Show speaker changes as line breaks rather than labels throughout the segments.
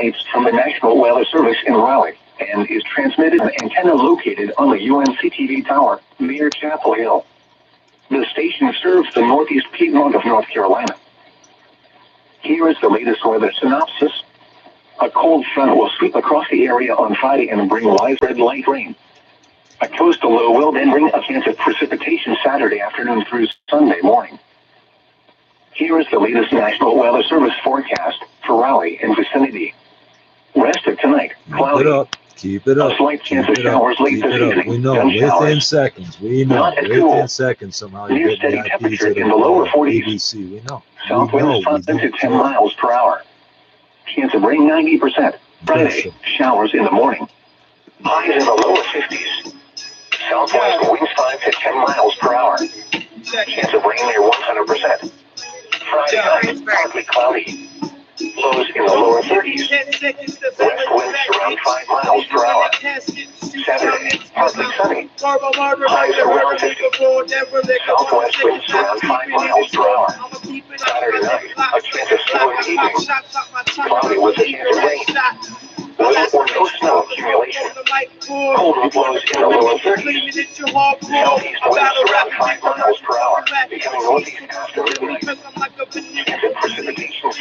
It's from the National Weather Service in Raleigh and is transmitted on an antenna located on the UNCTV tower near Chapel Hill. The station serves the northeast Piedmont of North Carolina. Here is the latest weather synopsis. A cold front will sweep across the area on Friday and bring widespread light rain. A coastal low will then bring a chance of precipitation Saturday afternoon through Sunday morning. Here is the latest National Weather Service forecast for Raleigh and vicinity. Rest of tonight, cloudy.
Keep it up.
A slight chance of showers late this evening.
We know within seconds. We know within seconds somehow you get the IPs
in the lower 40s.
ABC. We know.
South winds 5 to 10 miles per hour. Chance of rain 90%. Friday, showers in the morning. Highs in the lower 50s. Southwest winds 5 to 10 miles per hour. Chance of rain near 100%. Friday night, partly cloudy. Lows in the lower 30s. West winds around 5 miles per hour. Saturday, partly sunny. Highs around 50. Southwest winds around 5 miles per hour. Saturday night, a chance of snow in the evening. Cloudy with a chance of rain. Little or no snow accumulation. Cold blows in the lower 30s. Southeast winds around 5 miles per hour. Becoming northeast after midnight. Chance of precipitation 50%.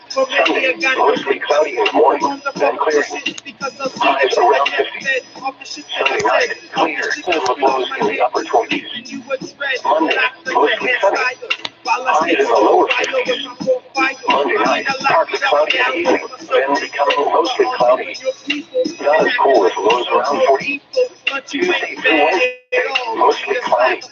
Sunday, mostly cloudy in the morning, then clearing. Highs around 50. Sunday night, clear. Cold blows in the upper 20s. Monday, mostly sunny. Highs in the lower 50s. Monday night, partly cloudy in the evening, then becoming mostly cloudy. Not as cool as lows around 40. Tuesday through Wednesday, mostly cloudy. For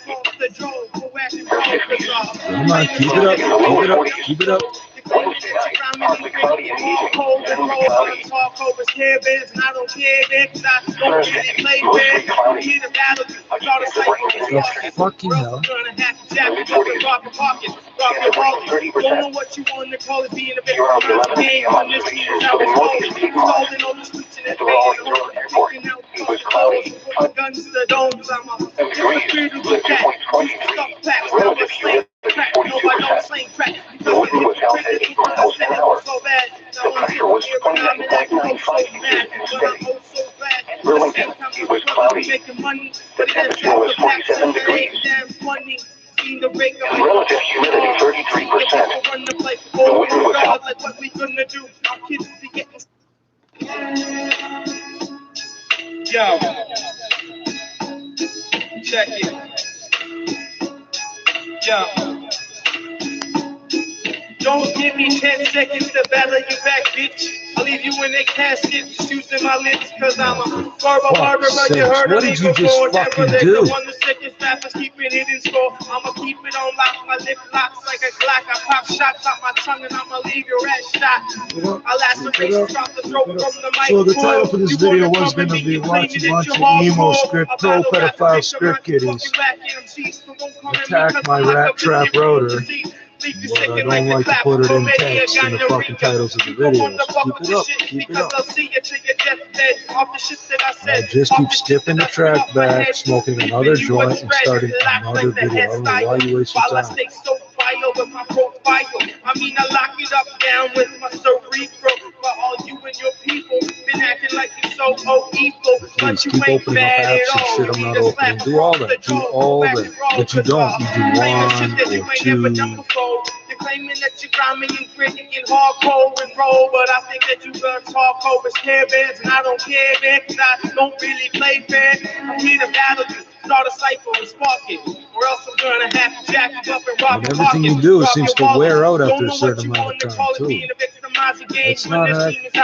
50s.
Come on, keep it up.
In the lower 40s.
Keep it up.
Wednesday night, partly cloudy in the evening, then cloudy. Thursday, mostly cloudy. A chance of rain in the afternoon.
Fucking hell.
Early 40s. Chance of rain 30%. Here are the 11 p.m. observations for the northeast Piedmont. At the Raleigh Durham Airport, it was cloudy. 5 degrees, the dew point 23. Relative humidity 42%. The wind was held at 8 miles an hour. The pressure was 29.95 meters and steady. At Burlington, it was cloudy. The temperature was 47 degrees. And relative humidity 33%. The wind was held.
Yo, check it. Yo. Don't give me 10 seconds to battle you back, bitch. I'll leave you in a casket, shoes in my lips, cause I'm a verbal murderer. You heard of me before. Never let the one the second rappers keep it hidden score. I'ma keep it on lock, my lip locks like a Glock. I pop shots out my tongue and I'ma leave your ass shot. I lacerate, drop the throat from the mic.
So the title for this video was going to be Watch a Bunch of Emo Script Pro Pedophile Script Kiddies Attack My Rat Trap Rotor. But I don't like to put it in text in the fucking titles of the videos. Keep it up, keep it up. I just keep skipping the track back, smoking another joint, and starting another video. I don't know why you waste your time.
With my profile, I mean I lock it up down with my cerebral. But all you and your people been acting like you so evil.
Please keep opening up apps and shit I'm not opening. Do all that, but you don't. You do one or two.
You're claiming that you grimy and gritty and hardcore and roll, but I think that you learn hardcore with care bands, and I don't care, man, cause I don't really play fair. I'm here to battle you. Start a cypher and spark it, or else I'm gonna have to jack you up and rob
and everything you do seems to wear out after a certain amount of time too. That's not hacking. Keep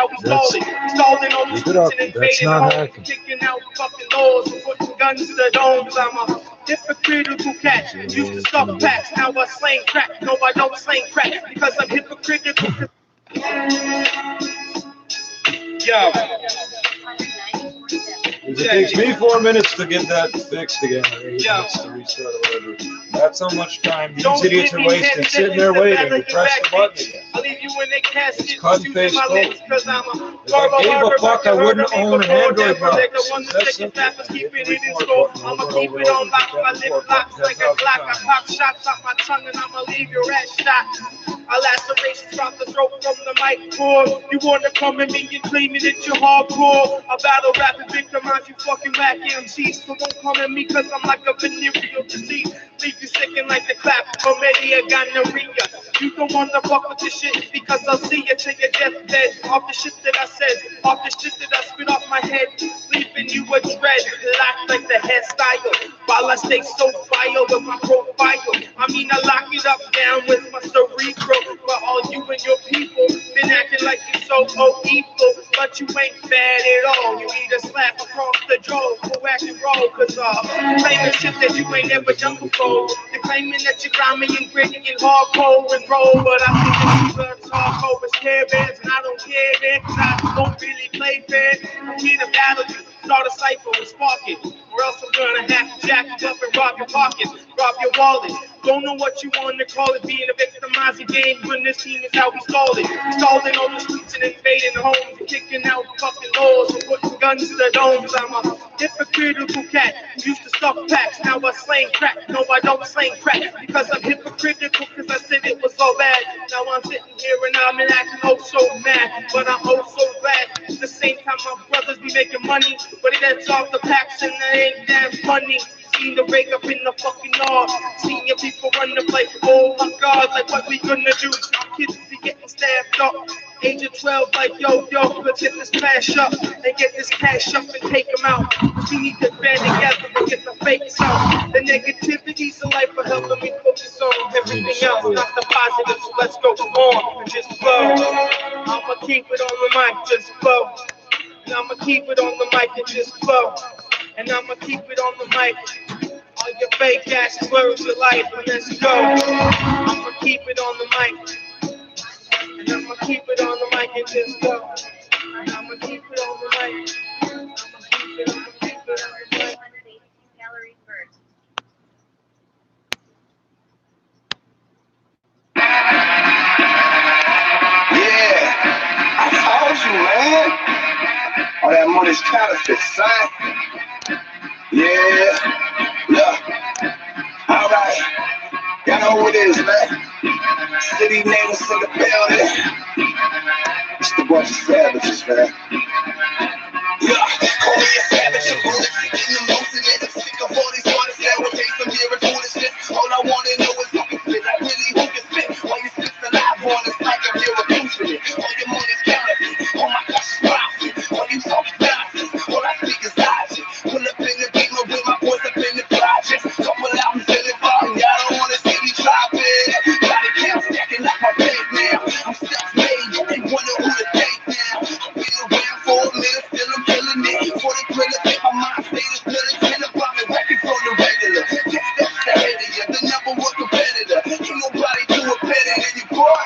it up. That's not hacking.
Kicking out fucking laws and putting guns to the domes. I'm a hypocritical cat. Used to stuff packs, now I slang crack. No, I don't slang crack because I'm hypocritical. Yo.
It takes me 4 minutes to get that fixed again, or 8 minutes to restart or whatever. That's how much time these idiots are wasting sitting there waiting to press the button again. It's cut and paste code. If I gave a fuck, I wouldn't own an Android box. That's simple.
I'ma keep it on lock, my lip locks like a Glock. I pop shots out my tongue and I'ma leave your ass shot. I lacerations from the throat from the mic cord. You wanna come at me and claim it that you're hardcore. I battle rapping victimize you fucking whack MCs. So don't come at me cause I'm like a venereal disease. Leave you sicking like the clap from Eddie gonorrhea. You don't wanna fuck with this shit because I'll see you till your deathbed. Off the shit that I said, off the shit that I spit off my head, leaving you a dread, locked like the hairstyle. While I stay so vile with my profile, I mean I lock it up down with my cerebral. But all you and your people been acting like you so evil, but you ain't bad at all. You need a slap across the jaw for acting roll, cause claiming shit that you ain't never done before. You're claiming that you're grimy and gritty and hardcore and roll, but I think that you learn hardcore with care bands, and I don't care, man, cause I don't really play fair. I'm here to battle you, start a cypher and spark it, or else I'm gonna have to jack you up and rob your pockets, rob your wallet. Don't know what you want to call it, being a victimizing game when this team is how we stalled it. Stalling on the streets and invading homes, and kicking out fucking laws and putting guns to the domes. I'm a hypocritical cat who used to stuff packs, now I slang crack. No, I don't slang crack because I'm hypocritical, because I said it was so bad. Now I'm sitting here and I'm acting oh so mad, but I'm oh so glad. At the same time my brothers be making money, but it ends off the packs and that ain't damn funny. Seen the rake up in the fucking yard, seen your people run the place. Oh my God, like what we gonna do? Our kids be getting stabbed up. Age of 12, like yo, let's get this cash up and get this cash up and take them out. We need to band together and get the fakes out. The negativity's the life of helping me focus on everything else, not the positive. So let's go on and just flow. I'ma keep it on the mic, just flow. And I'ma keep it on the mic and just flow. And I'ma keep it on the mic. All your fake ass slurs of life, and let's go. I'ma keep it on the mic. And I'ma keep it on the mic and just go. And I'ma keep it on the mic. I'ma keep it on the mic.
Calories burned.
Yeah, I told you, man. All that money's counterfeit, son. Yeah, look. All right, y'all know who it is, man. City natives in the building. It's the bunch of savages, man. Yeah, call me a savage, a bullet. Getting the most of it. Sick of all these artists nowadays. I'm hearing foolishness. All I wanna know is who can spit. I really who can spit. All you spits alive on it's like I'm here abusing it. All your money's counterfeit. Oh my gosh, it's profit. All you talk nonsense. All I speak is logic. Pull up in the beamer with my boys up in the projects. Couple albums in the bottom. Y'all don't wanna see me drop it. Body count stacking like my bank now. I'm self-made. They wonder who to thank now. I've been around for a minute, still I'm killing it. For the thriller, think my mind state is militant. I'm bombing records from the regular. Yes, that's the head of you, the number one competitor. Ain't nobody do it better than you, boy.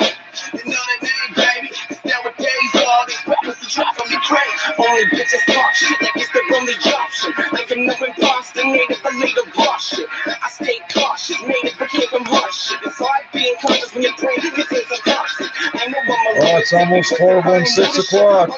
You know the name, baby. Nowadays, all these rappers are driving me crazy. Only bitches talk shit like it's the only option. Like I'm up in Boston, native, I made a rush shit. I stay cautious, native, but keep them rush shit. It's hard being conscious when your brain gets into toxic. I know I'm
Oh, it's almost 4:16 o'clock.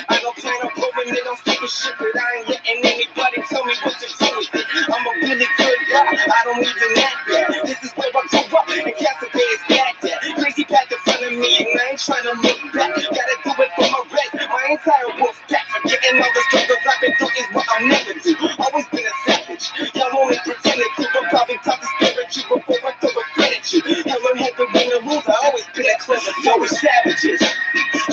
I don't plan on pulling it on stupid shit, but I ain't letting anybody tell me what to do with it. I'm a really good guy, I don't even act that. This is where I grew up, and Cassidy is back there. Crazy path in front of me, and I ain't trying to look back. Gotta do it for my rest, my entire wolf pack. Forgetting all the struggles I've been through is what I'll never do. Always been a savage, y'all only pretended to. I'm probably taught the spirit you before I throw a credit you. Hell, I'm had to win the rules, I always been a clever, so we're savages.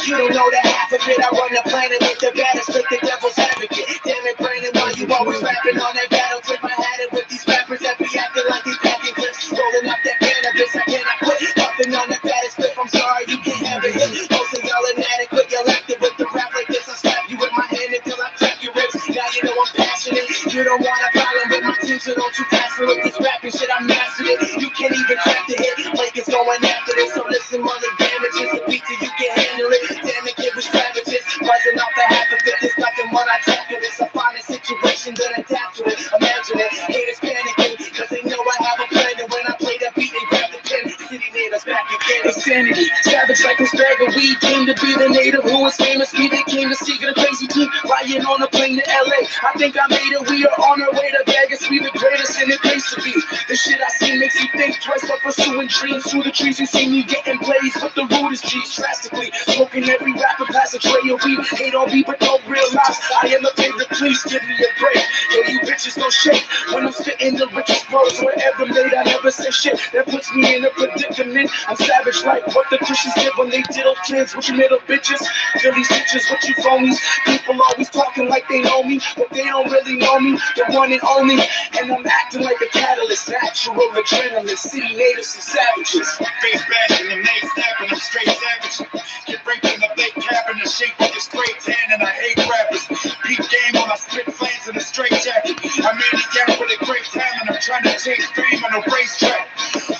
You don't know that half of it, I run the planet with the baddest, with the devil's advocate. Damn it, Brandon, why you always rapping on that battle? Tip I had it with these rappers that be acting like these packing clips. Rolling up that cannabis, I cannot quit. Nothing on the baddest clip, I'm sorry, you can't have it hit. Most of y'all inadequate, y'all acting with the rap like this. I slap you with my hand until I crack your ribs. Now you know I'm passionate. You don't want a problem with my team, so don't you pass it with this rapping shit, I mastered it. You can't even crack the hit, like it's going after this. So listen, money damages, the beat till you can handle it. Damn it, give us savages. Rising off the half of it, there's nothing when I tackle this. I find a situation, then adapt to it. Imagine it, haters panicking, cause they know I have a plan. And when I play that beat, they grab the pen. City natives back again. Insanity,
Savage like his bag of weed. Came to be the native who was famous. Me, they came to see the crazy team. Flying on a plane to LA. I think I made it. We are on our way to Vegas. We the greatest in the place to be. The shit I see makes you think twice about pursuing dreams. Through the trees you see me getting blazed, but the root is G's drastically. Smoking every rapper past a tray of weed. Hate on me, but don't realize I am the favorite. Please give me a break. Yeah, you bitches don't shake. When I'm spitting the richest flows wherever made, I never say shit. That puts me in a predicament. I'm savage like what the Christians did when they diddled kids. What you middle bitches? Philly bitches, what you phonies? People always talking like they know me, but they don't really know me. The one and only, and I'm acting like a catalyst. Natural adrenaline, city natives and savages.
Face back in the name snapping, I'm straight savage. Get raped in the fake cabin, the shape with a straight tan, and I hate rappers. Beat game when I spit flames in a straight jacket. I'm handicapped with a great talent, I'm trying to chase fame on a racetrack.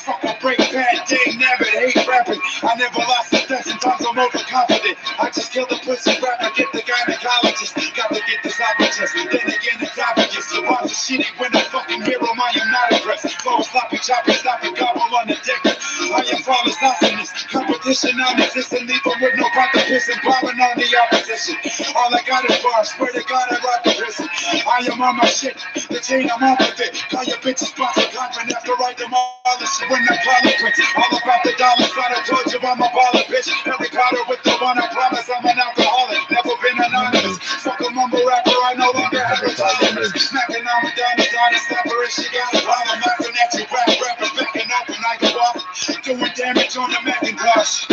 Fuck a break bad day, never hate rapping. I never lost a test, sometimes I'm overconfident. I just kill the pussy rapper, get the gynecologist. Got to get this obvious, then again it's obvious. So watch the shitty when I fucking hero, I am not impressed. Flow sloppy, choppy, sloppy, gobble on the dick. I am flawless awesomeness. Competition non-existent, leave them with no competition. Bombing on the opposition. All I got is bars, swear to God I rock the prison. I am on my shit, the chain I'm on with it. Call your bitches sponsor conference after I demolish it when the politics. All about the dollar sign, I told you I'm a baller, bitch. Harry Potter with the one, I promise I'm an alcoholic. Never been anonymous. Fuck a mumble rapper, I no longer have a tolerance. Smacking on Madonna, Donna, slapper, and she got a problem. Laughing at you, rappers backing up when I go off. Doing damage on the Macintosh.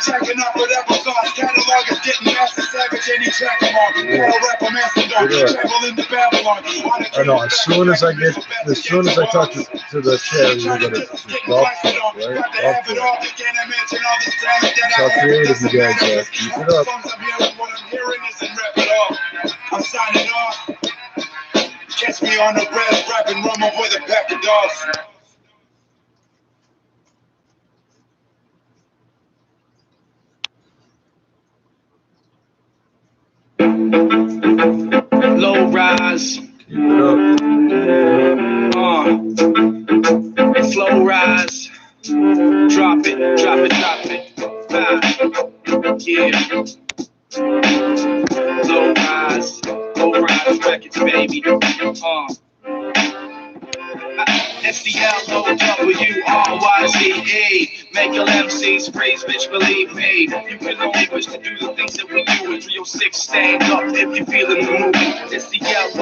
Checking up whatever thoughts. Catalog is getting massive, savage, any track I'm on. Battle rapper, master dog. Traveling to Babylon.
I know, as soon as I talk to the chair, you're gonna golf it, right? Golf it. That's how creative you guys are. Keep it up.
I'm signing off. Catch me on the red rapping rumble with a pack of dogs.
Low rise.
Keep it up.
Slow rise. Drop it, drop it, drop it. Yeah. Low rise records, baby. SDLOWRYZE. Make your MCs praise, bitch, believe me. You can only wish to do the things that we do in 306. Stand up if you feeling the movement. SDLOWRYZE.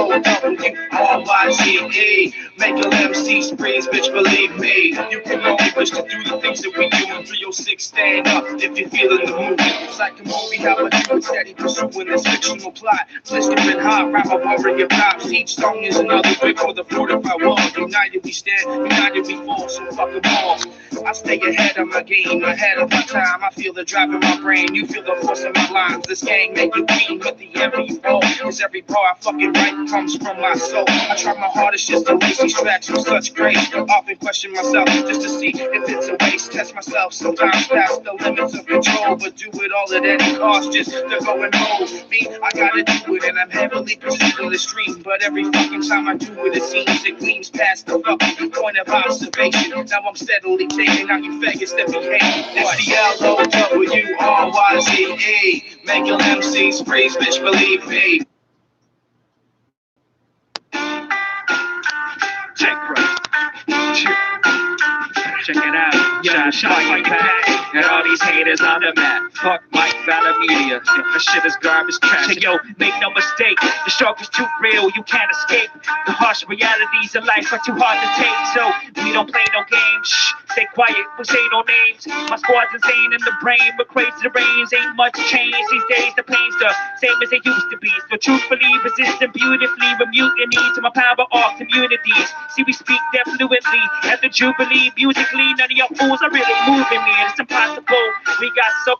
Make your MCs praise, bitch, believe me. You can only wish to do the things that we do in 306. Stand up if you feeling the movement. It's like a movie, how I do it, steady pursuing this fictional plot. Blistering hot, rapper warrior props. Each song is another brick for the fortified wall. United we stand, united we fall, so fuck them all. I stay ahead of my game, ahead of my time. I feel the drive in my brain, you feel the force in my lines. This gang make you queen with the envy you roll. Cause every bar I fucking write comes from my soul. I try my hardest just to lace these tracks with such grace. Often question myself just to see if it's a waste. Test myself sometimes past the limits of control, but do it all at any cost just to go and hold me. I gotta do it and I'm heavily pursuing the stream. But every fucking time I do it, it seems it gleams past the fucking point of observation. Now I'm steadily taking out you faggots that behave. SDLOWRYZE. Make your MCs praise, bitch, believe me.
Check it out, shot like that, and all these haters on the map. Fuck Mike Valamedia, that shit is garbage trash. Hey yo, make no mistake, the struggle is too real, you can't escape. The harsh realities of life are too hard to take, so we don't play no games. Shh, stay quiet, we say no names. My squad's insane in the brain, but crazy the reins. Ain't much change these days, the pain's the same as they used to be. So truthfully, resisting beautifully, with mutiny to my power off communities. See, we speak that fluently at the Jubilee, musically. None of your fools are really moving me. It's impossible. We got so.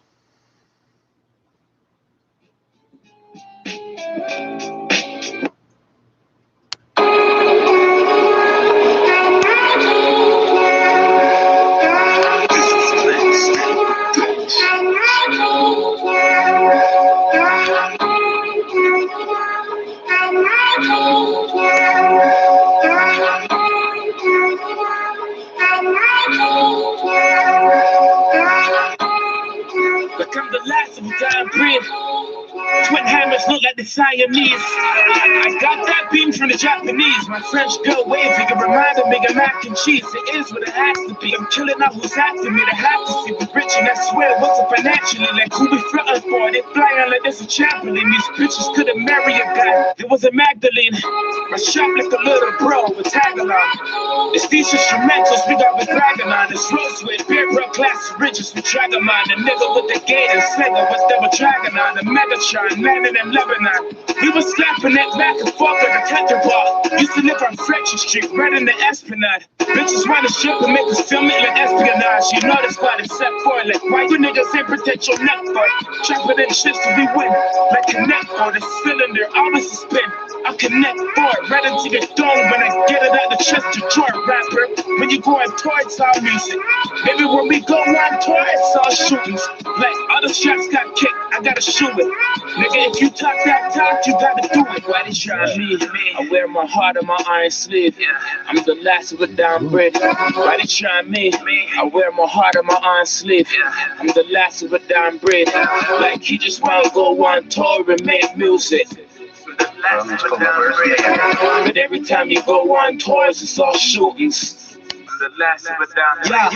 like I'm the last of a dying breed. Twin hammers look like the Siamese. I got that beam from the Japanese. My French girl waving, it reminded me of mac and cheese. It is what it has to be. I'm killing out who's after me. They have to see me rich, and I swear it wasn't financially. Like who we frontin' for? They flying like there's a chaplain. These bitches couldn't marry a guy. There was a Magdalene. My shop like a little bro with tag-along. It's these instrumentals we got with bragging on. It's Rosewood, beer rug class riches with Dragamon. The nigga with the gate and Slinger was double dragon on. The Megatron, landing in Lebanon. We was slapping that back and forth like a tether ball. Used to live on Fletcher Street, right in the Esplanade. Bitches wanna ship and make us film it like espionage. You know that's why they set for it. Like why you niggas ain't protect your neck for it? Trapping in shit so we win. Like connect for the cylinder, always a spin. I connect for it, right into your dome when I get it out the chest to draw rapper. When you going towards our music, maybe when we go on tour, it's all shootings. Like other shots got kicked, I gotta shoot it. Nigga, if you talk that talk, you gotta do it. Why they try me? I wear my heart on my iron sleeve. I'm the last of a down breed. Why they try me? I wear my heart on my iron sleeve. I'm the last of a down breed. Like he just wanna go on tour and make music. But every time you go on tours, it's all shootings. The last of a dying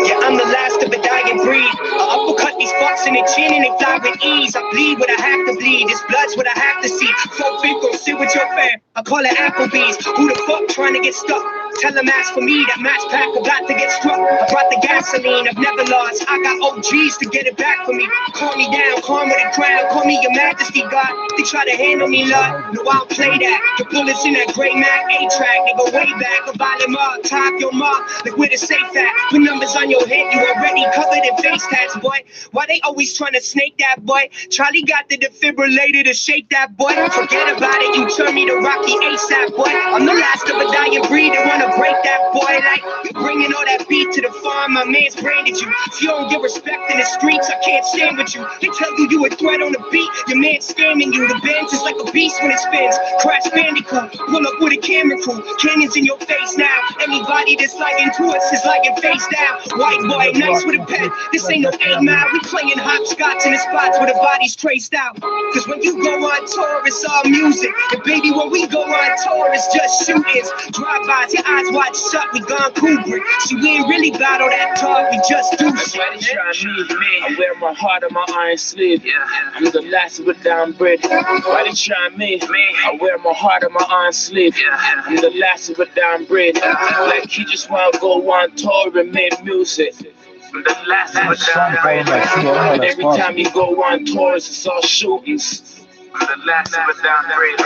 Yeah, I'm the last of a dying breed. I uppercut these fucks in the chin and they fly with ease. I bleed what I have to bleed. This blood's what I have to see. Fuck Vico, sit with your fam. I call it Applebee's. Who the fuck trying to get stuck? Tell them ask for me, that match pack about to get struck. I brought the gasoline, I've never lost. I got OGs to get it back for me. Calm me down, calm with the crown. Call me your majesty, God. They try to handle me, Lord. No, I'll play that. The bullets in that gray Mac A-track, they go way back. About them up, top your mark, like where the safe at. Put numbers on your head, you already covered in face tats, boy. Why they always trying to snake that, boy? Charlie got the defibrillator to shake that, boy. Forget about it, you turn me to Rocky ASAP, boy. I'm the last of a dying breed, they wanna break that, boy. Like, you bringing all that beat to the farm, my man's branded you. If you don't get respect in the streets, I can't stand with you. They tell you you a threat on the beat, your man's scamming you. The Benz is like a beast when it spins. Crash Bandicoot, pull up with a camera crew. Canyons in your face now. Anybody that's like into us is like in face down. White boy, nice with a pen. This ain't no 8 Mile. We playing hopscotch in the spots where the body's traced out. Cause when you go on tour, it's all music. And baby, when we go on tour, it's just shootings. Drive-bys, your eyes wide shut, we gone Kubrick. See, we ain't really about all that talk, we just do shit. I wear my heart on my iron sleeve. I'm the last of a down breed. Why they try me? I wear my heart on my iron sleeve. I'm the last of a down breed. Like he just wanna go on tour and make music. The last of a down breed. And every time you go on tours, it's all shootings. The last of a down breed.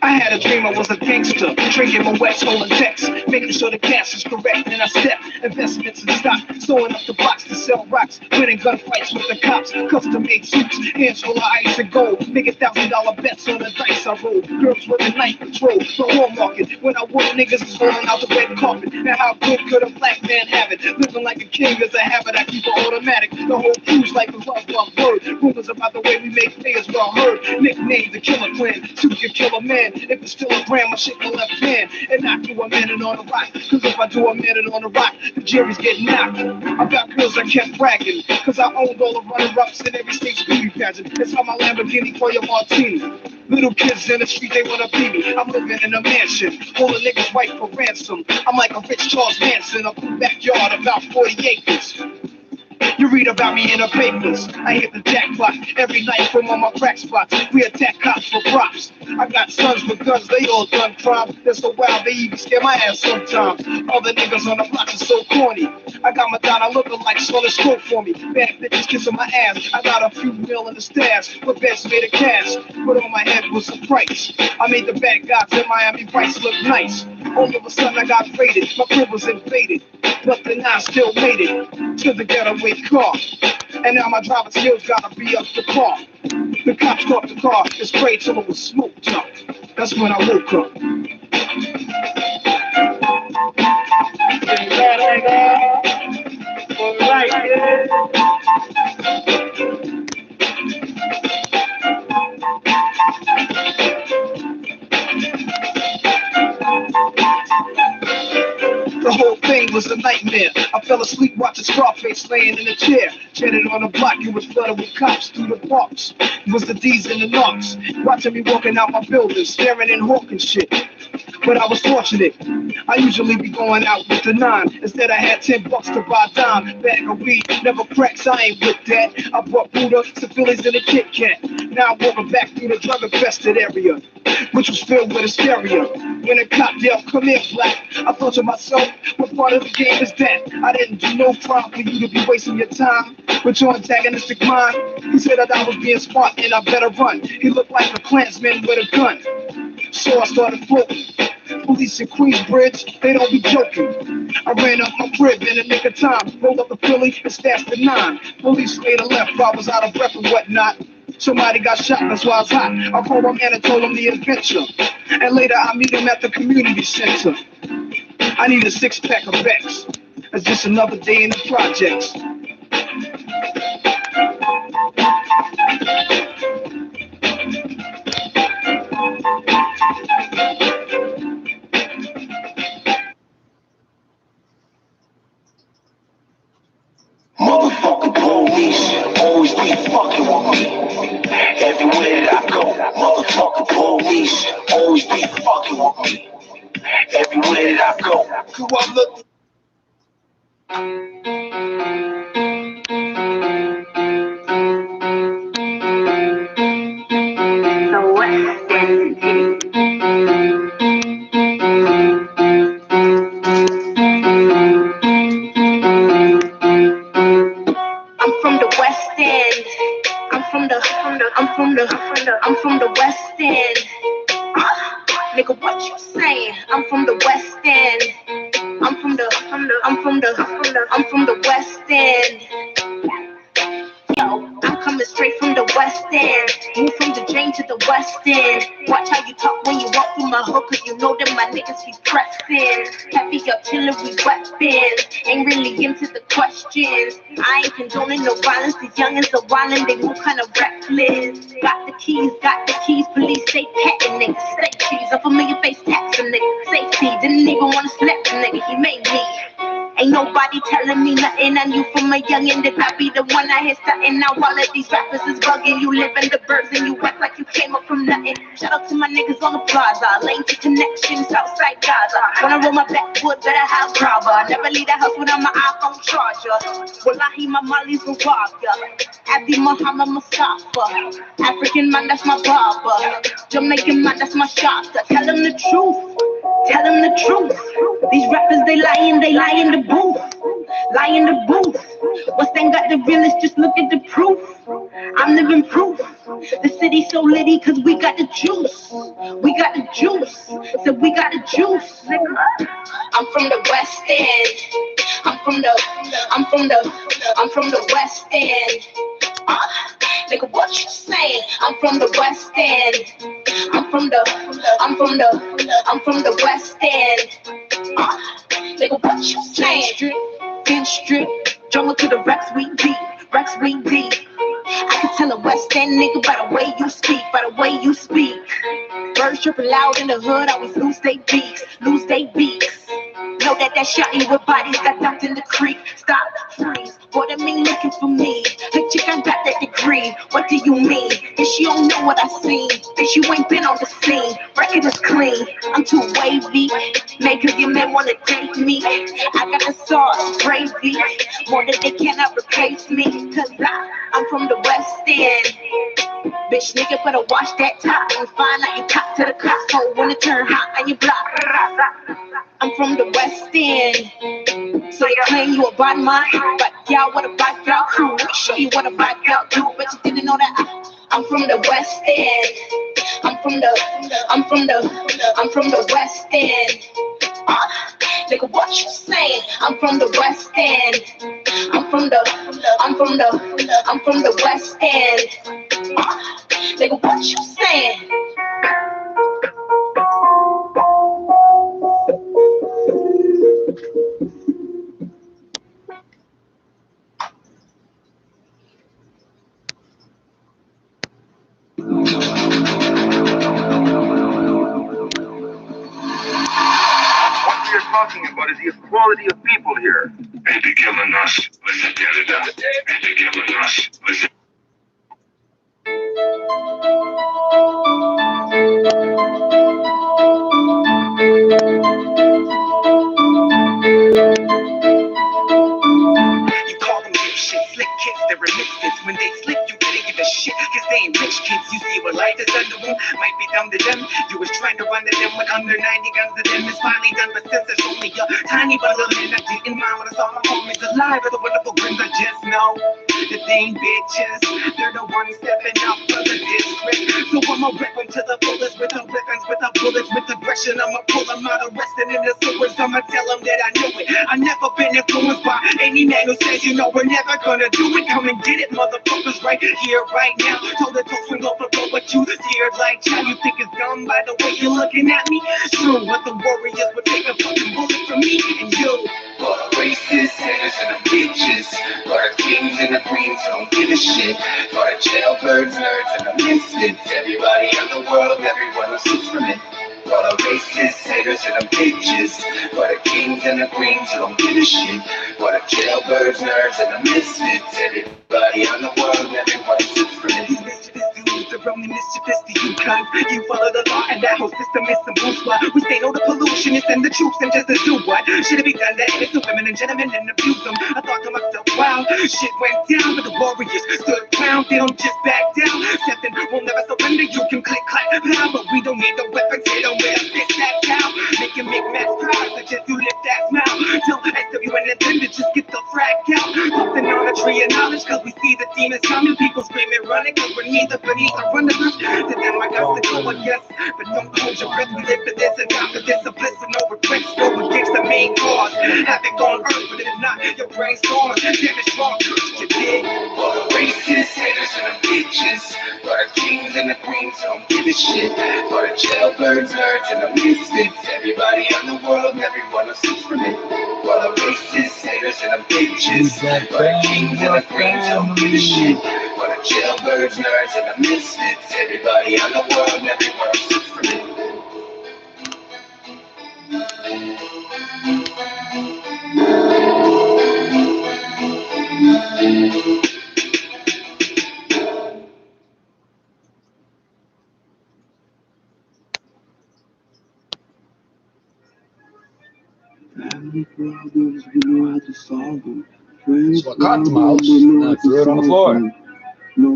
I had a dream I was a gangster, drinking my West holding text, making sure the cash is correct. And I step investments in stock, sewing up the box to sell rocks, winning gunfights with the cops, custom-made suits, hands full of ice and gold, making $1,000 bets on the dice I roll. Girls working night patrol, the home market. When I work, niggas is rolling out the red carpet. Now how good could a black man have it? Living like a king is a habit, I keep it automatic. The whole crew's like a love word. Rumors about the way we make players well heard. Nicknamed the Killer Clan, shoot your killer man. If it's still a gram, I shake my left hand and knock you a minute on the rock. Cause if I do a minute on the rock, the jury's getting knocked. I got girls that kept bragging, cause I owned all the runner-ups in every state's beauty pageant. It's on my Lamborghini for your martini. Little kids in the street, they wanna be me. I'm living in a mansion, all the niggas wife for ransom. I'm like a rich Charles Manson, a backyard about 40 acres. You read about me in the papers. I hit the jackpot every night from all my crack spots. We attack cops for props. I got sons with guns, they all done crime. They're so wild, they even scare my ass sometimes. Other niggas on the block are so corny. I got Madonna looking like Solid Stroke for me. Bad bitches kissing my ass. I got a few mil in the stash with bets made of cash. Put on my head was a price. I made the bad guys in Miami Vice look nice. All of a sudden I got raided. My crib was invaded. But then I still made it to the getaway car. And now my driver's skills gotta be up to par. The cops caught the car and sprayed till it was smoked up. That's when I woke up. The whole thing was a nightmare. I fell asleep watching Scarface laying in a chair. Jetted on the block, it was flooded with cops through the parks. It was the D's and the knocks, watching me walking out my building, staring and hawking shit. But I was fortunate. I usually be going out with the 9. Instead I had $10 to buy a dime. Bag of weed, never cracks, I ain't with that. I bought Buddha, some Phillies and a Kit Kat. Now I'm walking back through the drug infested area, which was filled with hysteria. When a cop yelled, "Come here, black," I thought to myself, what part of the game is that? I didn't do no crime for you to be wasting your time with your antagonistic mind. He said that I was being smart and I better run. He looked like a Klansman with a gun. So I started floating. Police in Queensbridge, they don't be joking. I ran up my crib in a nick of time, rolled up the Philly and stashed the 9. Police made a left, I was out of breath and whatnot. Somebody got shot, that's why I was hot. I called my man and told him the adventure. And later I meet him at the community center. I need a 6-pack of Bex. It's just another day in the projects.
Motherfucking police always be fucking with me. Everywhere that I go, motherfucking police always be fucking with me. Everywhere that I go.
Do I look?
The West End.
I'm from the West End. I'm from the West End. Nigga, what you saying? I'm from the West End. I'm from the West End. Yo, I'm coming straight from the West End. Move from the Jane to the West End. Watch how you talk when you walk through my hood, cause you know that my niggas be pressing. Heavy artillery weapons. Ain't really into the questions. I ain't condoning no violence. These youngins are wildin', they move kinda reckless. Got the keys, police stay petting niggas. Stay cheese, a familiar face taxing niggas. Safety, didn't even wanna slap the nigga, he made me. Ain't nobody telling me nothing. I knew from a youngin' that I be the one I hit stuntin'. Now all of these rappers is bugging. You live in the birds and you act like you came up from nothing. Shout out to my niggas on the plaza. Lane to connections outside Gaza. When I roll my backwood, better have grabber. I never leave the house without my iPhone charger. Wallahi, my Molly's a rocker. Abdi Muhammad Mustafa. African man, that's my barber. Jamaican man, that's my shopper. Tell them the truth. Tell them the truth. These rappers, they lie in the booth. Lie in the booth. What's then got the realest? Just look at the proof. I'm living proof. The city's so litty cause we got the juice. We got the juice. So we got the juice. I'm from the West End. I'm from the West End. Nigga, what you saying? I'm from the West End. I'm from the West End. Nigga, what you saying? Finch Street, jungle to the Rex we deep. I can tell a West End nigga by the way you speak, Birds tripping loud in the hood, always lose they beaks. Know that shotty with bodies got dumped in the creek. Stop, freeze,
What I mean, looking for me. Hey, chick, I got that degree. What do you mean? If she don't know what I seen, if you ain't been on the scene, record is clean. I'm too wavy. Make her your man wanna date me. I got the sauce, gravy. More than they cannot replace me. Cause I'm from the West End. Bitch, nigga, better watch that top and find out you top to the cops. So when it turn hot on your block. I'm from the West End. So you claim you a bad man, but y'all what a bad girl crew. Let me show you what a bad girl do. But you didn't know that I'm from the West End. I'm from the West End. Nigga, what you saying? I'm from the West End. I'm from the West End. Nigga, what you saying?
Talking about is the equality of people here. And they're killing us. Listen, Canada. And they're killing us. Listen.
You call them dipshit, slick kids, they're misfits. When they slip, you didn't give a shit, cause they ain't rich kids. You see what life is under them, might be dumb to them. You was trying to run to them with under 90 guns to them. It's finally done, but since it's only a tiny but a little bit, I didn't mind when I saw my homies alive. With the wonderful grins, I just know that they ain't bitches. They're the ones stepping up for the district. So I'ma rip them to the fullest with the weapons, with the bullets, with aggression. I'ma pull them out, arresting in the sewers. I'ma tell them that I know it. I've never been influenced by any man who says, you know, we're never gonna do it. Come and get it, motherfuckers, right here, right now. Told the toast and go for what you scared like child. You think it's dumb by the way you're looking at me? True, but the warriors would take a fucking bullet from me and you.
For the racists, haters, and the bitches. For the kings and the queens who don't give a shit. For the jailbirds, nerds, and the misfits. Everybody in the world, everyone who suits from it. For the racists, haters, and the bitches. For the kings and the queens who don't give a shit. For the jailbirds, nerds, and the misfits. Everybody in the world, everyone who suits from it.
The only mischievous to you cunts. You follow the law and that whole system is some bourgeois. We say no to pollution and send the troops in just to do what? Should it be done to innocent women and gentlemen and abuse them? I thought to myself, wow, shit went down, but the warriors stood ground. They don't just back down. Something will never surrender. You can click, clack, pow, but we don't need the weapons. They don't wear fist that cow. Make him make mass proud, suggest you lift that smile. Tell SWN and them to just get the frack out. Something on a tree of knowledge, cause we see the demons coming. People screaming, running, cause we're neither beneath or under them. To them I got to go, I guess. But don't hold your breath, we live for this and not for this. A bliss and no regrets, go against the main cause. Havoc on earth, but if not, your brain's gone. Damage wrong, you dig?
For the racists, haters, and the bitches. For the kings and the queens who don't give a shit. For the jailbirds, nerds, and the misfits. Everybody in the world, everyone who suits from it. For the racists, haters, and the bitches. For the kings and the queens who don't give a shit. For the jailbirds, nerds, and the misfits. Everybody in the world, everyone who suits from it.
Problems, we know how to solve them. So I caught the mouse and I threw it on the floor. No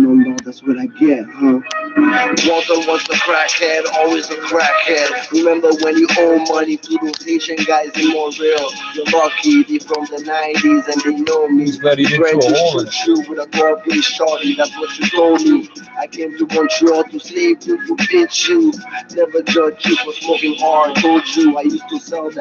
love, that's what I get, huh?
Walter was a crackhead, always a crackhead. Remember when you owe money to those Asian guys in Montreal? You're lucky, they from the 90s and they know me. Ready to shoot you with a garbage shorty, that's what you told me. I came to Montreal to slave you, you bitch you. Never judge you for smoking hard, told you I used to sell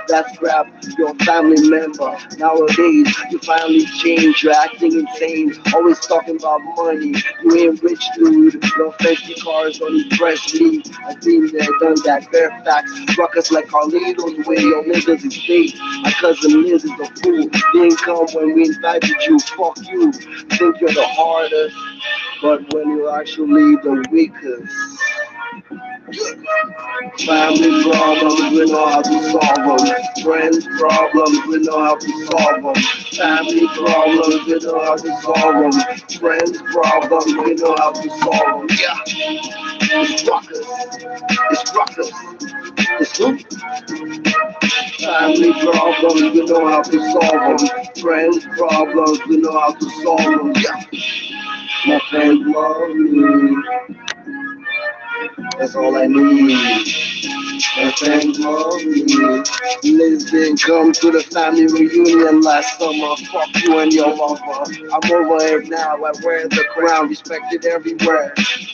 that's crap, your family member. Nowadays, you finally changed, you're acting insane. Always talking about money, you ain't rich dude. Your fancy cars don't impress me. I've been there, done that, Fairfax. Ruckus like Carlito, the way your niggas is fake. My cousin Liz is a fool. Didn't come when we invited you, fuck you. Think you're the hardest, but when you're actually the weakest. Family problems, we know how to solve them. Friends problems, we know how to solve them. Family problems, we know how to solve them. Friends problems, we know how to solve them. Yeah, it's rockers, it's rockers, it's who? Family problems, we know how to solve them. Friends problems, we know how to solve them. Yeah, my friends love me. That's all I need. My friends love me. Listen, come to the family reunion last summer. Fuck you and your lover. I'm over it now. I wear the crown, respected everywhere.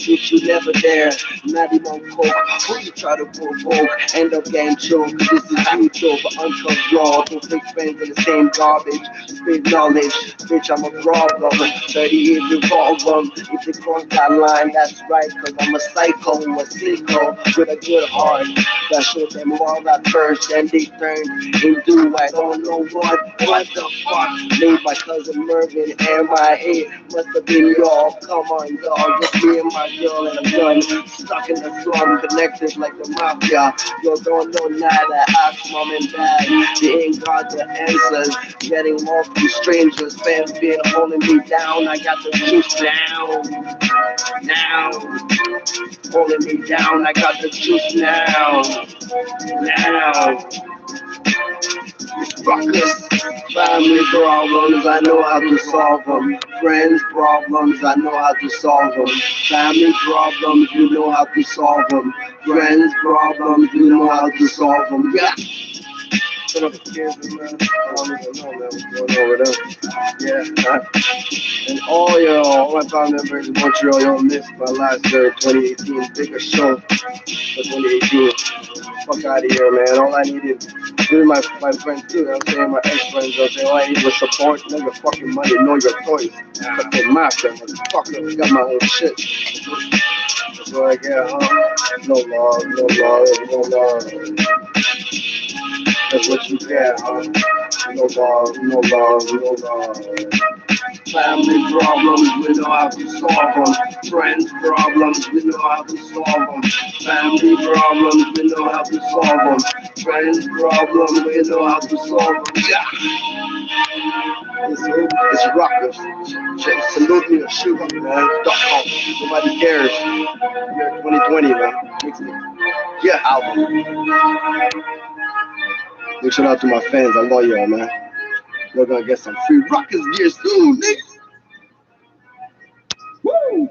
If you never dare, not even coke. Who you try to provoke? End up getting choked. This is YouTube, uncut raw. Don't fake friends in the same garbage. Spit knowledge, bitch, I'm a problem. 38 revolve them. If they cross that line, that's right. Cause I'm a psycho, a sicko with a good heart. That showed them all at first, then they turned into I don't know what the fuck. Made my cousin Mervin and my head must have been y'all. Come on, y'all, just me and my girl and a gun. Stuck in the slum, connected like the mafia. Yo, don't know nada, ask mom and dad. They ain't got the answers. Getting lost to strangers, fans been holding me down. I got the juice down. Holding me down, I got the juice now. Ruckus. Family problems, I know how to solve them. Friends problems, I know how to solve them. Family problems, you know how to solve them. Friends problems, you know how to solve them. Yeah. Some of the kids, man, I don't even know, man, what's going on with them. Yeah, and all my family members in Montreal, y'all missed my last year, 2018, biggest show for 2018. Fuck out of here, man. All I needed, even my friends too, you know what I'm saying, my ex-friends, I'm saying, all I needed was support, know your fucking money, know your toys. Fucking master, motherfucker, I got my own shit. That's what I get, huh? No love. That's what you get, huh? No love. Family problems, we know how to solve them. Friends problems, we know how to solve them. Family problems, we know how to solve them. Friends problems, we know how to solve them. Yeah. It's rockers. Salute me or shoot me, man. Nobody cares. Year 2020, man. Yeah, album. Big shout out to my fans. I love y'all, man. We're gonna get some free rockers gear soon, nigga. Woo!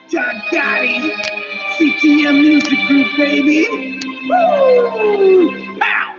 John Gotti, CTM Music Group, baby. Woo! Pow!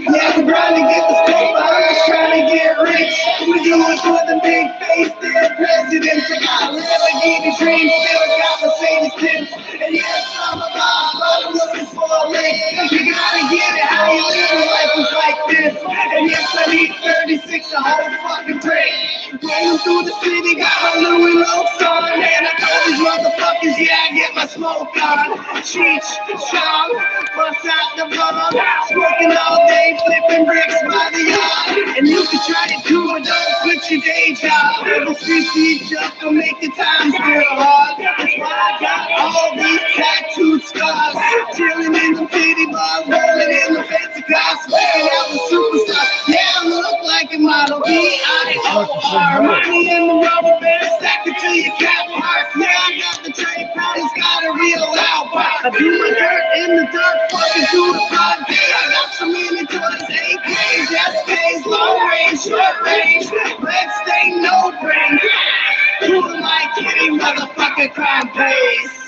Yeah, we're trying to get the state, I'm just trying to get rich. We do it for the big face, dead presidents. I got Lamborghini dreams, still got Mercedes tips. And yes, I'm a boss, but I'm looking for a lick. You gotta get it, how you live a life is like this. And yes, I need 36, a whole fucking brick. Rolling through the city, got my Louis Locs on. And I told these motherfuckers, yeah, I get my smoke on. Cheech, Sean, bust out the bomb. Smoking all day, flipping bricks by the yard. And you can try it too, but don't quit your day job. The streets each up to make the times real hard. That's why I got all these tattooed scars. Chilling in the pity bars, rolling in the fancy cars, smoking out the superstars. Yeah, I look like a model. B-I-O-R. Money in the rubber band, stack it to your cap heart. Yeah, I got the trade powers, got a real loud pop. I do my dirt in the dirt, fucking do the pod. I got so many toys, AKs, SKs, long range, short range. Red stain, no brain. Who am I kidding, motherfucker, crime pays.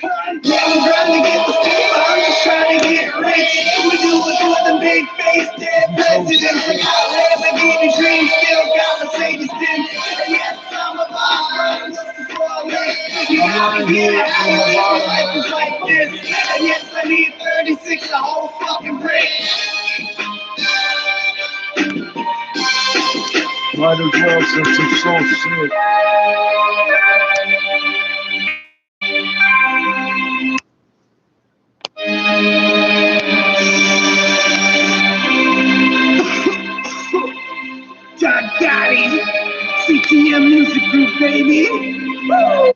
Yeah, I'm trying to get the state, but I'm just trying to get rich. We do it for the big face, dead presidents. I got Lamborghini dreams, still got Mercedes Benz. And yes, I'm a boss, but I'm looking for a lick. You gotta get it, how you live life is like this. And yes, I need 36, a whole fucking brick.
Might as well, since it's so sick.
baby.
I'm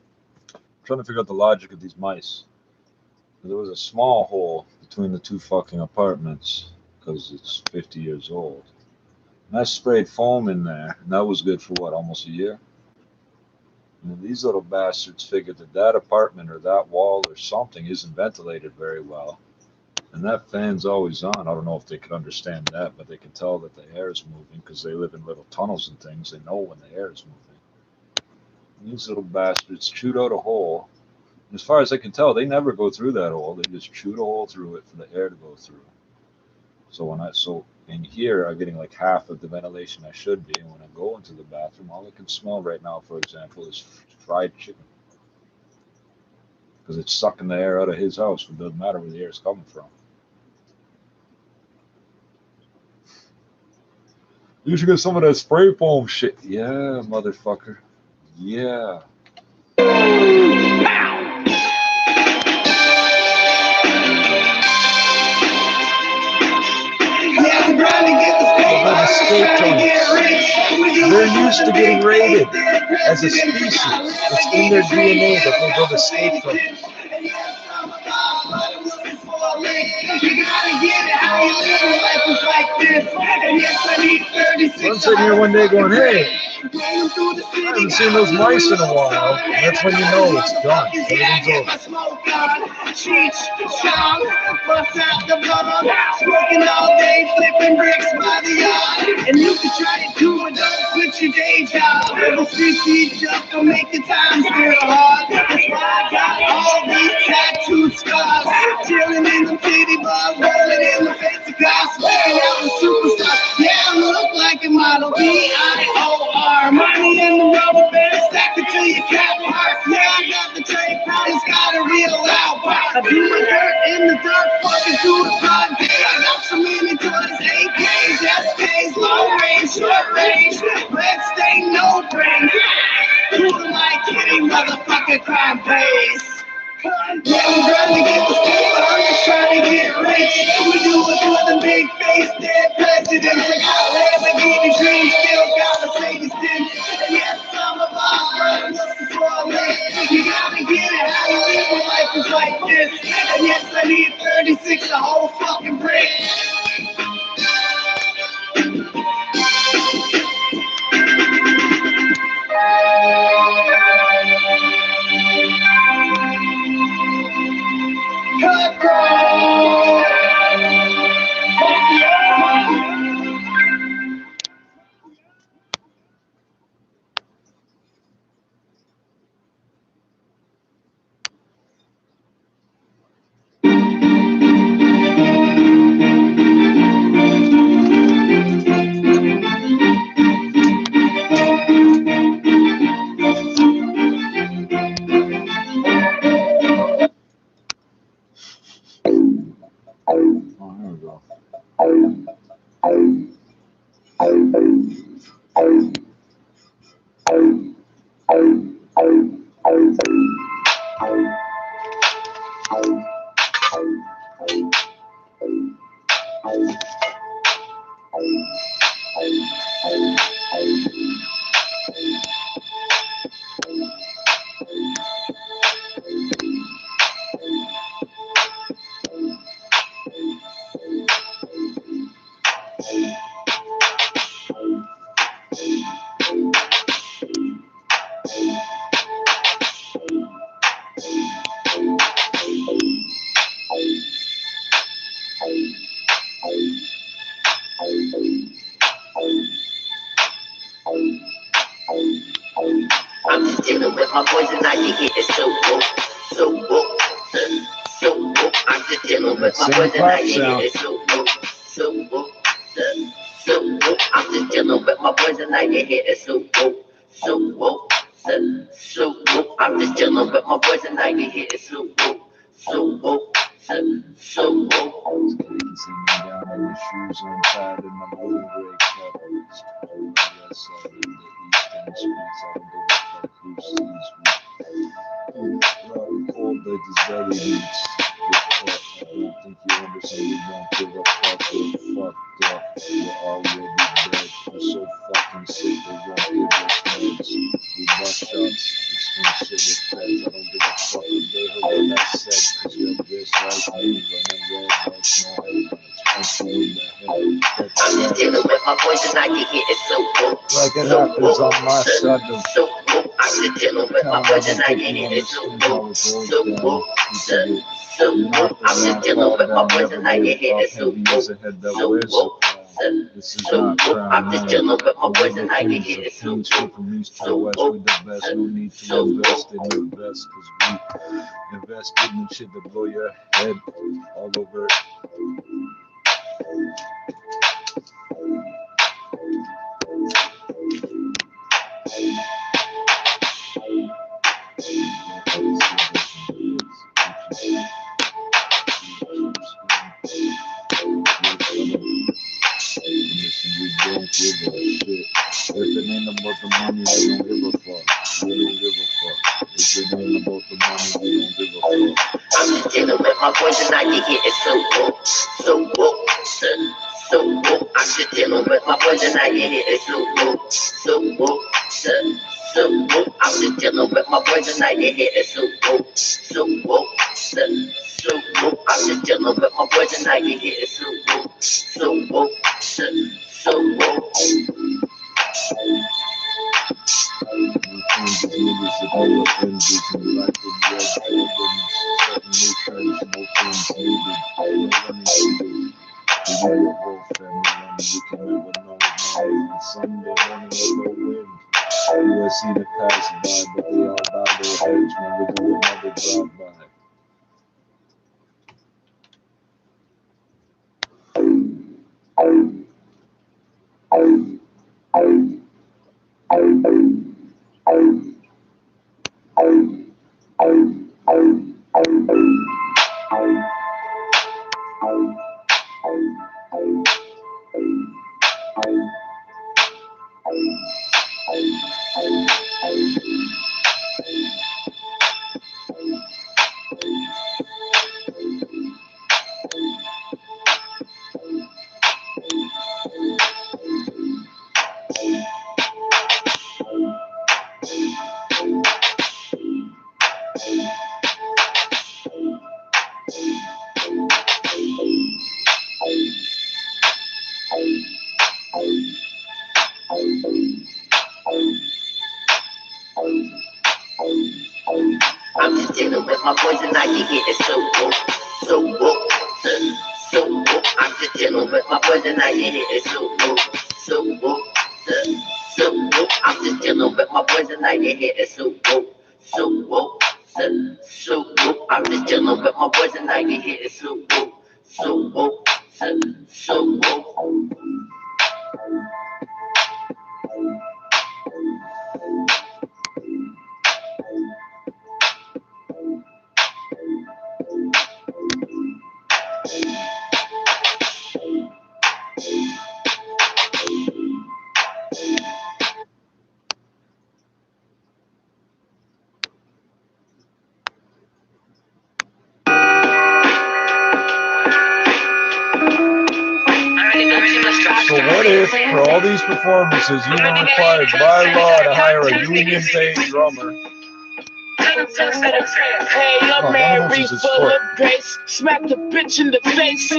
trying to figure out the logic of these mice. There was a small hole between the two fucking apartments because it's 50 years old. And I sprayed foam in there, and that was good for what, almost a year? And these little bastards figured that that apartment or that wall or something isn't ventilated very well. And that fan's always on. I don't know if they could understand that, but they can tell that the air is moving because they live in little tunnels and things. They know when the air is moving. And these little bastards chewed out a hole. And as far as I can tell, they never go through that hole. They just chewed a hole through it for the air to go through. So in here, I'm getting like half of the ventilation I should be. And when I go into the bathroom, all I can smell right now, for example, is fried chicken. Because it's sucking the air out of his house. It doesn't matter where the air is coming from. You should get some of that spray foam shit. Yeah, motherfucker. Yeah. They're used to getting raided as a species. It's in their DNA that they build escape from. I'm sitting here one day going, hey, I haven't seen those mice in a while. And that's when you know it's done. Everything's over.
Smoking all day, flipping bricks by the yard. And you can try to do it, don't quit your day job. The streets just don't make the times real hard. That's why I got all these tattooed scars. Chilling in the titty bars, rolling in the fancy cars, smoking out the superstars. Yeah, I look like a model. B-I-O-R. Money in the rubber band, stack it till your cat park. Yeah, I got the trade price, got a real loud pop. I do my dirt in the dirt, fucking through the broad day. I got so many toys, AKs, SKs, long range, short range, red stain, no brain. Who am I kidding, motherfucker, crime pays. Yeah, I'm trying to get the skills, but I'm just trying to get rich. We do it for the big face, dead presidents. I got Lamborghini dreams, still got Mercedes Benz. And yes, I'm a boss, but just before I live. You gotta get it how you live when life is like this. And yes, I need 36, a whole fucking brick.
I'm just dealing with my poison ivy. It's so woke, so woke, so woke. I'm just dealing with my poison ivy. It's so woke, so woke, so woke. I'm just dealing with my poison ivy. It's so woke, so woke, so woke. I'm just dealing with my poison ivy. It's so woke, so woke, so woke.
Sitting down on the shoes untied in my blue gray covers. Yes, I live the eastern streets. I don't give a fuck who sees me. Well, cold that this belly beats. I don't think you understand. You don't give a fuck. You're fucked up. You're already dead. You're so fucking sick. They won't give us meds. We bust out
poison, I get hit. It's so whoop.
Like it happens on my side of
So whoop. I'm just dealing with my poison, I get hit. It's so whoop. So whoop. So whoop. I'm just dealing with my poison, I get hit. It's so whoop. So whoop.
This is not crown.
I'm just dealing with my poison, I get hit. It's so
From east to west, we the best. No need to invest in your best, cause we invested in shit that blow your head all over. We don't give a shit. If it ain't about the money, we don't give a fuck. We don't give a fuck. If it ain't about the money, we don't give a fuck.
I'm just dealing with my poison, I get hit. It's so whoop. So whoop. So whoop. I'm just dealing with my poison, I get hit. It's so whoop. So whoop. So whoop. I'm just dealing with my poison, I get hit. It's so whoop. So whoop. So whoop. I'm just dealing with my poison, I get hit. It's so whoop. So whoop. So whoop.
See the pass by, but they all bow their heads when we do another drop by.
I'm just dealing with my poison, I get hit. It's so whoop. So whoop. So whoop. I'm just dealing with my poison, I get hit. It's so whoop. So whoop. So whoop. I'm just dealing with my poison, I get hit. It's so whoop. So whoop. So whoop. I'm just dealing with my poison, I get hit. It's so whoop. So whoop. So whoop.
So what if, for all these performances, you were required by law to hire a union-paid drummer?
Hey, I'm Mary, full of grace. Smack the bitch in the face.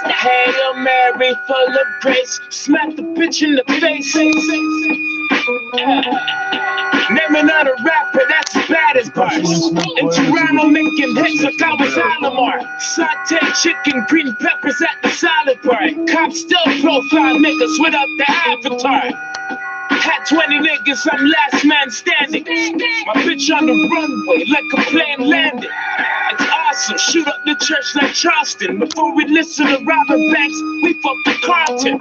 Hey, I'm Mary, full of grace. Smack the bitch in the face. Name another rapper that's as bad as bars. In Toronto making hits like I was Alomar. Saute chicken, green peppers at the salad bar. Cops still profile niggas without the avatar. Had 20 niggas, I'm last man standing. My bitch on the runway like a plane landing. It's awesome, shoot up the church like Charleston. Before we listen to Robert Banks, we fucked the Carlton.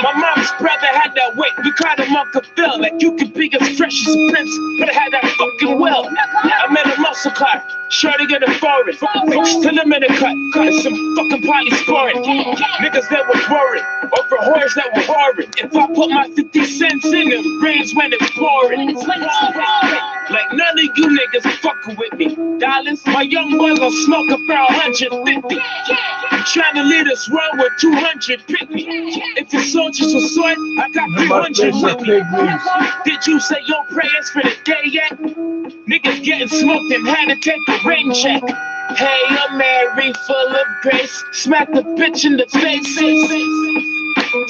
My mom's brother had that weight, we called him Uncle Phil. Like you could be as fresh as a prince, but I had that fucking will. I'm in a muscle car, shorty get a foreign. Still I'm in a cut, cause some fucking party scoring. Niggas that were worried, over whores that were whoring. If I put my 50 cents in it rains when it's pouring. Like none of you niggas fucking with me. Dollars, my young boy gon' smoke up for 150. I'm trying to lead this world with 200 pick me. If your soldiers were sword, I got 300 with me. Did you say your prayers for the day yet? Niggas getting smoked and had to take a rain check. Hey, I'm Mary, full of grace. Smack the bitch in the face.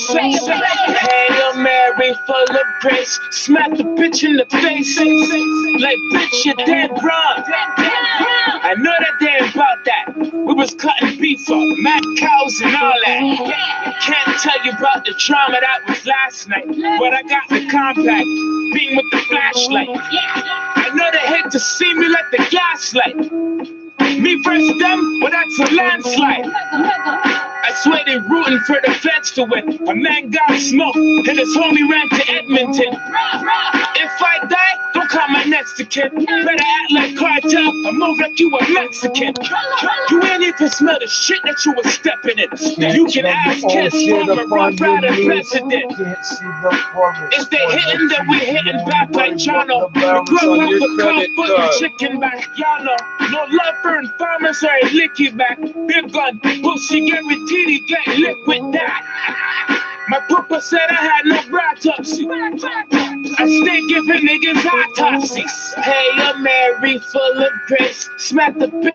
Hail Mary, full of grace. Smack the bitch in the face. Like, bitch, you're dead wrong. I know that they ain't about that. We was cutting beef up, mad cows and all that. Can't tell you about the drama that was last night. But I got the compact, beam with the flashlight. I know they hate to see me like the gaslight. Me versus them, well that's a landslide. I swear they rooting for the feds to win. A man got smoked and his homie ran to Edmonton. If I die, don't call my next of kin. Better act like cartel or move like you a Mexican. You ain't even smell the shit that you was stepping in. You can ask kids from a rough rider president. If they hitting, then we hitting back like Jono. We grew up with cold foot and chicken back. Y'all know, no love for farmers or a licky back. Big gun, pussy guaranteed he get lit with that. My papa said I had no autopsy. I stay giving niggas autopsies. Hail Mary, full of grace. Smack the bitch.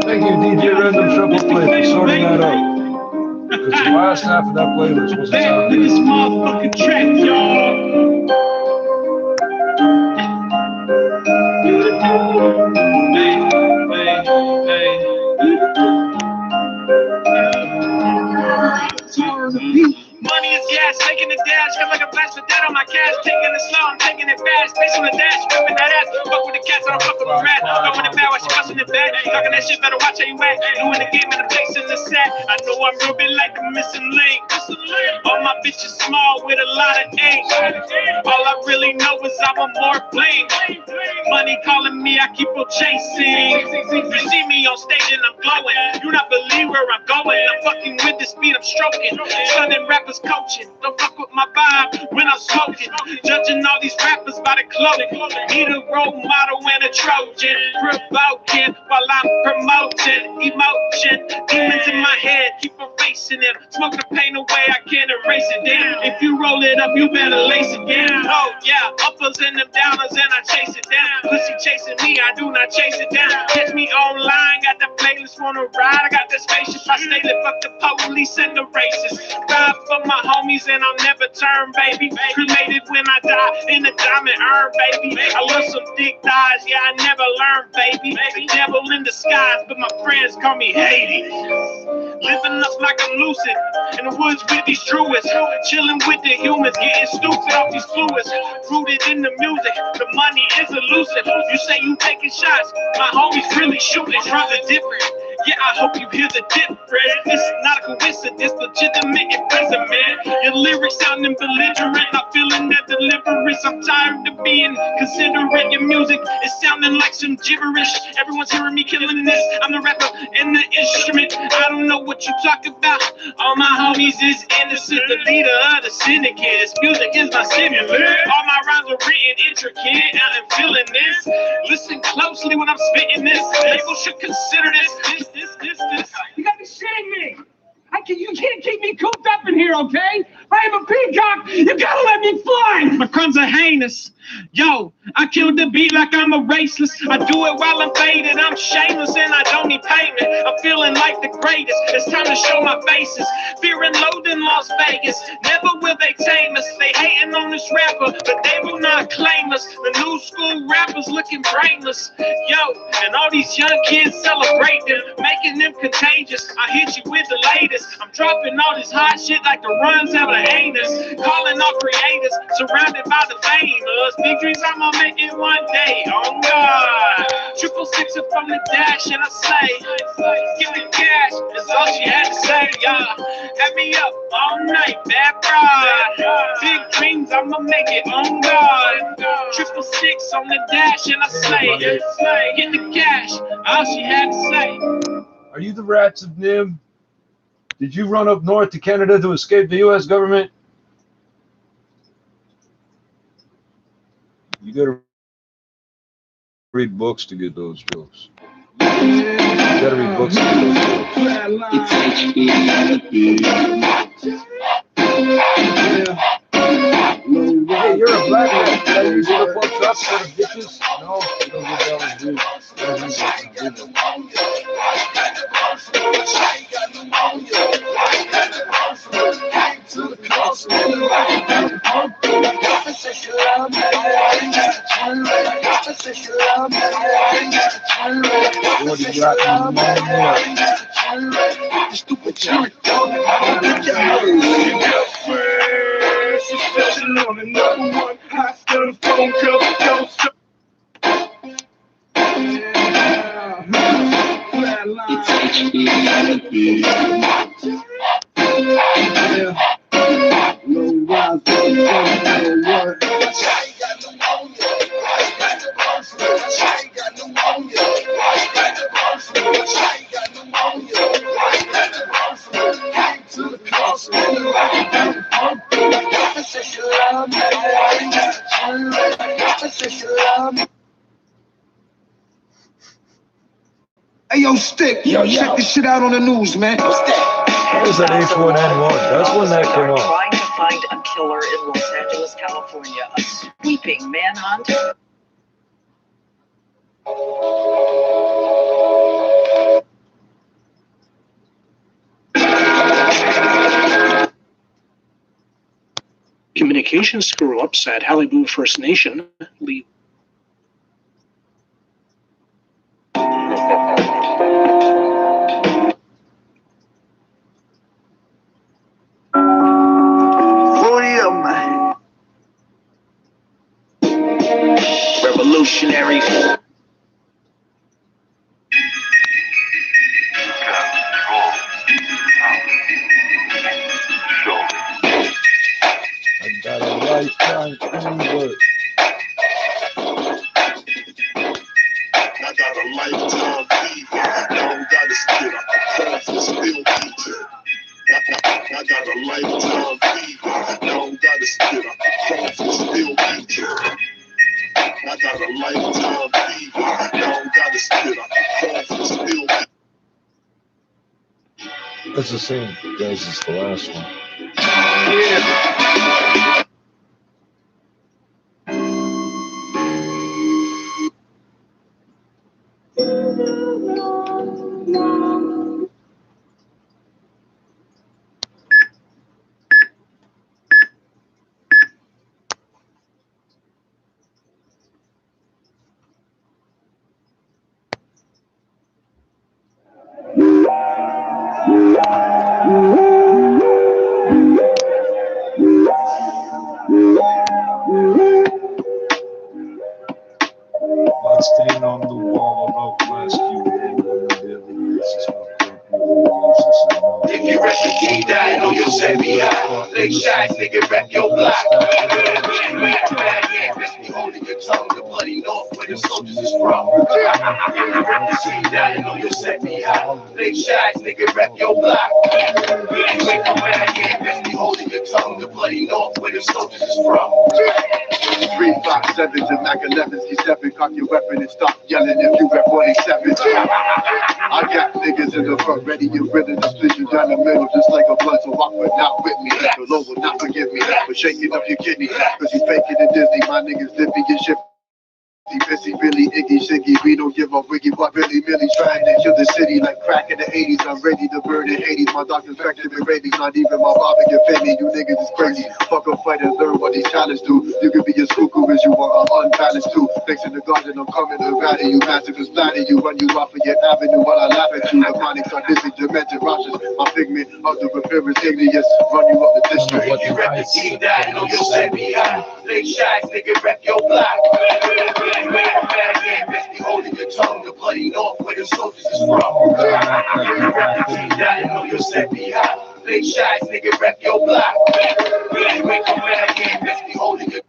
Thank you, DJ Random Shuffle Play, for sorting that out. Because the last half of that playlist wasn't
Back
sounding
to this
good.
motherfucking track, y'all. Money is gas, taking the dash, feel like a blast for that on my cash, taking it slow, I'm taking it fast, face on the dash, whipping that ass, fuck with the cats, I don't fuck with the rat, going it bad while she busting it back, talking that shit, better watch how you act, doing the game and the place in the set, I know I'm real bit like the missing link, all my bitches small with a lot of ink, all I really know is I want more bling, money calling me, I keep on chasing, you see me on stage and I'm glowing, you not believe where I'm going, I'm fucking with the speed I'm stroking, stunning rappers coaching, don't fuck with my vibe when I'm smoking, judging all these rappers by the clothing, need a role model and a Trojan, provoking while I'm promoting, emotion, demons in my head, keep erasing them, smoke the pain away, I can't erase it, damn, if you roll it up, you better lace it down, oh yeah, uppers and them downers and I chase it down, pussy chasing me, I do not chase it down, catch me online, got the playlist, wanna ride, I got the spaceship, I stay lit, fuck the police and the racists, ride for my homies and I'll never turn, baby. Cremated when I die in a diamond urn, baby. I love some dick thighs, yeah, I never learned, baby. The devil in disguise, but my friends call me Hades. Living up like I'm lucid, in the woods with these druids, chilling with the humans, getting stupid off these fluids. Rooted in the music, the money is elusive. You say you taking shots, my homies really shooting, rather different. Yeah, I hope you hear the difference. This is not a coincidence, legitimate imprisonment. Your lyrics sounding belligerent, not feeling that deliverance. I'm tired of being considerate. Your music is sounding like some gibberish. Everyone's hearing me killing this. I'm the rapper and the instrument. I don't know what you talk about. All my homies is innocent. The leader of the syndicate. This music is my stimulant. All my rhymes are written intricate. I'm feeling this. Listen closely when I'm spitting this. People should consider this.
You gotta be shitting me! You can't keep me cooped up in here, okay? I am a peacock! You gotta let me fly!
My crimes are heinous. Yo, I killed the beat like I'm a raceless. I do it while I'm faded. I'm shameless and I don't need payment. I'm feeling like the greatest. It's time to show my faces. Fear and loathing Las Vegas. Never will they tame us. They hating on this rapper, but they will not claim us. The new school rappers looking brainless. Yo, and all these young kids celebrate them, making them contagious. I hit you with the latest. I'm dropping all this hot shit like the runs have a haters. Calling all creators, surrounded by the famous. Big dreams, I'ma make it one day. Oh God. 666 up on the dash, and I say, give me cash. That's all she had to say. Yeah, had me up all night, bad pride. Big dreams, I'ma make it. Oh God. 666 on the dash, and I say, get the cash. All she had to say.
Are you the rats of Nim? Did you run up north to Canada to escape the U.S. government? You gotta read books to get those jokes. You gotta read books to get those jokes. Hey, you're a black man. Did I use the books up for the bitches? No, you don't get that one, dude. What do you got in
Stupid junk. Succession on the #1 hospital phone call. Hey, yo, Stick. Check this shit out on the news, man.
What is that H1N1? That's when that came out.
Trying to find a killer in Los Angeles, California. A sweeping manhunt.
Communication screw-ups at Halibut First Nation lead.
Revolutionary.
I got a lifetime fever.
I got a lifetime fever. Don't gotta spit. I can still beat it. I got a lifetime fever. Don't gotta spit. I can still beat it. I got a lifetime fever. Don't gotta spit. I can still beat it.
That's the same, guys. It's the last one. Stain on the wall about rescue.
If you rest your key, die, know you'll set me out. Lake shots, nigga, wreck your block. Holding your tongue, the bloody north where the soldiers is from. If you rest your key, die, know you'll set me out. Lake shots, nigga, wreck your block. Wake up when I can't rest me holding your tongue, the bloody north where the soldiers is from.
357 to Mac 11s, he stepping, cock your weapon and stop yelling if you rep 47. I got niggas in the front ready, you're ready to split you down the middle just like a blunt, so walk but not with me. The Lord will not forgive me for shaking up your kidney, cause you faking it Disney, my niggas lippy and shit. Pissy, really iggy, shiggy, we don't give a wiggy, what really, really trying to kill the city like crack in the 80s. I'm ready to burn in Hades, my doctor's infected with rabies, not even my barber can fit me. You niggas is crazy, fuck a fight and learn what these talents do. You can be as cuckoo as you are, I'm unbalanced too. Fixing the garden, I'm coming to rally you, massacre splatter you, run you off of your avenue while I laugh at you. Demonic, sadistic, demented, raucous, my figment of the appearance, igneous, run you up the district.
You rep the team, die, know you'll set me out. Lake shots, nigga, wreck your block. Holding your tongue, the bloody north where the soldiers is from. I know you'll set me out. Lake shots, nigga, rep your block. Wake up when I can't miss me holding your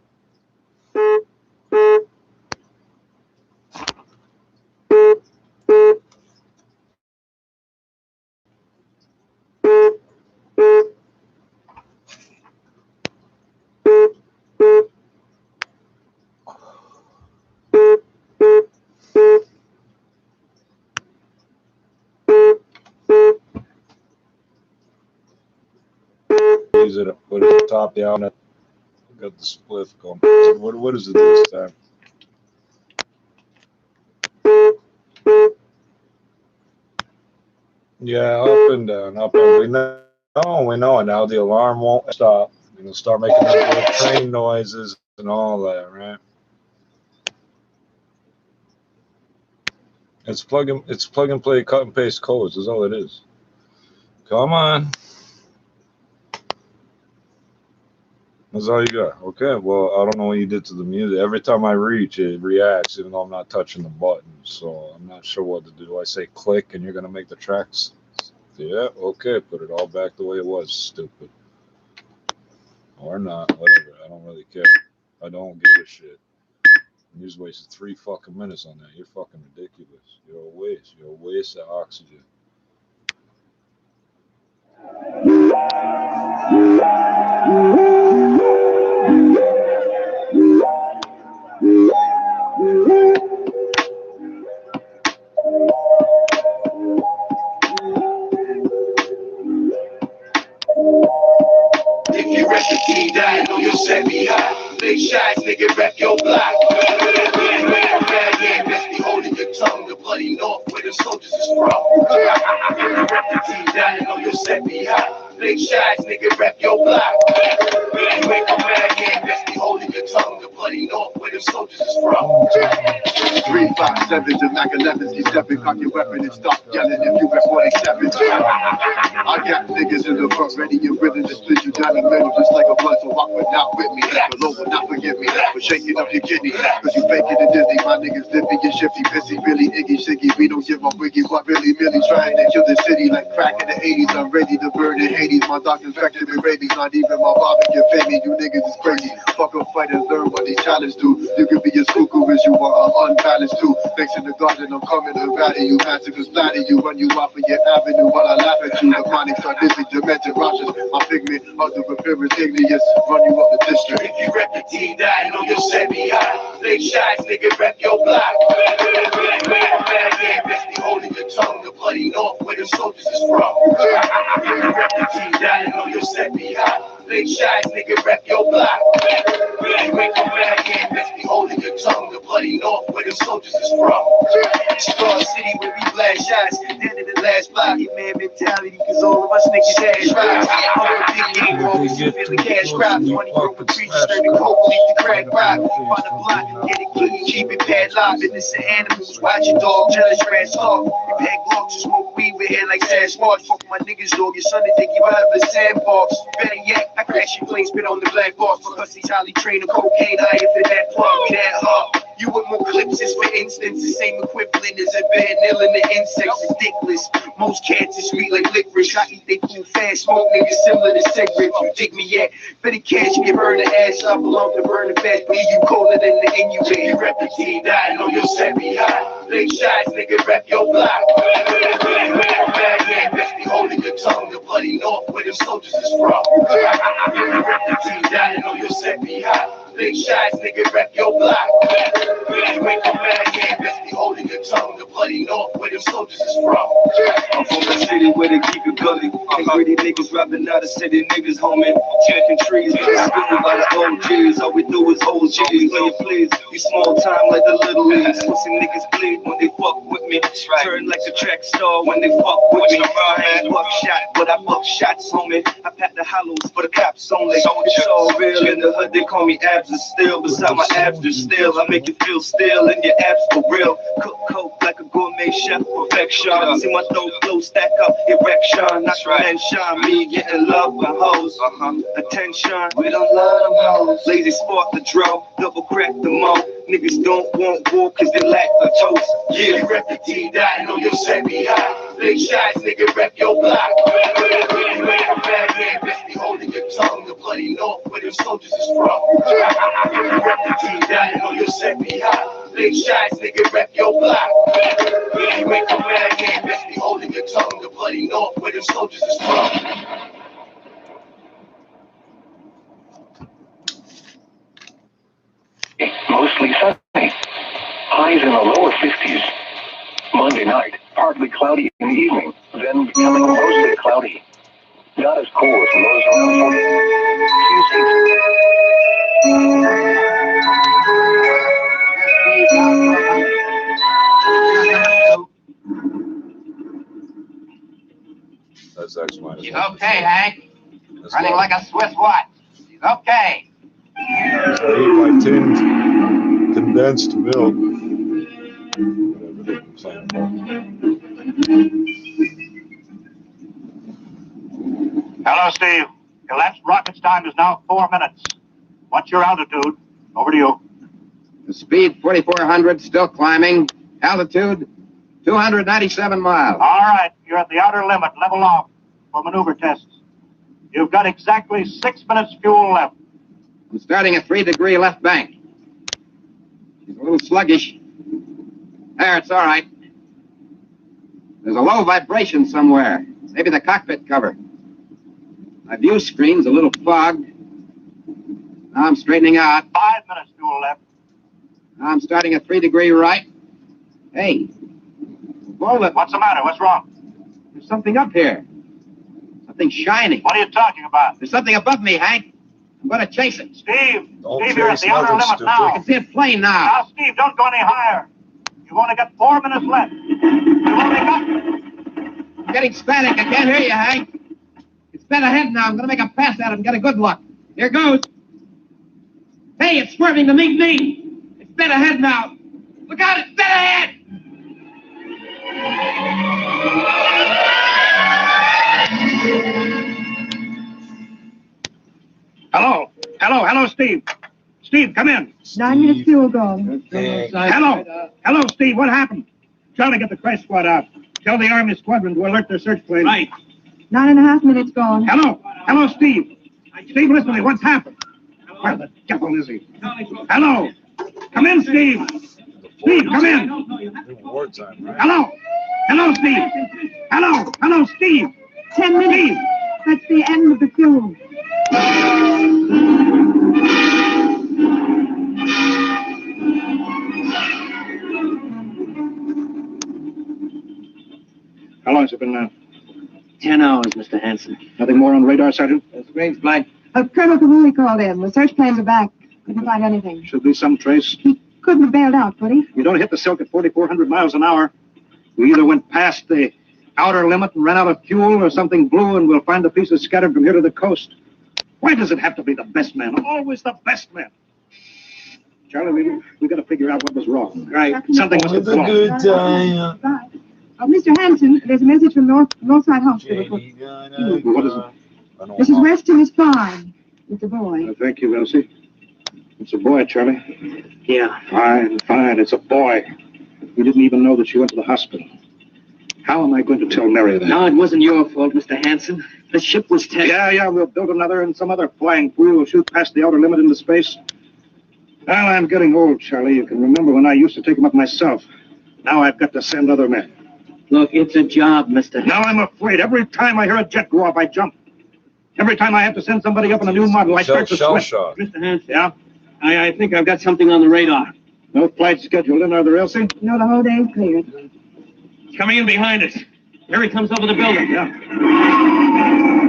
Use it, put it top down. Got the spliff going. What is it this time? Yeah, up and down, up and we know it now. The alarm won't stop. It'll start making those little train noises.
and all that, right? It's plug and play, cut and paste codes. Is all it is. Come on. That's all you got. Okay, well, I don't know what you did to the music. Every time I reach, it reacts, even though I'm not touching the button. So I'm not sure what to do. I say click, and you're going to make the tracks? Yeah, okay, put it all back the way it was, stupid. Or not, whatever. I don't really care. I don't give a shit. You just wasted 3 fucking minutes on that. You're fucking ridiculous. You're a waste. You're a waste of oxygen.
If you rep the team, I know you'll set me high. Big shots, nigga, rep your block. Yeah, best be holding your tongue. The bloody north where the soldiers is from. If you rep the team, I know you'll set me high. Big shots, nigga, rep your block. You ain't come back, yeah, best be holding your tongue. The bloody north where the soldiers is from.
357 to Mac 11, C7, cock your weapon and stop yelling if you rep 47. I got niggas in the front ready and willing to split you down the middle just like a blunt, so walk but not with me. The Lord will not forgive me for shaking up your kidney. Cause you faking and dizzy, my niggas living and shifty, pissy, really iggy, shiggy. We don't give a wiggy, what really, trying to kill the city like crack in the 80s. I'm ready to burn in Hades, my doctor's infected with rabies. Not even my father can pay me, you niggas is crazy. Fuck a fight and learn what these challenges do. You can be as cuckoo as you are, unbalanced too. Thanks in the garden, I'm coming to rally you. Massacres splatter you, run you off of your avenue while I laugh at you. The chronics are dizzy, demented rushes. My figment of the appearance igneous, run you up the district.
If you rep the team, I know you'll set me high. Big shots, nigga, rep your block. Yeah, best be holding your tongue. The bloody north where the soldiers is from. If you rep the team, I know you'll set me high. Big shots, nigga, rep your block. You ain't come back, yeah, best be holding your tongue. The bloody north where the soldiers is from. Star City where we blast shots. Then in the last block, hit man mentality, cause all of us niggas ass rocks. I'm a big game rollers, you feel the cash crop. 20 broken preachers, turn the coke, leave the crack rock. Find a block, get it clean, keep it padlocked. Innocent animals, watch your dog, jealous trash talk. You pack blocks, you smoke weed with hair like Sasquatch. Fuck my niggas, dog, your son to think you out of the sandbox. Better yet, I crash your plane, spit on the black box. Because he's highly trained, cocaine, I for that plug, we that hard. You with more clips, is for instance, the same equivalent as a bad nail in the insects. Ridiculous. Most cats is sweet like licorice. I eat they food fast, smoke niggas similar to cigarettes. You dig me yet? For the cash, give her the ass up, belong to burn the fast, but you colder than the Inuit. You rep the team, I know you'll set me high. Big shots, nigga, rep your block. Yeah, best be holding your tongue. The bloody north where the soldiers is from. You rep the team, I know you'll set me high. Big shots, nigga, rep your block. You ain't come back, yeah, best be holding your tongue. The bloody north where the soldiers is from.
I'm from the city where they keep it gully. And gritty niggas rapping out of city niggas, homie. Checking trees, getting schooled by the OGs. All we do is OGs. Lay it please, you small time like the little leagues. Pussy niggas bleed when they fuck with me. Turn like a track star when they fuck with me. I ain't buckshot, but I buck shots, homie. I pack the hollows for the cops only. It's all real in the hood, they call me abs are still. Beside my abs, they're still. I make you feel still in your abs for real. Cook coke like a gourmet chef, perfection. See my dope flow stack up, erection. Not mention me getting love for hoes. Attention, we don't love them hoes. Lazy sport the draw, double crack the mo. Niggas don't want war cause they lack the toast.
Yeah, you rep the team, I know you'll set me high. Big shots, nigga, rep your block. You ain't come back, yeah, best be holding your tongue. The bloody north where the soldiers is from. You rep the team, I know you'll set me high. Big shots, nigga, rep your block. You ain't come back, yeah, best be holding your tongue. The bloody north where the soldiers is from.
Mostly sunny. Highs in the lower 50s. Monday night, partly cloudy in the evening, then becoming mostly cloudy. Not as cold as lows around 40.
That's X minus.
She's okay, Hank. Running like a Swiss watch. She's okay.
I eat my tinned condensed milk. Whatever they've been playing about.
Hello, Steve. Elapsed rocket's time is now 4 minutes. What's your altitude? Over to you.
The speed 4,400, still climbing. Altitude 297 miles.
All right, you're at the outer limit. Level off for maneuver tests. You've got exactly 6 minutes fuel left.
I'm starting at 3-degree left bank. She's a little sluggish. There, it's all right. There's a low vibration somewhere. Maybe the cockpit cover. My view screen's a little fogged. Now I'm straightening out.
5 minutes fuel left.
Now I'm starting at 3-degree right. Hey,
what's the matter? What's wrong?
There's something up here. Something shining.
What are you talking about?
There's something above me, Hank. I'm going to chase it.
Steve, you're at the outer limit now.
I can see it plain now.
Now, Steve, don't go any higher. You've only got 4 minutes left. You've only got...
I'm getting static. I can't hear you, Hank. It's dead ahead now. I'm going to make a pass at it and get a good look. Here goes. Hey, it's swerving to meet me. It's dead ahead now. Look out, it's dead ahead.
Hello, Steve. Steve, come in.
9 minutes fuel gone.
Hello, Steve. What happened? Charlie, get the crash squad out. Tell the Army squadron to alert their search plane.
Right. 9.5 minutes gone.
Hello, Steve. Steve, listen to me. What's happened? Where the devil is he? Hello. Come in, Steve. Steve, come in. Hello, Steve. Hello, Steve.
10 minutes.
Steve.
That's the end of the fuel.
How long has it been now?
10 hours, Mr. Hanson.
Nothing more on radar, Sergeant?
The screen's blank.
Colonel Cavulli called in. The search planes are back. Couldn't find anything.
Should be some trace.
He couldn't have bailed out, could he?
You don't hit the silk at 4,400 miles an hour. We either went past the outer limit and ran out of fuel, or something blew, and we'll find the pieces scattered from here to the coast. Why does it have to be the best man? Always the best man. Charlie, we got to figure out what was wrong. Right. Something was wrong.
Good time. Mr. Hanson, there's a message from Northside Hospital.
What is it?
Mrs. Weston is fine. It's a boy.
Thank you, Elsie. It's a boy, Charlie.
Yeah.
Fine. It's a boy. We didn't even know that she went to the hospital. How am I going to tell Mary that?
No, it wasn't your fault, Mr. Hanson. The ship was tested.
Yeah, we'll build another, and some other flying fool will shoot past the outer limit into space. Well, I'm getting old, Charlie. You can remember when I used to take them up myself. Now I've got to send other men.
Look, it's a job, Mr. Hanson.
Now I'm afraid. Every time I hear a jet go off, I jump. Every time I have to send somebody up in a new model, I start to sweat.
Mr. Hanson. Yeah? I think I've got something on the radar.
No flight scheduled in, are there, Elsie?
No, the whole day's cleared.
It's coming in behind us. Here he comes over the building.
Yeah.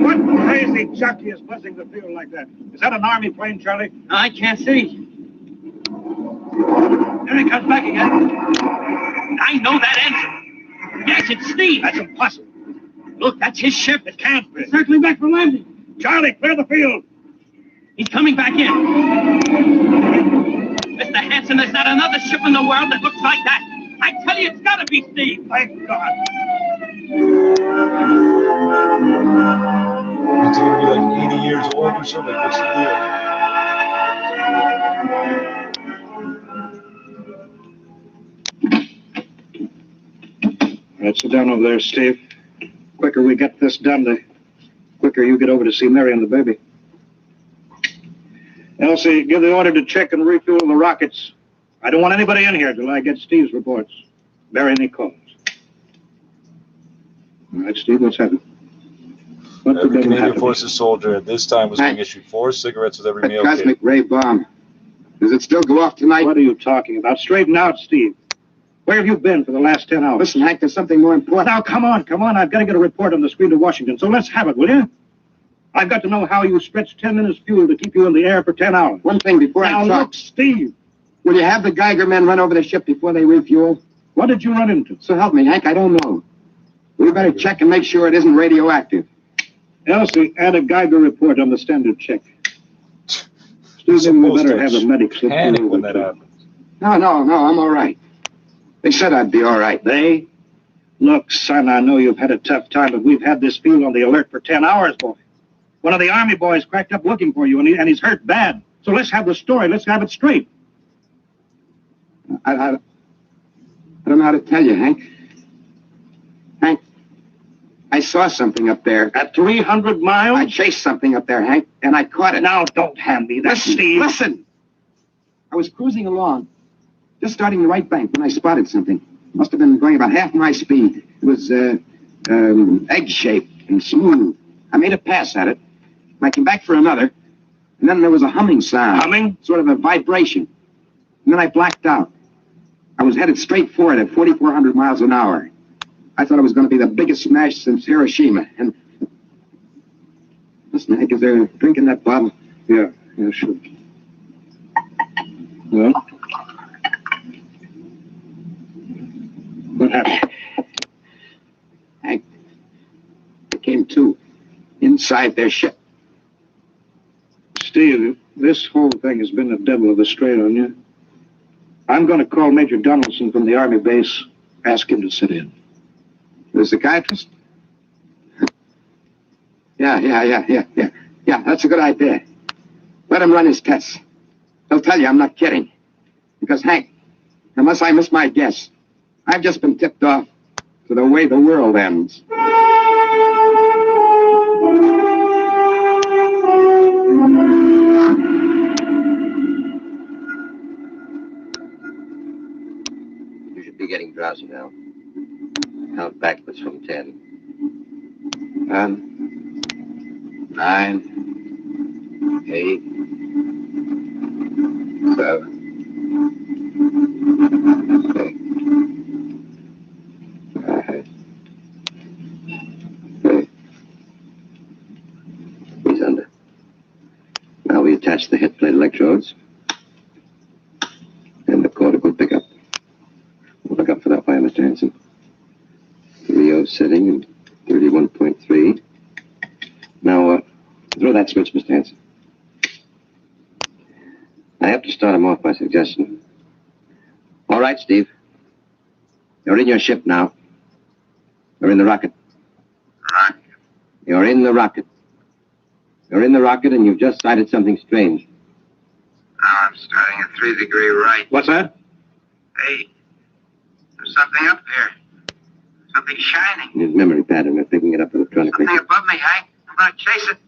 What crazy jockey is buzzing the field like that? Is that an Army plane, Charlie?
I can't see. There he comes back again. I know that engine. Yes, it's Steve.
That's impossible.
Look, that's his ship.
It can't be.
Circling back for landing.
Charlie, clear the field.
He's coming back in. Mr. Hanson, there's not another ship in the world that looks like that. I tell you, it's got to be Steve.
Thank God.
It's going to be like 80 years old or something. What's the deal?
All right, sit down over there, Steve. Quicker we get this done, the quicker you get over to see Mary and the baby. Elsie, give the order to check and refuel the rockets. I don't want anybody in here till I get Steve's reports. Bear any calls. All right, Steve, what's happening?
Every Canadian Forces soldier at this time was being issued 4 cigarettes with every meal.
Cosmic ray bomb. Does it still go off tonight?
What are you talking about? Straighten out, Steve. Where have you been for the last 10 hours?
Listen, Hank, there's something more important.
Now, come on. I've got to get a report on the screen to Washington, so let's have it, will you? I've got to know how you stretched 10 minutes fuel to keep you in the air for 10 hours.
One thing before
I talk. Now, look, Steve.
Will you have the Geiger men run over the ship before they refuel?
What did you run into?
So help me, Hank, I don't know. We better check and make sure it isn't radioactive.
Elsie, add a Geiger report on the standard check. Susan, we better have the medics look
panic
you
when
over,
that
too.
happens.
No, I'm all right. They said I'd be all right.
They? Look, son, I know you've had a tough time, but we've had this field on the alert for 10 hours, boy. One of the Army boys cracked up looking for you, and he's hurt bad. So let's have the story. Let's have it straight.
I don't know how to tell you, Hank. Hank, I saw something up there.
At 300 miles?
I chased something up there, Hank, and I caught it.
Now, don't hand me that, Steve.
Listen! I was cruising along, just starting the right bank, when I spotted something. Must have been going about half my speed. It was egg-shaped and smooth. I made a pass at it. I came back for another, and then there was a humming sound.
Humming?
Sort of a vibration. And then I blacked out. I was headed straight for it at 4,400 miles an hour. I thought it was going to be the biggest smash since Hiroshima. And listen, Hank, is there a drink in that bottle?
Yeah, sure. Well? What happened?
Hank, they came to inside their ship.
Steve, this whole thing has been a devil of a strain on you. I'm going to call Major Donaldson from the Army base, ask him to sit in.
The psychiatrist? Yeah, that's a good idea. Let him run his tests. He'll tell you I'm not kidding. Because, Hank, unless I miss my guess, I've just been tipped off to the way the world ends. You should be getting drowsy now. Count backwards from 10. 9, 8, 7, 6, 5, 3. He's under. Now we attach the head plate electrodes and the cortical pickup. We'll look up for that fire, Mr. Hanson. 3.0 setting and 31.3. Now, throw that switch, Mr. Hanson. I have to start him off by suggestion. All right, Steve. You're in your ship now. You're in the rocket.
Rocket?
You're in the rocket. You're in the rocket and you've just sighted something strange.
Now I'm starting at 3-degree right.
What's that?
Hey, there's something up there. Something shining.
His memory pattern, we're picking it up electronically.
Something above me, Hank. I'm going to chase it.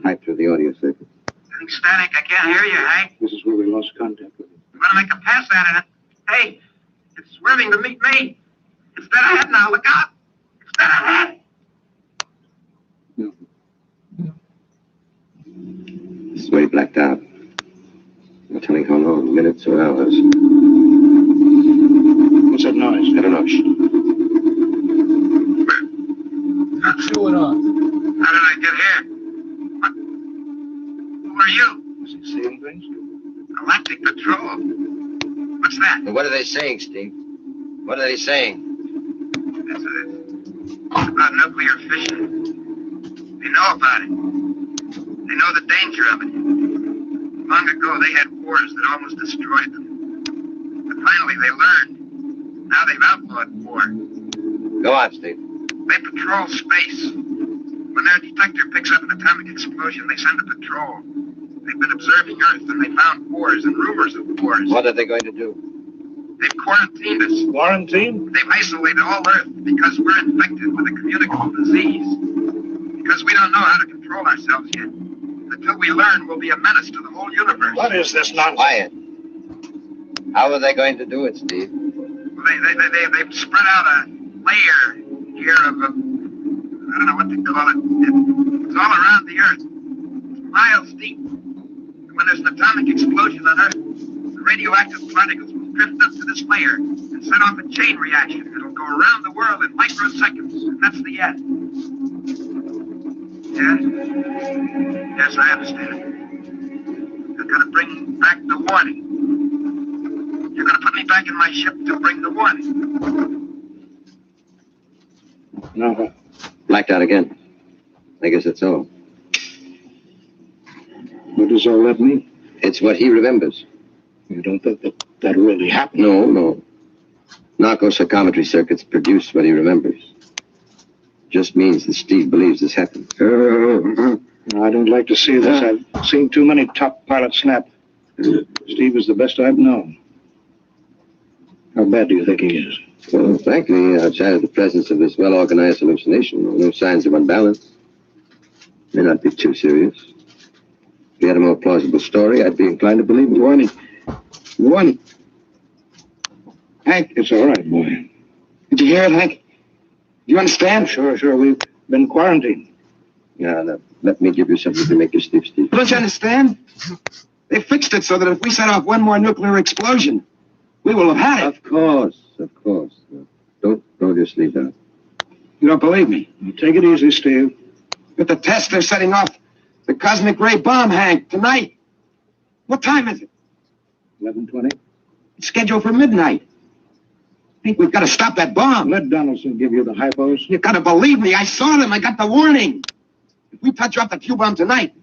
Pipe through the audio circuit.
Getting static. I can't hear you, Hank.
This is where we lost contact with him.
I'm going to make a pass at it. Hey, it's swerving to meet me. It's dead ahead now. Look out. It's dead ahead.
This is where he blacked out. No telling how long, minutes or hours.
What's that noise?
I don't know. Shh.
Chewing on.
How did I get here? What? Who are you?
Is he seeing things?
Galactic Patrol. What's that?
And what are they saying, Steve? What are they saying?
It's about nuclear fission. They know about it. They know the danger of it. Long ago, they had wars that almost destroyed them. But finally, they learned. Now they've outlawed war.
Go on, Steve.
They patrol space. When their detector picks up an atomic explosion, they send a patrol. They've been observing Earth, and they found wars and rumors of wars.
What are they going to do?
They've quarantined us.
Quarantine?
They've isolated all Earth because we're infected with a communicable disease. Because we don't know how to control ourselves yet. Until we learn, we'll be a menace to the whole universe.
What is this nonsense?
Quiet. How are they going to do it, Steve?
They've spread out a layer here of I don't know what to call it. It's all around the Earth. It's miles deep. And when there's an atomic explosion on Earth, the radioactive particles will drift up to this layer and set off a chain reaction. It'll go around the world in microseconds, and that's the end. Yes? Yes, I understand. You're going to bring back the warning. You're going to put me back in my ship to bring the warning.
No.
Blacked out again. I guess that's all.
What does all that mean?
It's what he remembers.
You don't think that really happened?
No. Narco-psychometry circuits produce what he remembers. Just means that Steve believes this happened.
I don't like to see this. I've seen too many top pilots snap. Steve is the best I've known. How bad do you think he is?
Well, frankly, outside of the presence of this well-organized hallucination, no signs of unbalance. May not be too serious. If he had a more plausible story, I'd be inclined to believe him.
One. Hank, it's all right, boy.
Did you hear it, Hank? Do you understand?
Sure. We've been quarantined.
Yeah, now, let me give you something to make you sleep, Steve.
Don't you understand? They fixed it so that if we set off one more nuclear explosion, we will have had it.
Of course. Don't throw your sleeve down.
You don't believe me?
Take it easy, Steve.
But the test, they're setting off the cosmic ray bomb, Hank, tonight. What time is it?
11:20.
It's scheduled for midnight. Hank, we've got to stop that bomb.
Let Donaldson give you the hypos.
You got to believe me. I saw them. I got the warning. If we touch off the Q-bomb tonight,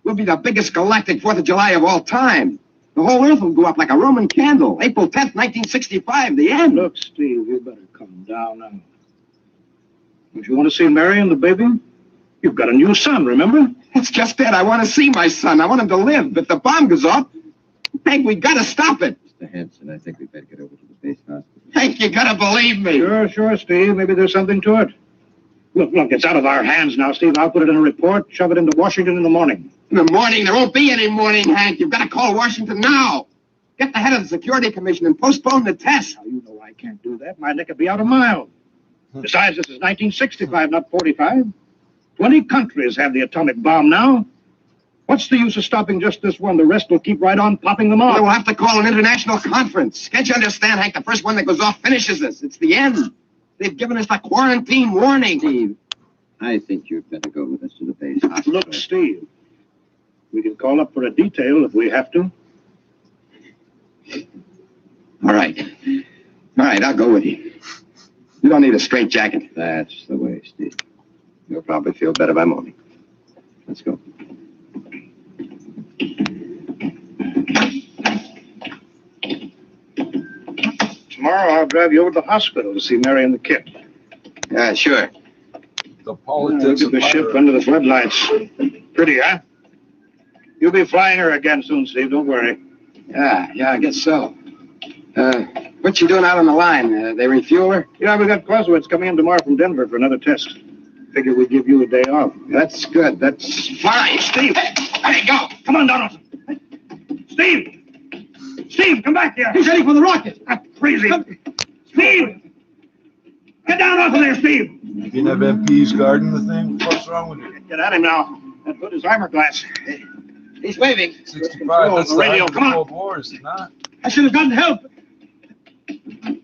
we'll be the biggest galactic 4th of July of all time. The whole Earth will go up like a Roman candle. April 10th, 1965, the end.
Look, Steve, you better calm down now. Don't you want to see Mary and the baby? You've got a new son, remember?
It's just that I want to see my son. I want him to live. If the bomb goes off, Hank, we got to stop it.
Mr. Hanson, I think we better get over to the base hospital.
Hank, you got to believe me.
Sure, Steve. Maybe there's something to it. Look, it's out of our hands now, Steve. I'll put it in a report, shove it into Washington in the morning.
In the morning? There won't be any morning, Hank. You've got to call Washington now. Get the head of the Security Commission and postpone the test.
Now, you know I can't do that. My neck would be out a mile. Besides, this is 1965, not 45. 20 countries have the atomic bomb now. What's the use of stopping just this one? The rest will keep right on popping them off.
We'll have to call an international conference. Can't you understand, Hank? The first one that goes off finishes us. It's the end. They've given us the quarantine warning.
Steve, I think you'd better go with us to the base hospital.
Look, Steve, we can call up for a detail if we have to.
All right, I'll go with you. You don't need a straitjacket.
That's the way, Steve. You'll probably feel better by morning. Let's go.
Tomorrow I'll drive you over to the hospital to see Mary and the kid.
Yeah, sure.
The politics
of the ship under the floodlights. Pretty, huh? You'll be flying her again soon, Steve. Don't worry.
Yeah, I guess so. What you doing out on the line? They refuel her?
Yeah, we got Clausewitz coming in tomorrow from Denver for another test. Figure we'd give you a day off.
That's good. That's fine.
Steve!
Hey, go!
Come on, Donaldson! Steve! Steve, come back here!
He's heading for the rocket!
Crazy! Steve! Get down off of there, Steve!
You can have MP's guarding the thing? What's wrong with you?
Get at him now. That hood is armor glass.
He's waving.
65, that's the
radio.
height of the
Come on.
Cold War, is it not?
I should have gotten help.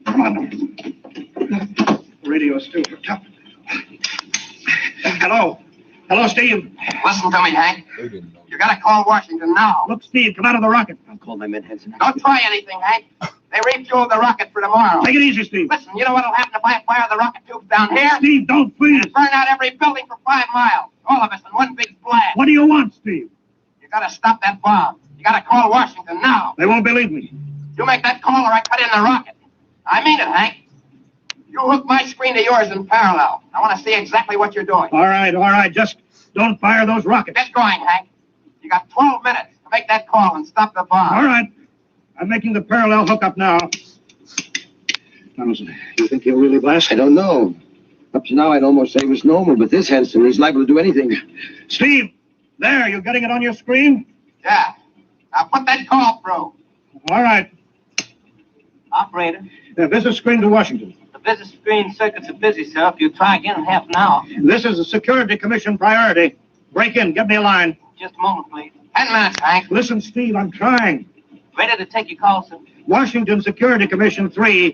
Come on. Radio's still hooked up. Hello, Steve.
Listen to me, Hank.
They didn't know.
You gotta call Washington now.
Look, Steve, come out of the rocket.
I'll call my men, Hanson.
Don't try anything, Hank. They refueled the rocket for tomorrow.
Take it easy, Steve.
Listen, you know what'll happen if I fire the rocket tubes down here?
Steve, don't, please.
It'll burn out every building for 5 miles. All of us in one big blast.
What do you want, Steve?
You gotta stop that bomb. You gotta call Washington now.
They won't believe me.
You make that call or I cut in the rocket. I mean it, Hank. You hook my screen to yours in parallel. I want to see exactly what you're doing.
All right. Just don't fire those rockets.
Get going, Hank. You got 12 minutes to make that call and stop the bomb.
All right. I'm making the parallel hookup now. Donaldson, you think he'll really blast?
I don't know. Up to now, I'd almost say he was normal, but this Hanson, he's liable to do anything.
Steve, there, you getting it on your screen?
Yeah. Now put that call through.
All right.
Operator,
Visit screen to Washington.
the visit screen circuits are busy, sir. If you try again in half an hour.
This is a Security Commission priority. Break in, get me a line.
Just a moment, please.
10 minutes, Hank.
Listen, Steve, I'm trying.
Ready to take your call, sir.
Washington Security Commission 3.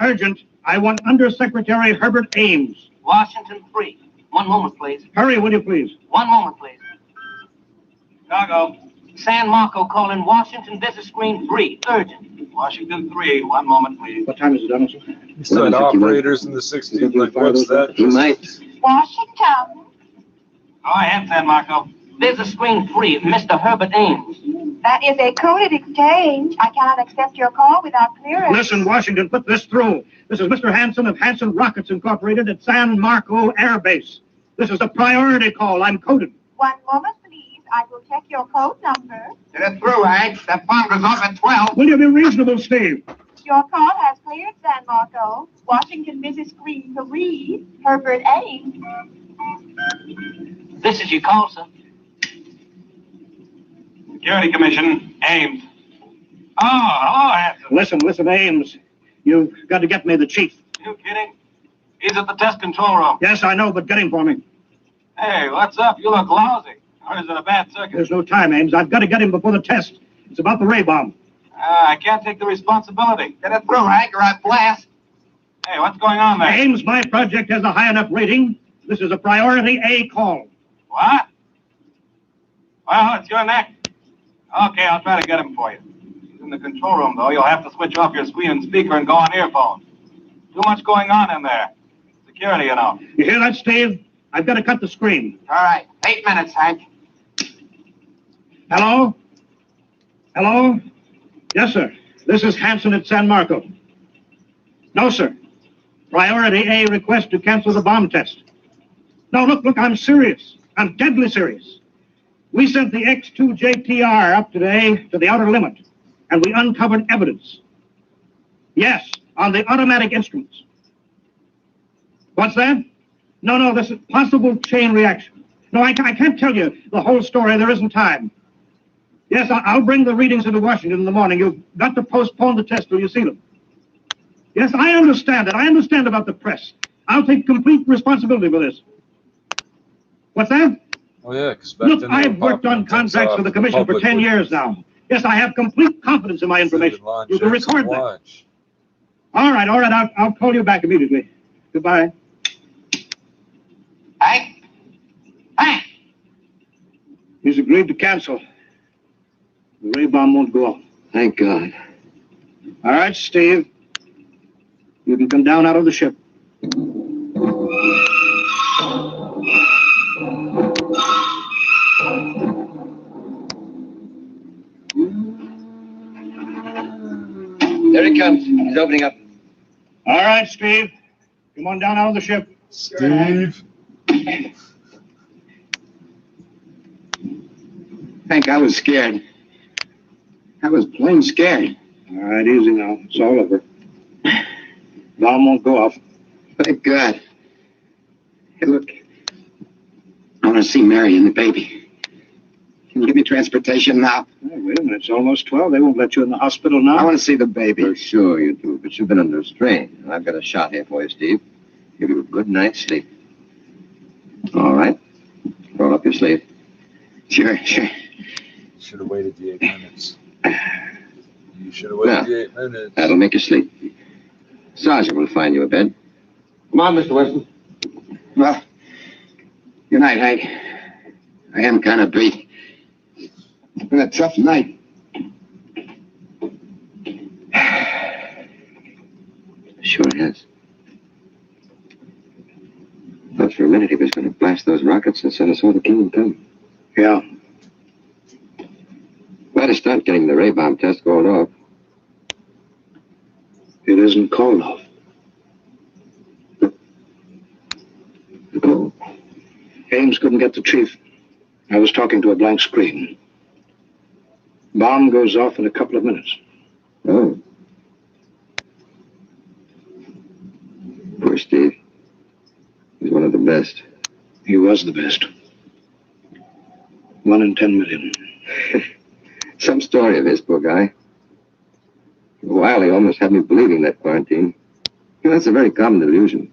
Urgent. I want Undersecretary Herbert Ames.
Washington 3. 1 moment, please.
Hurry, will you please?
1 moment, please. Chicago. San Marco calling Washington visit screen 3. Urgent. Washington 3. 1 moment, please.
What time is it, Donaldson?
You said operators in the 60s, like, what's that?
He might.
Washington.
Go ahead, San Marco. Visit screen 3. Mr. Herbert Ames.
That is a coded exchange. I cannot accept your call without clearance.
Listen, Washington, put this through. This is Mr. Hanson of Hanson Rockets Incorporated at San Marco Air Base. This is a priority call. I'm coded.
One moment, please. I will check your code number.
Get it through, Hank. That bomb goes off at 12.
Will you be reasonable, Steve?
Your call has cleared San Marco. Washington busy screen to read. Herbert Ames.
This is your call, sir.
Security Commission, Ames. Oh, hello, Hanson.
Listen, Ames. You've got to get me the chief.
You kidding? He's at the test control room.
Yes, I know, but get him for me.
Hey, what's up? You look lousy. Or is it a bad circuit?
There's no time, Ames. I've got to get him before the test. It's about the ray bomb.
I can't take the responsibility.
Get it through, Hank, or I blast.
Hey, what's going on there?
Ames, my project has a high enough rating. This is a priority A call.
What? Well, it's your neck. Okay, I'll try to get him for you. He's in the control room, though. You'll have to switch off your screen and speaker and go on earphones. Too much going on in there. Security, you know.
You hear that, Steve? I've got to cut the screen.
All right. 8 minutes, Hank.
Hello? Hello? Yes, sir. This is Hanson at San Marco. No, sir. Priority A request to cancel the bomb test. No, look, I'm serious. I'm deadly serious. We sent the X-2JTR up today to the outer limit, and we uncovered evidence. Yes, on the automatic instruments. What's that? No, this is possible chain reaction. No, I can't tell you the whole story. There isn't time. Yes, I'll bring the readings into Washington in the morning. You've got to postpone the test till you see them. Yes, I understand it. I understand about the press. I'll take complete responsibility for this. What's that?
Oh, yeah, because
look, I've worked on contracts for the commission for 10 years now. Yes, I have complete confidence in my information. You can record that. All right, I'll call you back immediately. Goodbye.
Hank? Hank!
He's agreed to cancel. The ray bomb won't go off.
Thank God.
All right, Steve. You can come down out of the ship.
There he comes. He's opening up.
All right, Steve. Come on down out of the ship.
Steve.
Hank, I was scared. I was plain scared.
All right, easy now. It's all over. Bomb won't go off.
Thank God. Hey, look. I want to see Mary and the baby. Can you give me transportation now?
Hey, wait a minute. It's almost 12. They won't let you in the hospital now.
I want to see the baby.
For sure you do, but you've been under strain. I've got a shot here for you, Steve. Give you a good night's sleep. All right. Roll up your sleeve.
Sure.
Should have waited the 8 minutes. You should have waited the 8 minutes.
That'll make you sleep. Sergeant will find you a bed.
Come on, Mr. Wilson.
Well, good night, Hank. I am kind of beat. It's been a tough night.
Sure it has. Thought for a minute he was going to blast those rockets and send us all to Kingdom Come.
Yeah.
Glad to start getting the ray bomb test going off.
It isn't called off.
Oh.
Ames couldn't get the chief. I was talking to a blank screen. Bomb goes off in a couple of minutes.
Oh. Poor Steve. He's one of the best.
He was the best. 1 in 10 million.
Some story of his, poor guy. For a while, he almost had me believing that quarantine. You know, that's a very common delusion.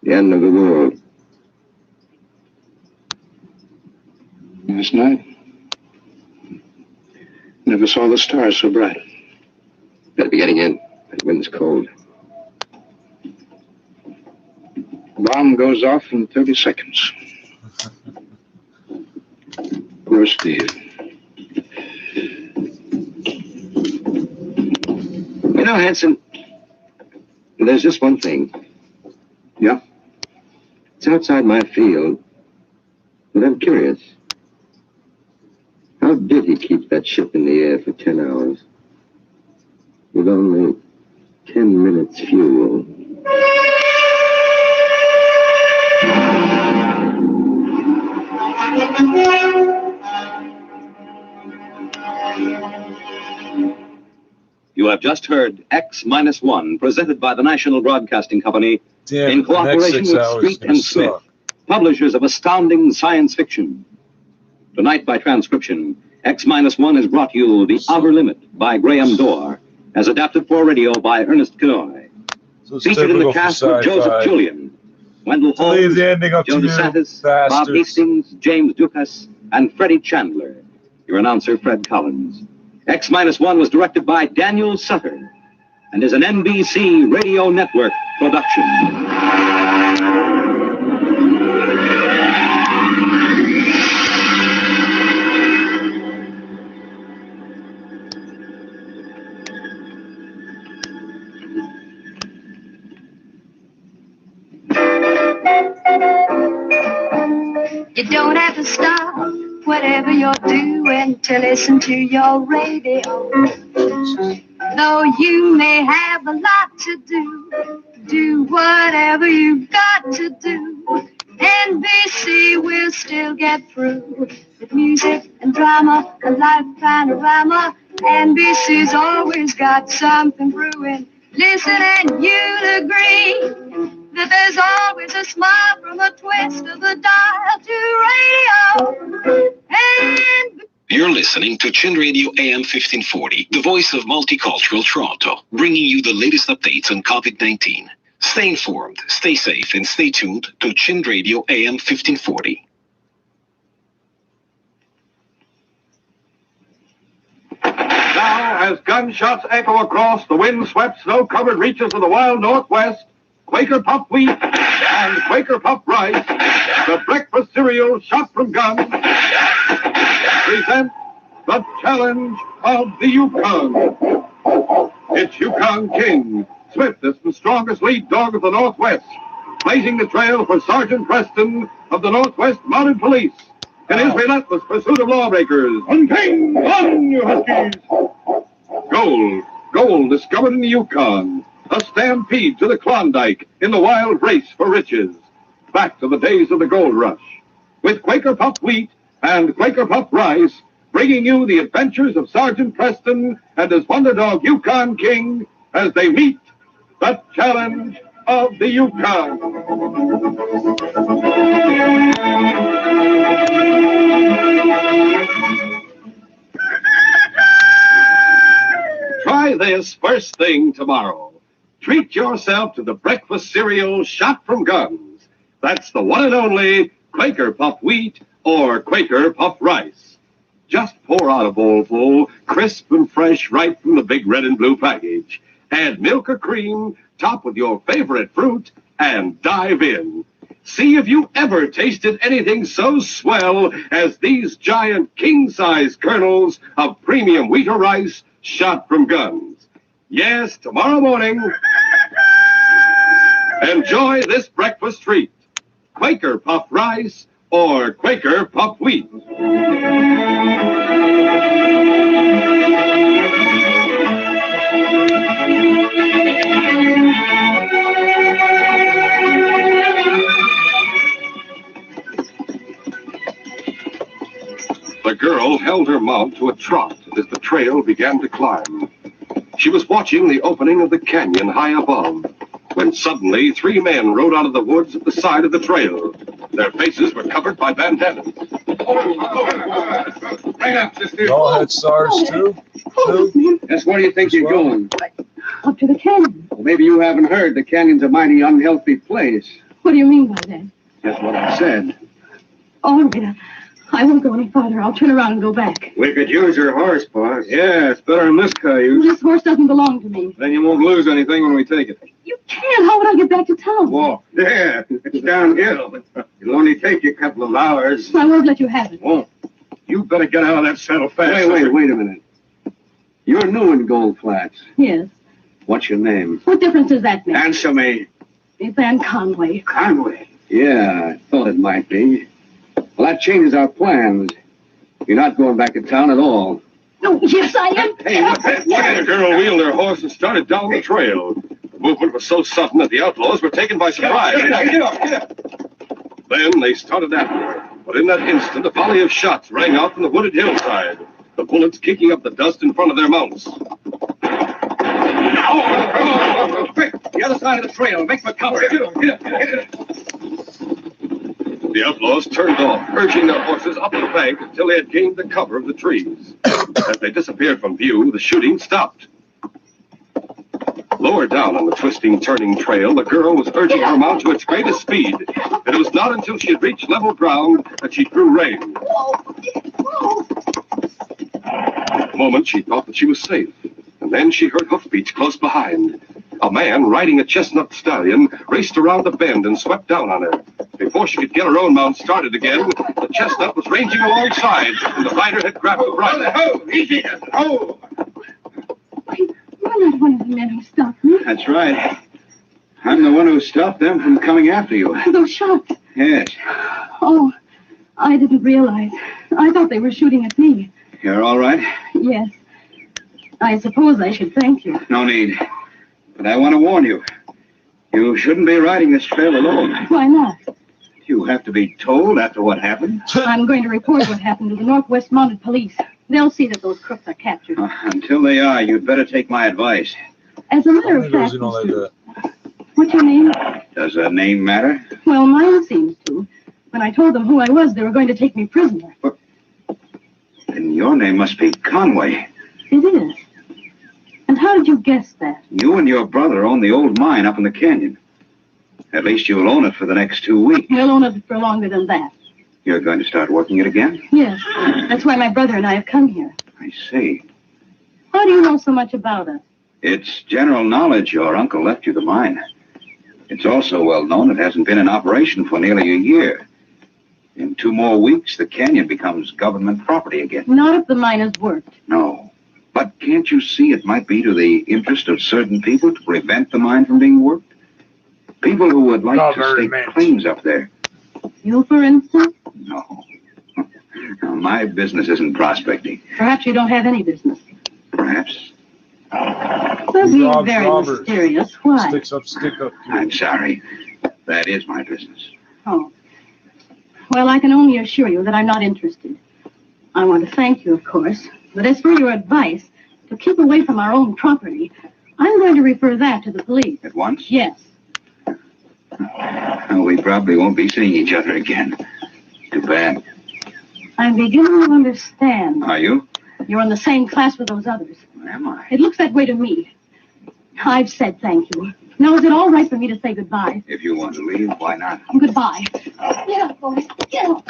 The end of the world.
Last night, never saw the stars so bright.
Better be getting in. That wind's cold.
Bomb goes off in 30 seconds. Poor Steve.
You know, Hanson, there's just one thing.
Yeah?
It's outside my field, but I'm curious.
How did he keep that ship in the air for 10 hours? With only 10 minutes fuel.
You have just heard X-1, presented by the National Broadcasting Company in cooperation with Street and Smith, publishers of astounding science fiction. Tonight, by transcription, X-1 has brought you The Outer Limit by Graham Dorr, as adapted for radio by Ernest Kenoy. Featured in the cast were Joseph Julian, Wendell Holmes, Joe DeSantis, Bob Hastings, James Dukas, and Freddie Chandler. Your announcer, Fred Collins. X-1 was directed by Daniel Sutter and is an NBC Radio Network production.
You don't have to stop whatever you're doing to listen to your radio. Though you may have a lot to do whatever you've got to do. NBC will still get through with music and drama, a life panorama. NBC's always got something brewing. Listen and you'll agree that there's always a smile from a twist of the dial to radio. And
you're listening to Chin Radio AM 1540, the voice of multicultural Toronto, bringing you the latest updates on COVID-19. Stay informed, stay safe, and stay tuned to Chin Radio AM 1540.
Now, as gunshots echo across the wind-swept, snow-covered reaches of the wild Northwest, Quaker Puff Wheat and Quaker Puff Rice, the breakfast cereal shot from guns, present the challenge of the Yukon. It's Yukon King, swiftest and strongest lead dog of the Northwest, blazing the trail for Sergeant Preston of the Northwest Mounted Police in his relentless pursuit of lawbreakers. On King, on, you Huskies! Gold discovered in the Yukon. A stampede to the Klondike in the wild race for riches. Back to the days of the gold rush. With Quaker Puff Wheat and Quaker Puff Rice, bringing you the adventures of Sergeant Preston and his wonder dog Yukon King as they meet the challenge of the Yukon. Try this first thing tomorrow. Treat yourself to the breakfast cereal shot from guns. That's the one and only Quaker Puff Wheat or Quaker Puff Rice. Just pour out a bowl full, crisp and fresh right from the big red and blue package. Add milk or cream, top with your favorite fruit, and dive in. See if you ever tasted anything so swell as these giant king-size kernels of premium wheat or rice shot from guns. Yes, tomorrow morning, enjoy this breakfast treat. Quaker Puff Rice or Quaker Puff Wheat. The girl held her mount to a trot as the trail began to climb. She was watching the opening of the canyon high above, when suddenly 3 men rode out of the woods at the side of the trail. Their faces were covered by bandanas.
Y'all had SARS too?
Yes, where do you think you're going?
Up to the canyon.
Well, maybe you haven't heard. The canyon's a mighty unhealthy place.
What do you mean by that?
That's what I said.
All right, I won't go any farther. I'll turn around and go back.
We could use your horse, boss. Yeah, it's better than this cayuse.
This horse doesn't belong to me.
Then you won't lose anything when we take it.
You can't. How would I get back to town?
Walk. Yeah, it's downhill. It'll only take you a couple of hours.
I won't let you have it.
Won't. You better get out of that saddle fast. Wait a minute. You're new in Gold Flats.
Yes.
What's your name?
What difference does that make?
Answer me.
It's Ann Conway.
Conway? Yeah, I thought it might be. Well, that changes our plans.
You're not going back to town at all.
No, yes, I am.
Hey, look at the girl wheeled their horse and started down the trail. The movement was so sudden that the outlaws were taken by surprise.
Get up.
Then they started after her. But in that instant, a volley of shots rang out from the wooded hillside, the bullets kicking up the dust in front of their mounts.
Quick, the other side of the trail. Make for cover. Get up.
The outlaws turned off, urging their horses up the bank until they had gained the cover of the trees. As they disappeared from view, the shooting stopped. Lower down on the twisting, turning trail, the girl was urging her mount to its greatest speed, and it was not until she had reached level ground that she drew rein. For a moment, she thought that she was safe, and then she heard hoofbeats close behind. A man riding a chestnut stallion raced around the bend and swept down on her. Before she could get her own mount started again, the chestnut was ranging alongside, and the rider had grabbed the bridle.
Ho! Easy! Ho!
You're not one of the men who stopped me.
That's right. I'm the one who stopped them from coming after you.
Those shots.
Yes.
Oh, I didn't realize. I thought they were shooting at me.
You're all right?
Yes. I suppose I should thank you.
No need. But I want to warn you. You shouldn't be riding this trail alone.
Why not?
You have to be told after what happened.
I'm going to report what happened to the Northwest Mounted Police. They'll see that those crooks are captured.
Until they are, you'd better take my advice.
As a matter of fact, what's your name?
Does a name matter?
Well, mine seems to. When I told them who I was, they were going to take me prisoner.
Then your name must be Conway.
It is. And how did you guess that?
You and your brother own the old mine up in the canyon. At least you'll own it for the next 2 weeks.
We'll own it for longer than that.
You're going to start working it again?
Yes. That's why my brother and I have come here.
I see.
How do you know so much about us?
It's general knowledge your uncle left you the mine. It's also well known it hasn't been in operation for nearly a year. In 2 more weeks, the canyon becomes government property again.
Not if the mine has worked.
No. But can't you see it might be to the interest of certain people to prevent the mine from being worked? People who would like to stake claims up there.
You, for instance?
No. No, my business isn't prospecting.
Perhaps you don't have any business.
Perhaps.
You're being very mysterious. Why?
Stick up.
I'm sorry. That is my business.
Oh. Well, I can only assure you that I'm not interested. I want to thank you, of course. But as for your advice, to keep away from our own property, I'm going to refer that to the police.
At once?
Yes.
Well, we probably won't be seeing each other again. Too bad.
I'm beginning to understand.
Are you?
You're in the same class with those others.
Am I?
It looks that way to me. I've said thank you. Now, is it all right for me to say goodbye?
If you want to leave, why not?
Goodbye. Get up, boys. Get up.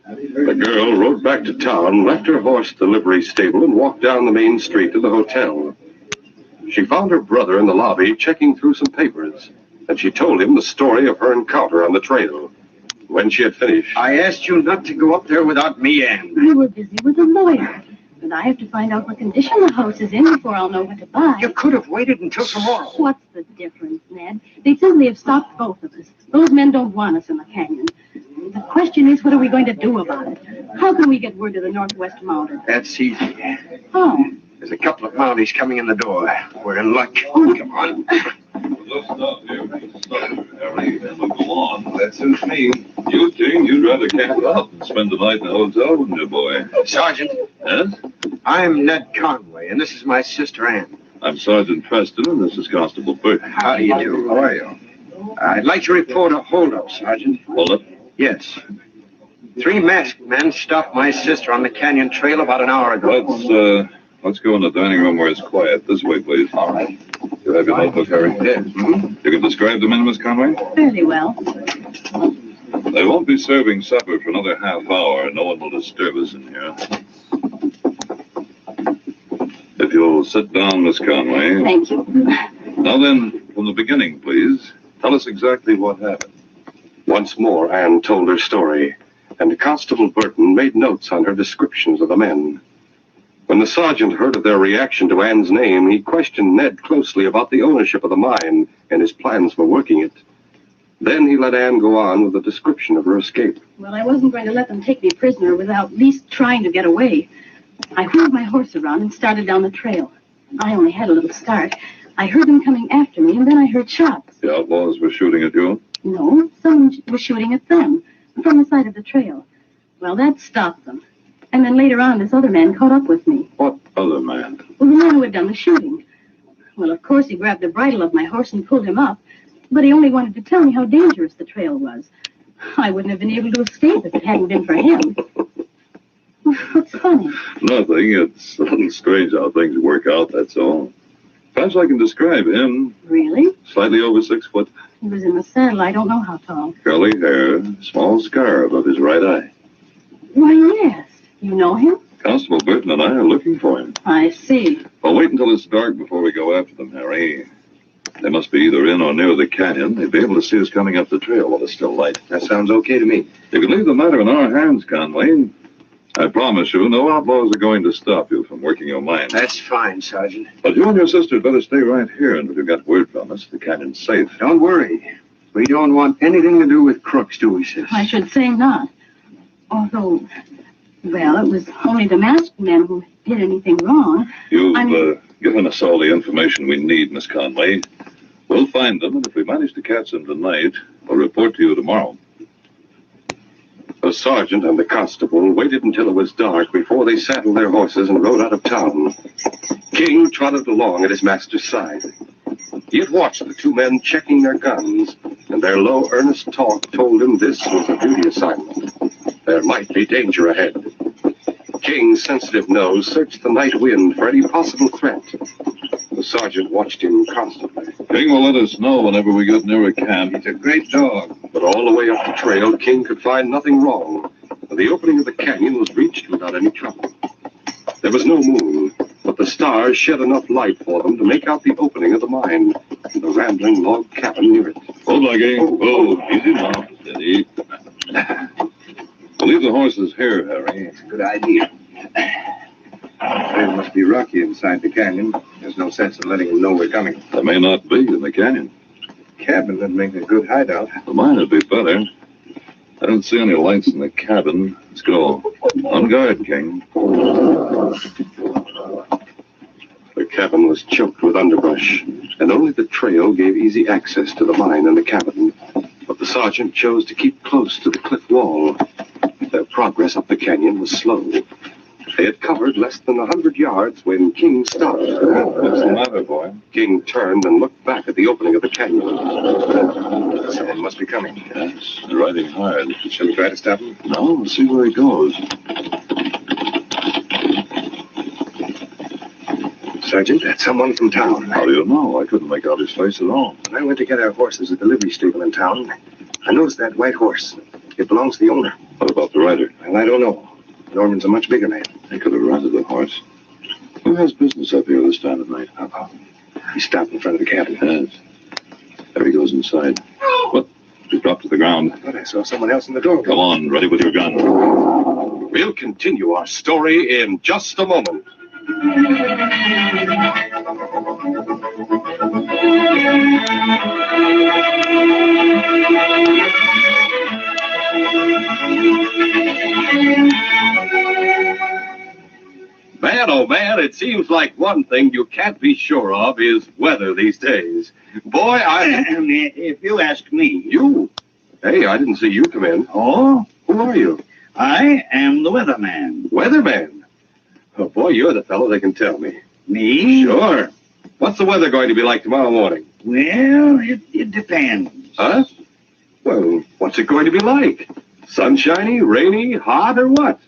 The girl rode back to town, left her horse at the livery stable, and walked down the main street to the hotel. She found her brother in the lobby checking through some papers, and she told him the story of her encounter on the trail. When she had finished...
I asked you not to go up there without me, Anne.
You were busy with a lawyer. But I have to find out what condition the house is in before I'll know what to buy.
You could have waited until tomorrow.
What's the difference, Ned? They simply have stopped both of us. Those men don't want us in the canyon. The question is, what are we going to do about it? How can we get word to the Northwest Mounted?
That's easy.
Oh.
There's a couple of Mounties coming in the door. We're in luck. Come on.
Let's stop here. Harry, and we'll go on. That suits me. You think you'd rather camp out and spend the night in the hotel, wouldn't you, boy?
Sergeant.
Yes?
I'm Ned Conway, and this is my sister, Anne.
I'm Sergeant Preston, and this is Constable Burton.
How do you do? How are you? I'd like to report a holdup, Sergeant.
Holdup?
Yes. 3 masked men stopped my sister on the canyon trail about an hour ago.
Let's go in the dining room where it's quiet. This way, please.
All right.
You have your notebook, Harry?
Yes.
You can describe the men, Miss Conway?
Fairly well.
They won't be serving supper for another half hour. No one will disturb us in here. If you'll sit down, Miss Conway.
Thank you.
Now then, from the beginning, please. Tell us exactly what happened. Once more, Anne told her story, and Constable Burton made notes on her descriptions of the men. When the sergeant heard of their reaction to Anne's name, he questioned Ned closely about the ownership of the mine and his plans for working it. Then he let Anne go on with a description of her escape.
Well, I wasn't going to let them take me prisoner without at least trying to get away. I wheeled my horse around and started down the trail. I only had a little start. I heard them coming after me, and then I heard shots.
The outlaws were shooting at you?
No, someone was shooting at them from the side of the trail. Well, that stopped them. And then later on, this other man caught up with me.
What other man?
Well, the man who had done the shooting. Well, of course, he grabbed the bridle of my horse and pulled him up. But he only wanted to tell me how dangerous the trail was. I wouldn't have been able to escape if it hadn't been for him. What's funny?
Nothing. It's a little strange how things work out, that's all. Perhaps I can describe him.
Really?
Slightly over 6 foot.
He was in the saddle. I don't know how tall.
Curly hair, small scar above his right eye.
Why, yes. You know him?
Constable Burton and I are looking for him.
I see.
Well, wait until it's dark before we go after them, Harry. They must be either in or near the canyon. They'd be able to see us coming up the trail while it's still light.
That sounds okay to me.
You can leave the matter in our hands, Conway. I promise you, no outlaws are going to stop you from working your mine.
That's fine, Sergeant.
But you and your sister had better stay right here until you got word from us. The canyon's safe.
Don't worry. We don't want anything to do with crooks, do we, sis?
I should say not. Although, well, it was only the masked men who did anything wrong.
You've given us all the information we need, Miss Conway. We'll find them, and if we manage to catch them tonight, we'll report to you tomorrow. The sergeant and the constable waited until it was dark before they saddled their horses and rode out of town. King trotted along at his master's side. He had watched the two men checking their guns, and their low, earnest talk told him this was a duty assignment. There might be danger ahead. King's sensitive nose searched the night wind for any possible threat. The sergeant watched him constantly. King will let us know whenever we get near a camp. He's a great dog. But all the way up the trail, King could find nothing wrong. The opening of the canyon was reached without any trouble. There was no moon, but the stars shed enough light for them to make out the opening of the mine and the rambling log cabin near it. Hold on, King. Oh, easy now. Steady. We'll leave the horses here, Harry.
It's a good idea. The trail must be rocky inside the canyon. There's no sense in letting them know we're coming.
There may not be in the canyon.
Cabin would make a good hideout.
The mine would be better. I don't see any lights in the cabin. Let's go. On guard, King. The cabin was choked with underbrush, and only the trail gave easy access to the mine and the cabin. But the sergeant chose to keep close to the cliff wall. Their progress up the canyon was slow. They had covered less than 100 yards when King stopped.
What's the matter, boy?
King turned and looked back at the opening of the canyon.
Someone must be coming.
Yes, they're riding hard.
Shall we try to stop him?
No, we'll see where he goes.
Sergeant, that's someone from town.
How do you know? I couldn't make out his face at all.
When I went to get our horses at the livery stable in town, I noticed that white horse. It belongs to the owner.
What about the rider?
Well, I don't know. Norman's a much bigger man.
He could have rented the horse. Who has business up here this time of night?
He stopped in front of the cabin.
Yes. There he goes inside. What? He dropped to the ground.
I thought I saw someone else in the door.
Come on, ready with your gun. We'll continue our story in just a moment. Man, oh man, it seems like one thing you can't be sure of is weather these days. Boy,
If you ask me.
You? Hey, I didn't see you come in.
Oh?
Who are you?
I am the weatherman.
Weatherman? Oh, boy, you're the fellow that can tell me.
Me?
Sure. What's the weather going to be like tomorrow morning?
Well, it depends.
Huh? Well, what's it going to be like? Sunshiny, rainy, hot, or what?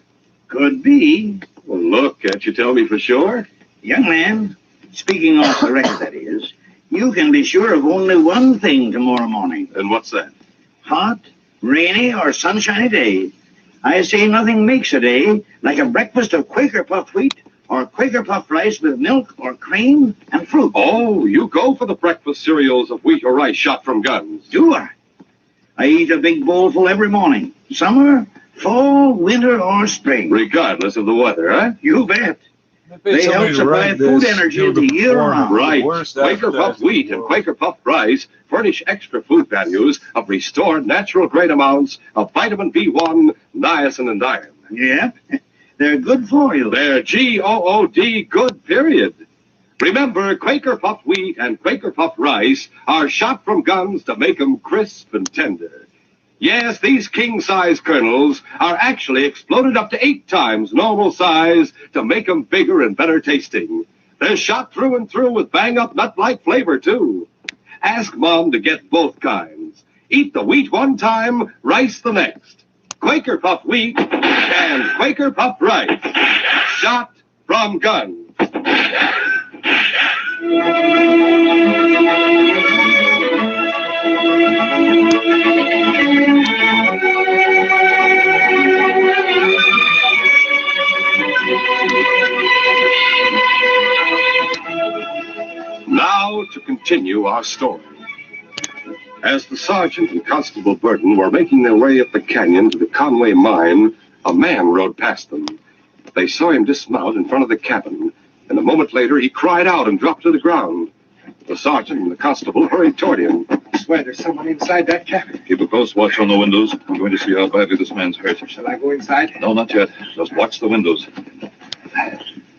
Could be.
Well, look, can't you tell me for sure?
Young man, speaking off the record, that is, you can be sure of only one thing tomorrow morning.
And what's that?
Hot, rainy, or sunshiny day. I say nothing makes a day like a breakfast of Quaker puffed wheat or Quaker puffed rice with milk or cream and fruit.
Oh, you go for the breakfast cereals of wheat or rice shot from guns.
Do I? I eat a big bowlful every morning. Summer, fall, winter, or spring.
Regardless of the weather, huh?
You bet. They help supply food energy the year round.
Right. Quaker Puffed Wheat and Quaker Puffed Rice furnish extra food values of restored natural great amounts of vitamin B1, niacin, and iron.
Yep. They're good for you.
They're G-O-O-D, good, period. Remember, Quaker Puffed Wheat and Quaker Puffed Rice are shot from guns to make them crisp and tender. Yes, these king-size kernels are actually exploded up to 8 times normal size to make them bigger and better tasting. They're shot through and through with bang-up nut-like flavor, too. Ask Mom to get both kinds. Eat the wheat one time, rice the next. Quaker Puffed Wheat and Quaker Puffed Rice. Shot from guns. Now to continue our story. As the sergeant and Constable Burton were making their way up the canyon to the Conway mine, a man rode past them. They saw him dismount in front of the cabin, and a moment later he cried out and dropped to the ground. The sergeant and the constable hurried toward him.
I swear there's someone inside that cabin.
Keep a close watch on the windows. I'm going to see how badly this man's hurt.
Shall I go inside?
No, not yet. Just watch the windows.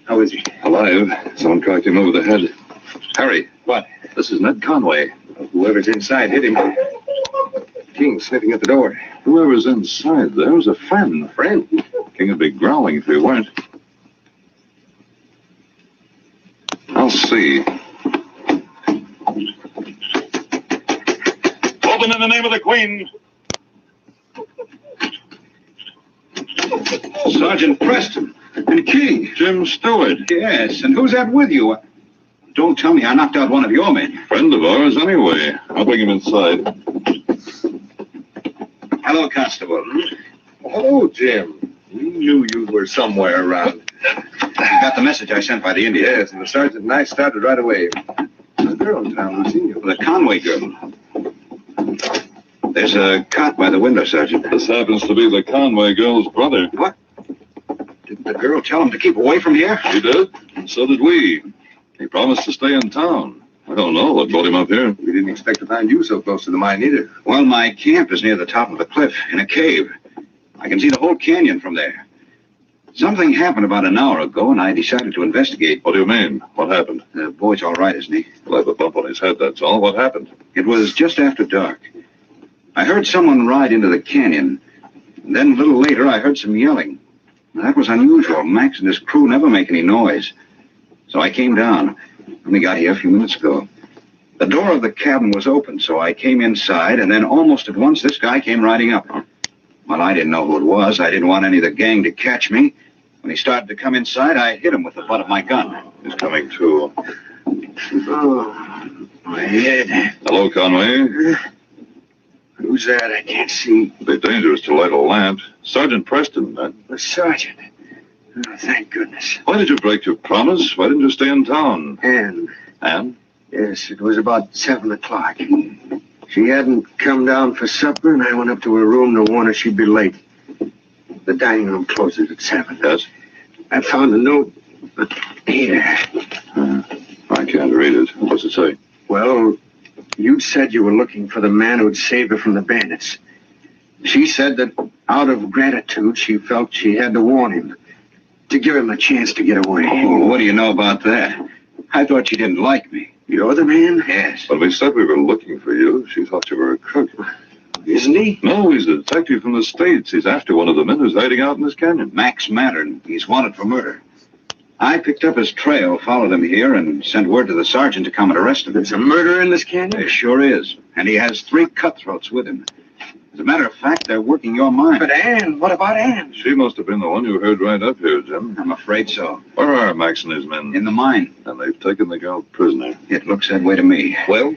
How is he?
Alive. Someone cracked him over the head. Harry.
What?
This is Ned Conway.
Whoever's inside hit him. King sniffing at the door.
Whoever's inside there's a friend.
Friend?
King would be growling if he weren't. I'll see.
Open in the name of the Queen.
Sergeant Preston and King.
Jim Stewart.
Yes, and who's that with you? Don't tell me I knocked out one of your men.
Friend of ours, anyway. I'll bring him inside.
Hello, Constable.
Hello, Jim. We knew you were somewhere around.
You got the message I sent by the Indian?
Yes, and the sergeant and I started right away. A girl in town who's seen you.
The Conway girl. There's a cot by the window, Sergeant.
This happens to be the Conway girl's brother.
What? Didn't the girl tell him to keep away from here?
He did, and so did we. He promised to stay in town. I don't know what brought him up here.
We didn't expect to find you so close to the mine either.
Well, my camp is near the top of the cliff, in a cave. I can see the whole canyon from there. Something happened about an hour ago, and I decided to investigate.
What do you mean? What happened?
The boy's all right, isn't he?
He'll have a bump on his head, that's all. What happened?
It was just after dark. I heard someone ride into the canyon. And then a little later, I heard some yelling. That was unusual. Max and his crew never make any noise. So I came down. Only got here a few minutes ago. The door of the cabin was open, so I came inside, and then almost at once, this guy came riding up. Well, I didn't know who it was. I didn't want any of the gang to catch me. When he started to come inside, I hit him with the butt of my gun.
He's coming too.
Oh, my head.
Hello, Conway.
Who's that? I can't see.
It'd be dangerous to light a lamp. Sergeant Preston, man.
The sergeant. Oh, thank goodness.
Why did you break your promise? Why didn't you stay in town?
Anne? Yes, it was about 7 o'clock. She hadn't come down for supper, and I went up to her room to warn her she'd be late. The dining room closes at 7.
Yes?
I found a note here.
I can't read it. What's it say?
Well, you said you were looking for the man who'd saved her from the bandits. She said that out of gratitude, she felt she had to warn him, to give him a chance to get away. Oh, what do you know about that? I thought she didn't like me. You're the man? Yes.
When we said we were looking for you, she thought you were a crook.
Isn't he?
No, he's a detective from the States. He's after one of the men who's hiding out in this canyon.
Max Mattern. He's wanted for murder. I picked up his trail, followed him here, and sent word to the sergeant to come and arrest him. There's a murderer in this canyon? There sure is. And he has 3 cutthroats with him. As a matter of fact, they're working your mine. But Anne, what about Anne?
She must have been the one you heard right up here, Jim.
I'm afraid so.
Where are Max and his men?
In the mine.
And they've taken the girl prisoner.
It looks that way to me.
Well,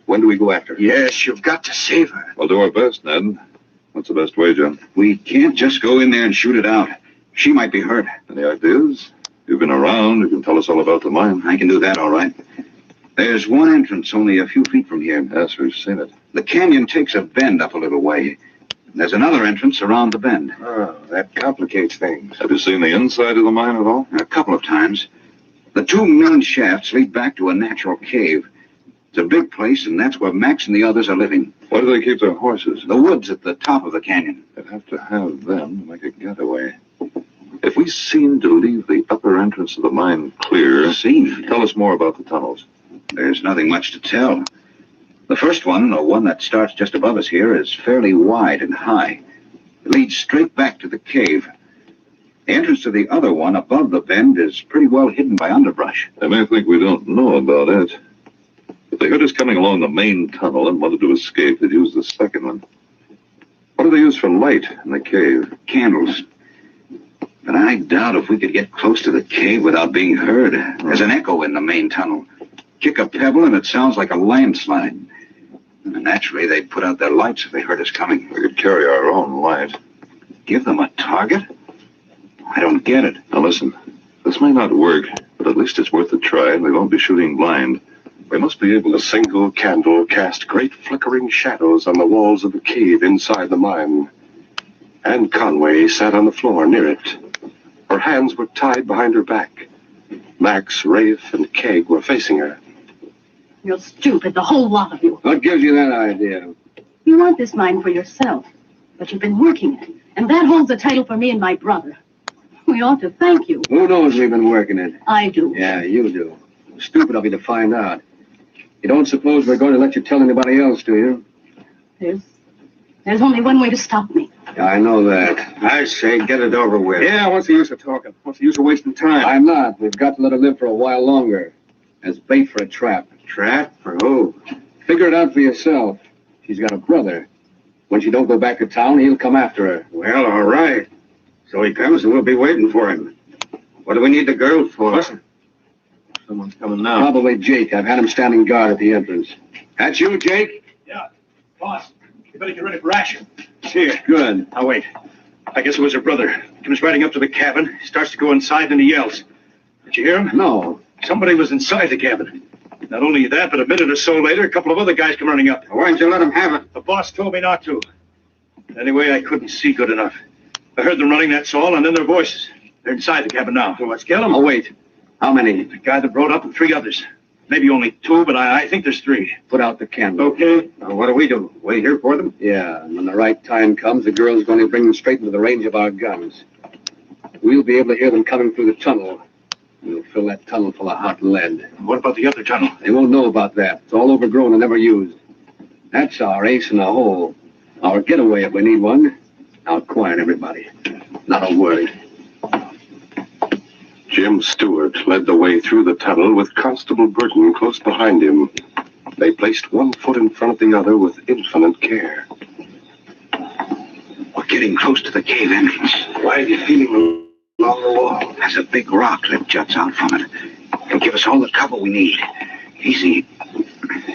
when do we go after her?
Yes, you've got to save her.
We'll do our best, Ned. What's the best way, Jim?
We can't just go in there and shoot it out. She might be hurt.
Any ideas? You've been around. You can tell us all about the mine.
I can do that, all right. There's one entrance only a few feet from here.
Yes, we've seen it.
The canyon takes a bend up a little way. There's another entrance around the bend. Oh, that complicates things.
Have you seen the inside of the mine at all?
A couple of times. The two main shafts lead back to a natural cave. It's a big place, and that's where Max and the others are living.
Where do they keep their horses?
The woods at the top of the canyon.
They'd have to have them to make a getaway. If we seem to leave the upper entrance of the mine clear, tell us more about the tunnels.
There's nothing much to tell. The first one, the one that starts just above us here, is fairly wide and high. It leads straight back to the cave. The entrance to the other one above the bend is pretty well hidden by underbrush.
They may think we don't know about it. If they heard us coming along the main tunnel and wanted to escape, they'd use the second one. What do they use for light in the cave?
Candles. But I doubt if we could get close to the cave without being heard. There's an echo in the main tunnel. Kick a pebble and it sounds like a landslide. And naturally, they'd put out their lights if they heard us coming.
We could carry our own light.
Give them a target? I don't get it.
Now listen, this may not work, but at least it's worth a try, and we won't be shooting blind. We must be able to... A single candle cast great flickering shadows on the walls of the cave inside the mine. Anne Conway sat on the floor near it. Her hands were tied behind her back. Max, Rafe, and Keg were facing her.
You're stupid, the whole lot of you.
What gives you that idea?
You want this mine for yourself, but you've been working it, and that holds the title for me and my brother. We ought to thank you.
Who knows we've been working it?
I do.
Yeah, you do. Stupid of you to find out. You don't suppose we're going to let you tell anybody else, do you?
There's only one way to stop me.
Yeah, I know that. I say get it over with.
Yeah, what's the use of talking? What's the use of wasting time?
I'm not. We've got to let her live for a while longer. As bait for a trap.
Trap? For who?
Figure it out for yourself. She's got a brother. When she don't go back to town, he'll come after her.
Well, all right. So he comes and we'll be waiting for him. What do we need the girl for? Listen. Someone's coming now.
Probably Jake. I've had him standing guard at the entrance. That's you, Jake?
Yeah. Boss, you better get ready for action. Here.
Good.
Now, wait. I guess it was her brother. Comes riding up to the cabin. He starts to go inside and he yells. Did you hear him?
No.
Somebody was inside the cabin. Not only that, but a minute or so later, a couple of other guys come running up.
Why didn't you let him have it?
The boss told me not to. Anyway, I couldn't see good enough. I heard them running, that's all, and then their voices. They're inside the cabin now.
So let's get them. Oh, wait. How many?
The guy that brought up and 3 others. Maybe only 2, but I think there's 3.
Put out the candle.
Okay.
Now, what do we do? Wait here for them? Yeah, and when the right time comes, the girl's going to bring them straight into the range of our guns. We'll be able to hear them coming through the tunnel. We'll fill that tunnel full of hot lead.
What about the other tunnel?
They won't know about that. It's all overgrown and never used. That's our ace in the hole. Our getaway if we need one. Now quiet, everybody. Not a word.
Jim Stewart led the way through the tunnel with Constable Burton close behind him. They placed one foot in front of the other with infinite care.
We're getting close to the cave entrance. Why are you feeling along the wall? There's a big rock that juts out from it. It'll give us all the cover we need. Easy.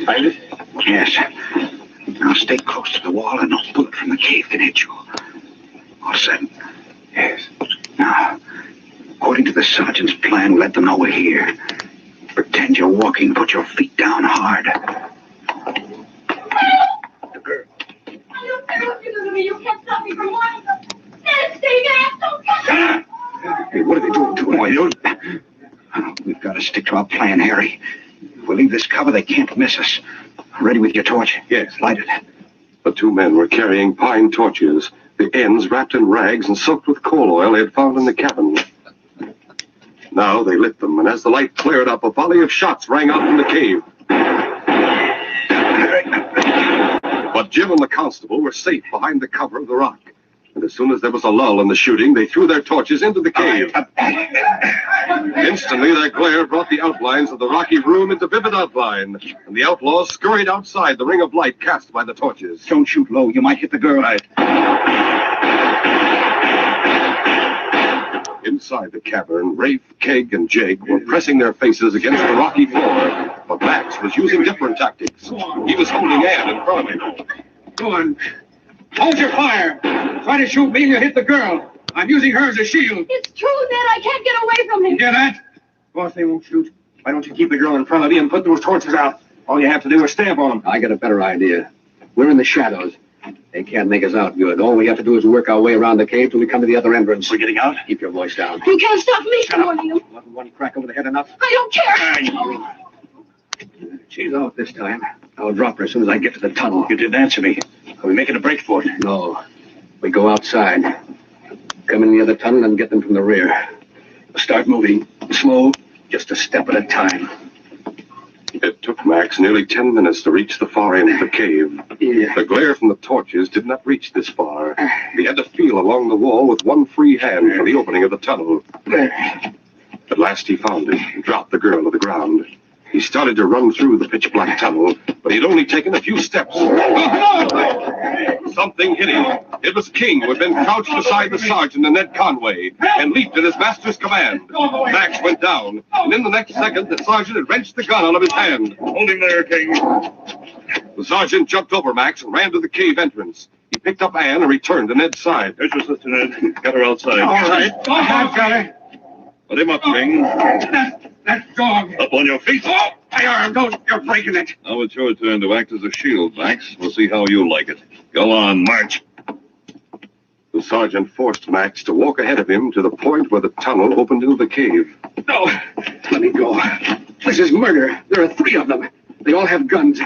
Find it?
Yes. Now stay close to the wall and no bullet from the cave can hit you. All set? Yes. Now, according to the sergeant's plan, let them know we're here. Pretend you're walking. Put your feet down hard. The girl.
You can't stop me from wanting them. Stay back. Don't come.
Hey, what are they doing to him? We've got to stick to our plan, Harry. If we leave this cover, they can't miss us. Ready with your torch?
Yes.
Light it.
The 2 men were carrying pine torches, the ends wrapped in rags and soaked with coal oil they had found in the cabin. Now they lit them, and as the light cleared up, a volley of shots rang out from the cave. But Jim and the constable were safe behind the cover of the rock. And as soon as there was a lull in the shooting, they threw their torches into the cave. Instantly, their glare brought the outlines of the rocky room into vivid outline, and the outlaws scurried outside the ring of light cast by the torches.
Don't shoot low. You might hit the girl.
Right. Inside the cavern, Rafe, Keg, and Jake were pressing their faces against the rocky floor, but Max was using different tactics. He was holding Ann in front of him.
Go on. Hold your fire. Try to shoot me and you hit the girl. I'm using her as a shield.
It's true, Ned. I can't get away from him.
You hear that? Boss, they won't shoot. Why don't you keep the girl in front of you and put those torches out? All you have to do is stamp on them.
I got a better idea. We're in the shadows. They can't make us out good. All we have to do is work our way around the cave till we come to the other entrance.
We're getting out?
Keep your voice down.
You can't stop me from warning you.
Wasn't one crack over the head enough?
I don't care.
She's off this time. I'll drop her as soon as I get to the tunnel.
You didn't answer me. Are we making a break for it?
No. We go outside. Come in the other tunnel and get them from the rear. Start moving. Slow. Just a step at a time.
It took Max nearly 10 minutes to reach the far end of the cave.
Yeah.
The glare from the torches did not reach this far. He had to feel along the wall with one free hand for the opening of the tunnel. At last he found it and dropped the girl to the ground. He started to run through the pitch-black tunnel, but he'd only taken a few steps. Something hit him. It was King, who had been crouched beside the sergeant and Ned Conway, and leaped at his master's command. Max went down, and in the next second, the sergeant had wrenched the gun out of his hand.
Hold him there, King.
The sergeant jumped over Max and ran to the cave entrance. He picked up Anne and returned to Ned's side.
There's your sister, Ned. Got her outside.
All right. I've got her.
Let him up, King.
That dog.
Up on your feet.
Oh, my arm. Don't. You're breaking it.
Now it's your turn to act as a shield, Max. We'll see how you like it. Go on, march.
The sergeant forced Max to walk ahead of him to the point where the tunnel opened into the cave.
No. Let me go. This is murder. There are 3 of them. They all have guns.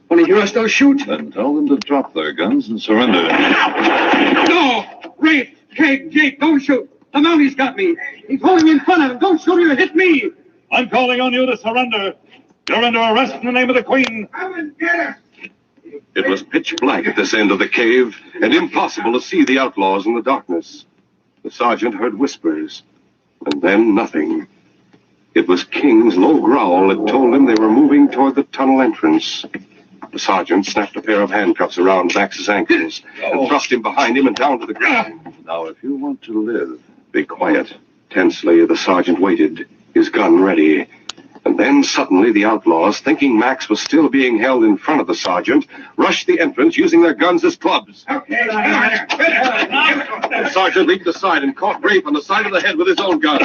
When they hear us, they'll shoot.
Then tell them to drop their guns and surrender.
No! Rafe, Keg, Jake, don't shoot. The Mounties got me. He's holding in front of him. Don't shoot him or hit me.
I'm calling on you to surrender. You're under arrest in the name of the Queen.
Come and get us.
It was pitch black at this end of the cave, and impossible to see the outlaws in the darkness. The sergeant heard whispers, and then nothing. It was King's low growl that told him they were moving toward the tunnel entrance. The sergeant snapped a pair of handcuffs around Max's ankles and thrust him behind him and down to the ground.
Now, if you want to live,
be quiet. Tensely, the sergeant waited, his gun ready. And then suddenly the outlaws, thinking Max was still being held in front of the sergeant, rushed the entrance using their guns as clubs. The sergeant leaped aside and caught Rafe on the side of the head with his own gun.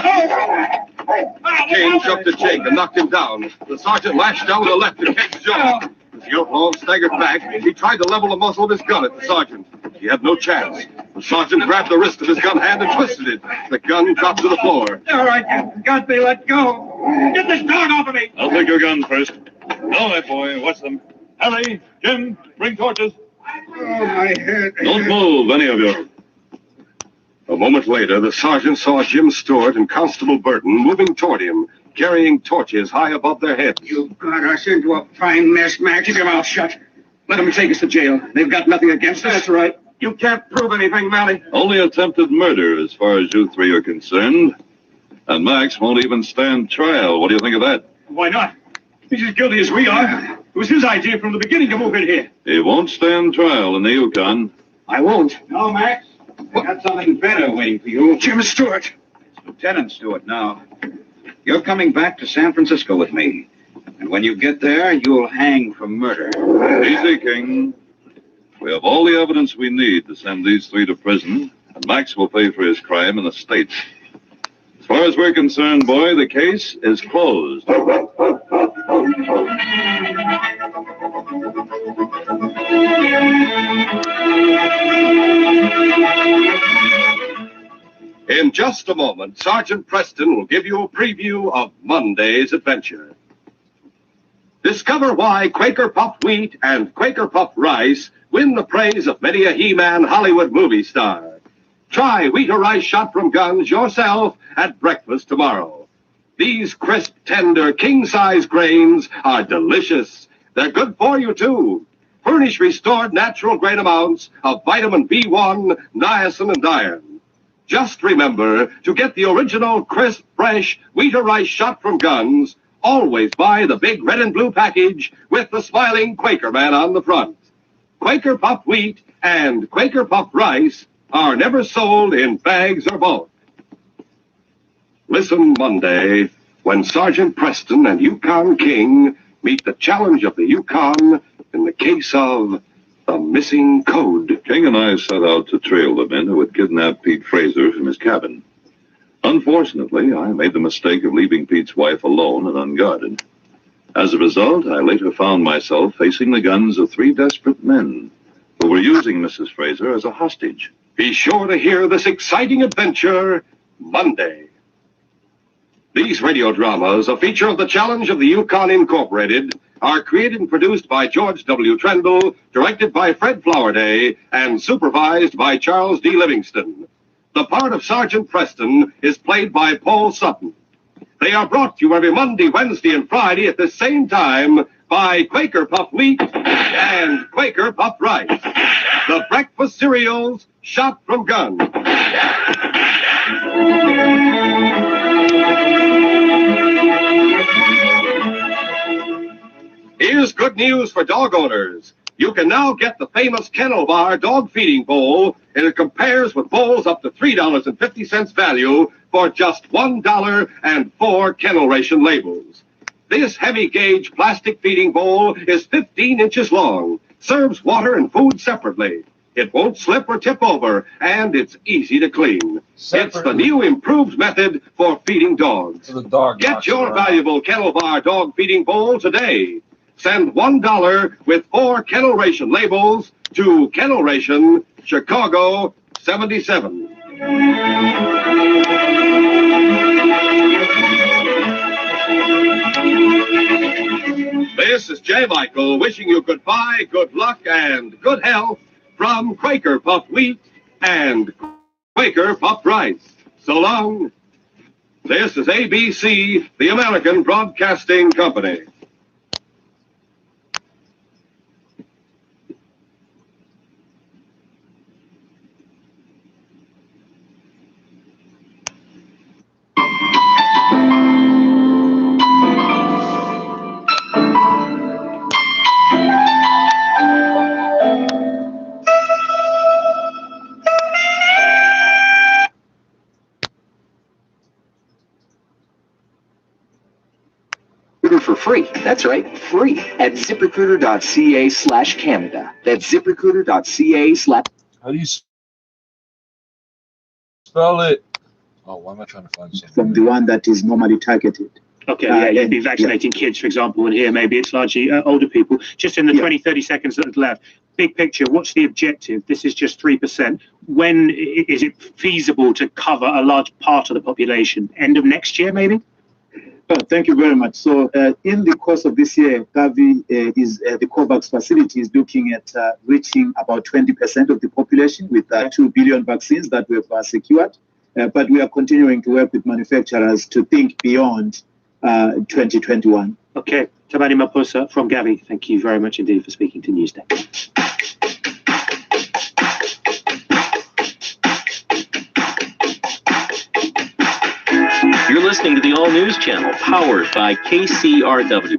King jumped at Jake and knocked him down. The sergeant lashed down with a left to King's jaw. As the outlaw staggered back, he tried to level the muzzle of his gun at the sergeant. He had no chance. The sergeant grabbed the wrist of his gun hand and twisted it. The gun dropped to the floor.
All right, you got me. Let go. Get this dog off of me.
I'll take your gun first. All right, boy, watch them. Harry, Jim, bring torches.
Oh, my head.
Don't move, any of you.
A moment later, the sergeant saw Jim Stewart and Constable Burton moving toward him, carrying torches high above their heads.
You got us into a fine mess, Max. Keep your mouth shut. Let them take us to jail. They've got nothing against us. That's right. You can't prove anything, Mally.
Only attempted murder as far as you 3 are concerned. And Max won't even stand trial. What do you think of that?
Why not? He's as guilty as we are. It was his idea from the beginning to move in here.
He won't stand trial in the Yukon.
I won't.
No, Max. I got something better waiting for you.
Jim Stewart.
It's Lieutenant Stewart now. You're coming back to San Francisco with me. And when you get there, you'll hang for murder.
Easy, King. We have all the evidence we need to send these 3 to prison, and Max will pay for his crime in the States. As far as we're concerned, boy, the case is closed.
In just a moment, Sergeant Preston will give you a preview of Monday's adventure. Discover why Quaker Puffed Wheat and Quaker Puffed Rice win the praise of many a He-Man Hollywood movie star. Try wheat or rice shot from guns yourself at breakfast tomorrow. These crisp, tender, king-size grains are delicious. They're good for you, too. Furnish restored natural grain amounts of vitamin B1, niacin, and iron. Just remember to get the original crisp, fresh wheat or rice shot from guns. Always buy the big red and blue package with the smiling Quaker man on the front. Quaker Puffed Wheat and Quaker Puffed Rice are never sold in bags or bulk. Listen Monday when Sergeant Preston and Yukon King meet the challenge of the Yukon in the case of the missing code.
King and I set out to trail the men who had kidnapped Pete Fraser from his cabin. Unfortunately, I made the mistake of leaving Pete's wife alone and unguarded. As a result, I later found myself facing the guns of 3 desperate men
who were using Mrs. Fraser as a hostage. Be sure to hear this exciting adventure Monday. These radio dramas, a feature of the Challenge of the Yukon Incorporated, are created and produced by George W. Trendle, directed by Fred Flowerday, and supervised by Charles D. Livingston. The part of Sergeant Preston is played by Paul Sutton. They are brought to you every Monday, Wednesday, and Friday at the same time by Quaker Puff Wheat and Quaker Puff Rice, the breakfast cereals shot from guns. Here's good news for dog owners. You can now get the famous Kennel Bar dog feeding bowl, and it compares with bowls up to $3.50 value for just $1 and 4 kennel ration labels. This heavy-gauge plastic feeding bowl is 15 inches long, serves water and food separately. It won't slip or tip over, and it's easy to clean. It's the new improved method for feeding dogs. Get your valuable Kennel Bar dog feeding bowl today. Send $1 with 4 kennel ration labels to Kennel Ration, Chicago 77. This is J. Michael wishing you goodbye, good luck, and good health from Quaker Puff Wheat and Quaker Puff Rice. So long. This is ABC, the American Broadcasting Company.
For free. That's right, free at ZipRecruiter.ca/Canada. That's ZipRecruiter.ca/.
How do you spell it? Oh, why am I trying to find something?
From the one that is normally targeted.
Okay, yeah, you'd be vaccinating kids, for example, and here maybe it's largely older people. Just in the 20, 30 seconds that are left, big picture, what's the objective? This is just 3%. When is it feasible to cover a large part of the population? End of next year, maybe?
Thank you very much. So in the course of this year, Gavi the COVAX facility is looking at reaching about 20% of the population with 2 billion vaccines that we have secured. But we are continuing to work with manufacturers to think beyond 2021.
Okay. Tabani Maposa from Gavi, thank you very much indeed for speaking to Newsday.
You're listening to the All News Channel, powered by KCRW.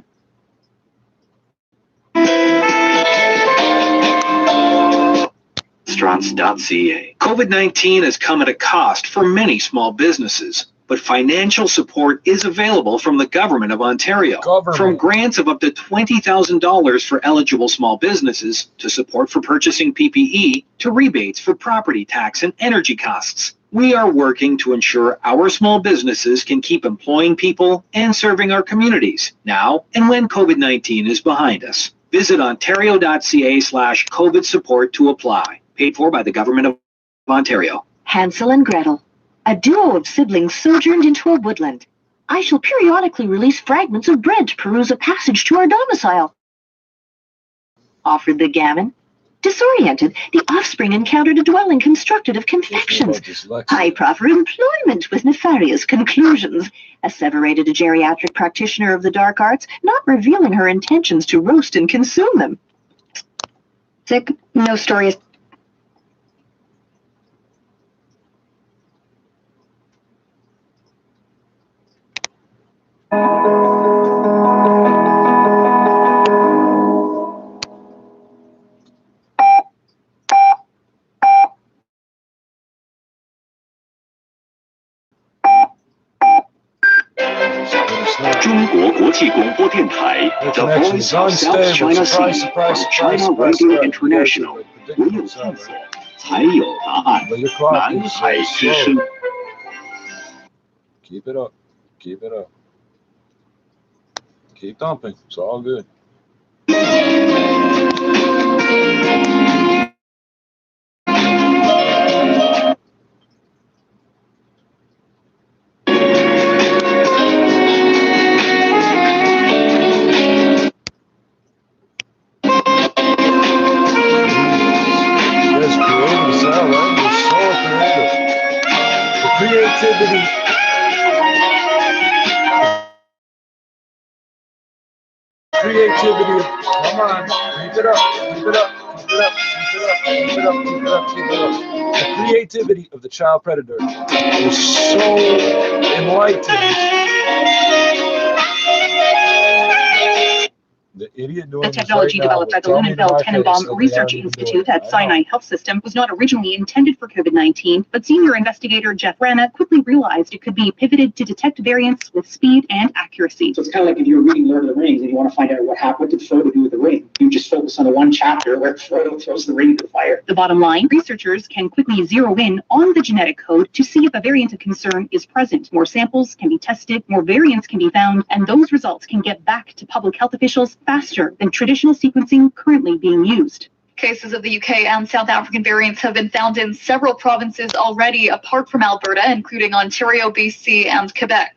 Restaurants.ca. COVID-19 has come at a cost for many small businesses, but financial support is available from the Government of Ontario. From grants of up to $20,000 for eligible small businesses, to support for purchasing PPE, to rebates for property tax and energy costs. We are working to ensure our small businesses can keep employing people and serving our communities now and when COVID-19 is behind us. Visit ontario.ca/COVID support to apply. Paid for by the Government of Ontario.
Hansel and Gretel. A duo of siblings sojourned into a woodland. I shall periodically release fragments of bread to peruse a passage to our domicile, offered the gamin. Disoriented, the offspring encountered a dwelling constructed of confections. I proffer employment with nefarious conclusions, asseverated a geriatric practitioner of the dark arts, not revealing her intentions to roast and consume them. Sick, no story is...
The voice of South China Sea from China Radio International. 唯有探索，才有答案。南海之声。
Keep it up. Keep it up. Keep thumping. It's all good. creativity. Come on, keep it up, keep it up, keep it up, keep it up, keep it up, keep it up, keep it up. The creativity of the child predator is so enlightened. The idiot doing
The technology developed by the Lunenfeld Tenenbaum Research Institute at Sinai Health System was not originally intended for COVID-19, but senior investigator Jeff Rana quickly realized it could be pivoted to detect variants with speed and accuracy.
So it's kind of like if you're reading Lord of the Rings and you want to find out what did Frodo do with the ring. You just focus on the one chapter where Frodo throws the ring into the fire.
The bottom line, researchers can quickly zero in on the genetic code to see if a variant of concern is present. More samples can be tested, more variants can be found, and those results can get back to public health officials faster than traditional sequencing currently being used.
Cases of the UK and South African variants have been found in several provinces already, apart from Alberta, including Ontario, BC, and Quebec.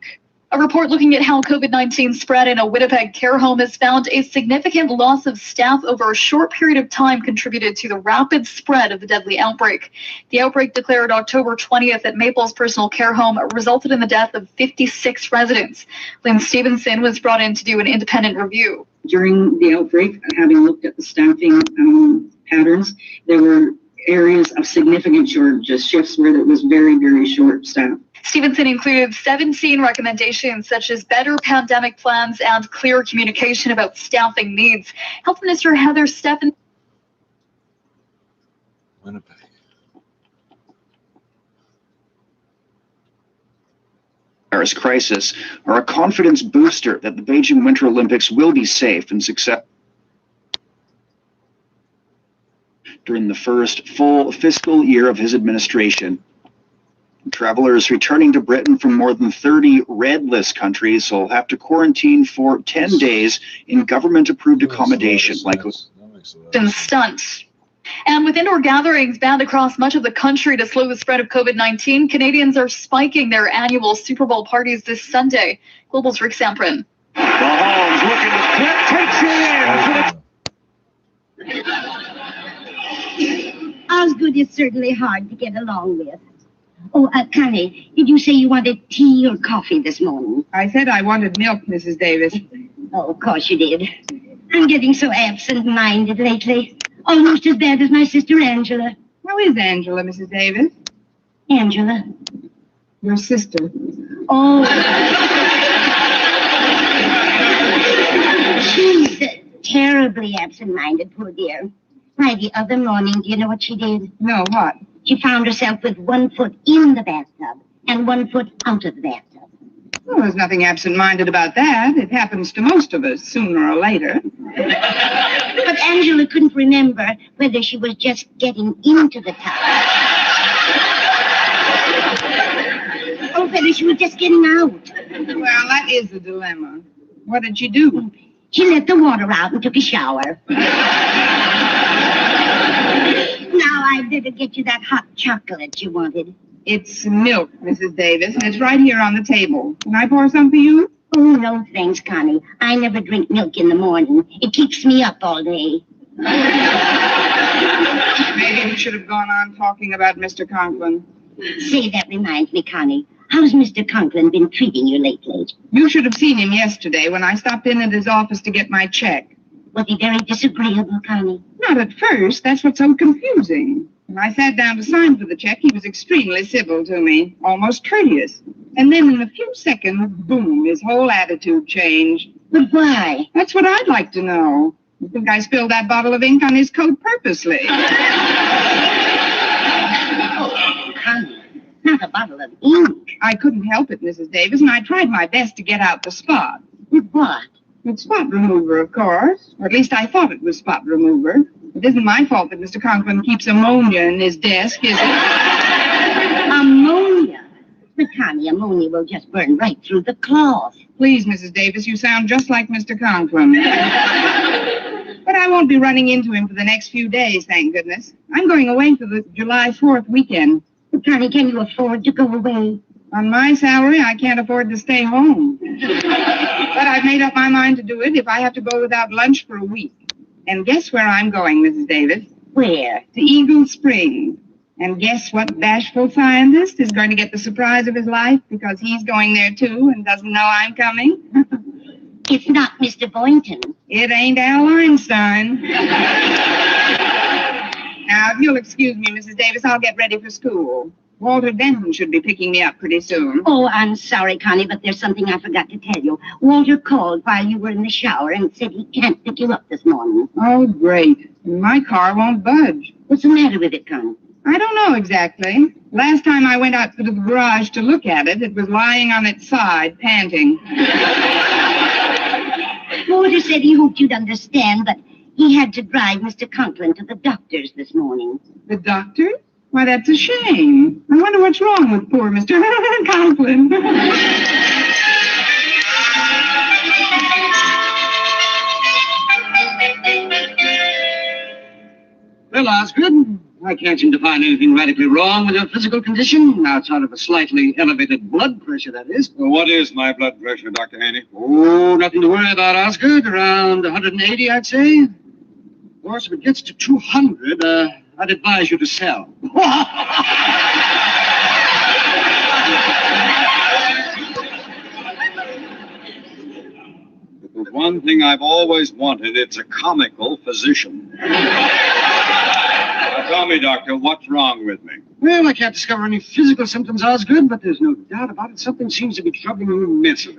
A report looking at how COVID-19 spread in a Winnipeg care home has found a significant loss of staff over a short period of time contributed to the rapid spread of the deadly outbreak. The outbreak, declared October 20th at Maple's personal care home, resulted in the death of 56 residents. Lynn Stevenson was brought in to do an independent review.
During the outbreak, having looked at the staffing patterns, there were areas of significant shortages, shifts where there was very, very short staff.
Stevenson included 17 recommendations, such as better pandemic plans and clear communication about staffing needs. Health Minister Heather Steffen.
Winnipeg.
Virus crisis are a confidence booster that the Beijing Winter Olympics will be safe and successful during the first full fiscal year of his administration. Travelers returning to Britain from more than 30 red list countries will have to quarantine for 10 days in government-approved accommodation, like
a stunt. And with indoor gatherings banned across much of the country to slow the spread of COVID-19, Canadians are spiking their annual Super Bowl parties this Sunday. Global's Rick Samprin.
Mahomes looking to clip, takes you in.
Osgood is certainly hard to get along with. Oh, Connie, did you say you wanted tea or coffee this morning?
I said I wanted milk, Mrs. Davis.
Oh, of course you did. I'm getting so absent-minded lately. Almost as bad as my sister Angela.
How is Angela, Mrs. Davis?
Angela?
Your sister.
Oh. She's terribly absent-minded, poor dear. Why, the other morning, do you know what she did?
No, what?
She found herself with 1 foot in the bathtub and 1 foot out of the bathtub.
Well, there's nothing absent-minded about that. It happens to most of us, sooner or later.
But Angela couldn't remember whether she was just getting into the tub or whether she was just getting out.
Well, that is a dilemma. What did she do?
She let the water out and took a shower. Now I'd better get you that hot chocolate you wanted.
It's milk, Mrs. Davis, and it's right here on the table. Can I pour some for you?
Oh, no, thanks, Connie. I never drink milk in the morning. It keeps me up all day.
Maybe we should have gone on talking about Mr. Conklin.
Say, that reminds me, Connie. How's Mr. Conklin been treating you lately?
You should have seen him yesterday when I stopped in at his office to get my check.
Was he very disagreeable, Connie?
Not at first. That's what's so confusing. When I sat down to sign for the check, he was extremely civil to me, almost courteous. And then in a few seconds, boom, his whole attitude changed.
But why?
That's what I'd like to know. You think I spilled that bottle of ink on his coat purposely?
Oh, Connie, not a bottle of ink.
I couldn't help it, Mrs. Davis, and I tried my best to get out the spot.
With what?
With spot remover, of course. Or at least I thought it was spot remover. It isn't my fault that Mr. Conklin keeps ammonia in his desk, is it?
Ammonia? But, Connie, ammonia will just burn right through the cloth.
Please, Mrs. Davis, you sound just like Mr. Conklin. But I won't be running into him for the next few days, thank goodness. I'm going away for the July 4th weekend.
But, Connie, can you afford to go away?
On my salary, I can't afford to stay home. But I've made up my mind to do it if I have to go without lunch for a week. And guess where I'm going, Mrs. Davis?
Where?
To Eagle Spring. And guess what bashful scientist is going to get the surprise of his life because he's going there too and doesn't know I'm coming?
It's not Mr. Boynton.
It ain't Al Einstein. Now, if you'll excuse me, Mrs. Davis, I'll get ready for school. Walter Denton should be picking me up pretty soon.
Oh, I'm sorry, Connie, but there's something I forgot to tell you. Walter called while you were in the shower and said he can't pick you up this morning.
Oh, great. My car won't budge.
What's the matter with it, Connie?
I don't know exactly. Last time I went out to the garage to look at it, it was lying on its side, panting.
Walter said he hoped you'd understand, but he had to drive Mr. Conklin to the doctor's this morning.
The doctor? Why, that's a shame. I wonder what's wrong with poor Mr. Conklin.
Well, Osgood, I can't seem to find anything radically wrong with your physical condition, outside of a slightly elevated blood pressure, that is.
Well, what is my blood pressure, Dr. Haney?
Oh, nothing to worry about, Osgood. Around 180, I'd say. Of course, if it gets to 200, I'd advise you to sell.
If there's one thing I've always wanted, it's a comical physician. Now, tell me, Doctor, what's wrong with me?
Well, I can't discover any physical symptoms, Osgood, but there's no doubt about it. Something seems to be troubling you immensely.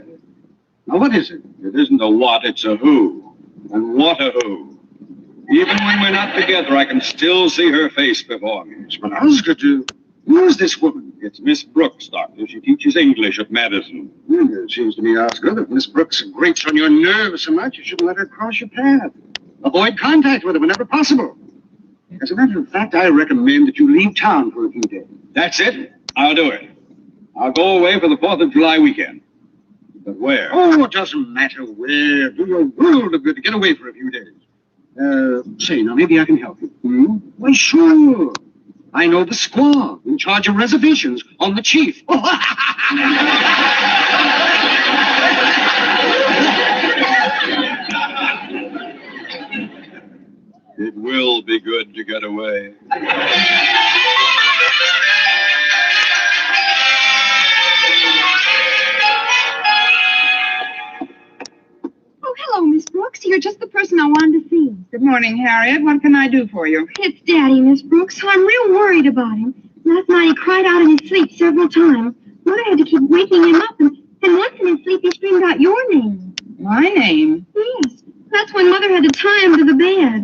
Now, what is it?
It isn't a what, it's a who. And what a who. Even when we're not together, I can still see her face before me.
But Osgood, who is this woman?
It's Miss Brooks, Doctor. She teaches English at Madison.
It seems to me, Osgood, if Miss Brooks grates on your nerves so much, you shouldn't let her cross your path. Avoid contact with her whenever possible. As a matter of fact, I recommend that you leave town for a few days.
That's it. I'll do it. I'll go away for the 4th of July weekend. But where?
Oh, it doesn't matter where. Do your world of good to get away for a few days. Say, now, maybe I can help you. Why, sure. I know the squaw in charge of reservations on the Chief.
It will be good to get away.
Oh, hello, Miss Brooks. You're just the person I wanted to see.
Good morning, Harriet. What can I do for you?
It's Daddy, Miss Brooks. I'm real worried about him. Last night he cried out in his sleep several times. Mother had to keep waking him up, and once in his sleep he screamed out your name.
My name?
Yes. That's when Mother had to tie him to the bed.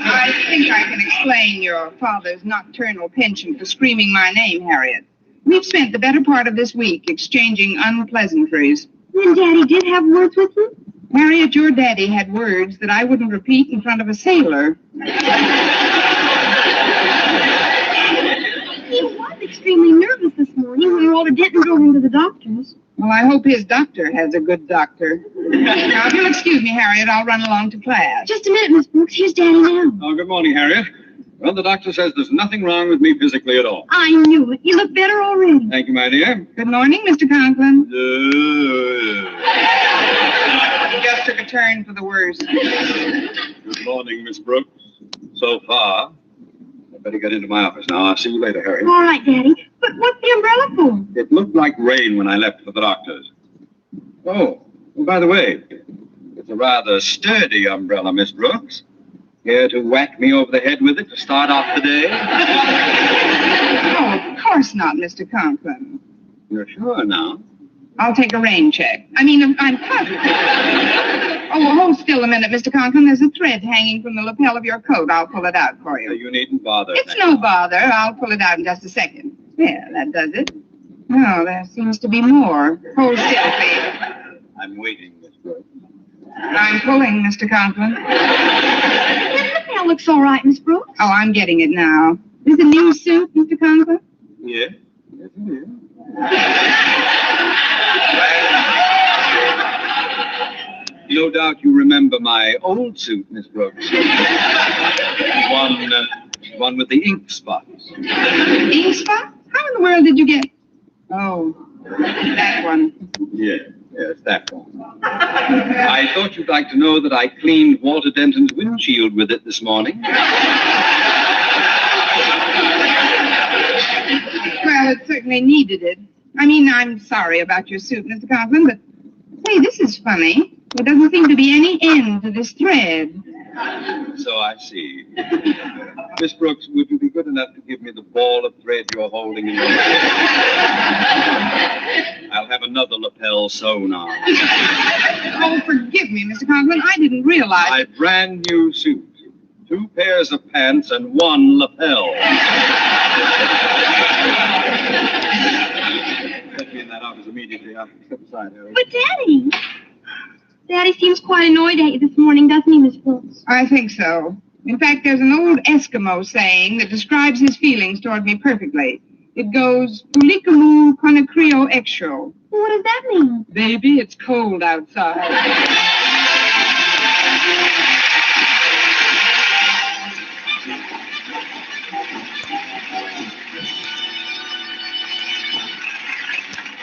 I think I can explain your father's nocturnal penchant for screaming my name, Harriet. We've spent the better part of this week exchanging unpleasantries.
Then Daddy did have words with you?
Harriet, your daddy had words that I wouldn't repeat in front of a sailor.
He was extremely nervous this morning when Walter Denton drove him to the doctor's.
Well, I hope his doctor has a good doctor. Now, if you'll excuse me, Harriet, I'll run along to class.
Just a minute, Miss Brooks. Here's Daddy now.
Oh, good morning, Harriet. Well, the doctor says there's nothing wrong with me physically at all.
I knew it. You look better already.
Thank you, my dear.
Good morning, Mr. Conklin. He just took a turn for the worse.
Good morning, Miss Brooks. So far. I better get into my office now. I'll see you later, Harriet.
All right, Daddy. But what's the umbrella for?
It looked like rain when I left for the doctor's. Oh, by the way, it's a rather sturdy umbrella, Miss Brooks. Care to whack me over the head with it to start off the day?
Oh, of course not, Mr. Conklin.
You're sure now?
I'll take a rain check. I'm positive. Oh, hold still a minute, Mr. Conklin. There's a thread hanging from the lapel of your coat. I'll pull it out for you.
You needn't bother.
It's no bother. I'll pull it out in just a second. Yeah, that does it. No, there seems to be more. Hold still, please.
I'm waiting, Miss Brooks.
I'm pulling, Mr. Conklin.
The lapel looks all right, Miss Brooks.
Oh, I'm getting it now. Is it a new suit, Mr. Conklin?
Yeah. Yes, it is. No doubt you remember my old suit, Miss Brooks. One with the ink spots.
Ink spot? How in the world did you get... Oh, that one.
Yes, that one. I thought you'd like to know that I cleaned Walter Denton's windshield with it this morning.
Well, it certainly needed it. I mean, I'm sorry about your suit, Mr. Conklin, but hey, this is funny. There doesn't seem to be any end to this thread.
So I see. Miss Brooks, would you be good enough to give me the ball of thread you're holding in your hand? I'll have another lapel sewn on.
Oh, forgive me, Mr. Conklin. I didn't realize.
My brand new suit. 2 pairs of pants and 1 lapel. Let me in that office immediately. I'll step aside, Harry.
But, Daddy! Daddy seems quite annoyed at you this morning, doesn't he, Miss Brooks?
I think so. In fact, there's an old Eskimo saying that describes his feelings toward me perfectly. It goes, Ulikamu Konakrio Extro.
What does that mean?
Baby, it's cold outside.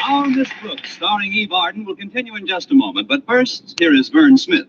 Our Miss Brooks, starring Eve Arden, will continue in just a moment. But first, here is Vern Smith.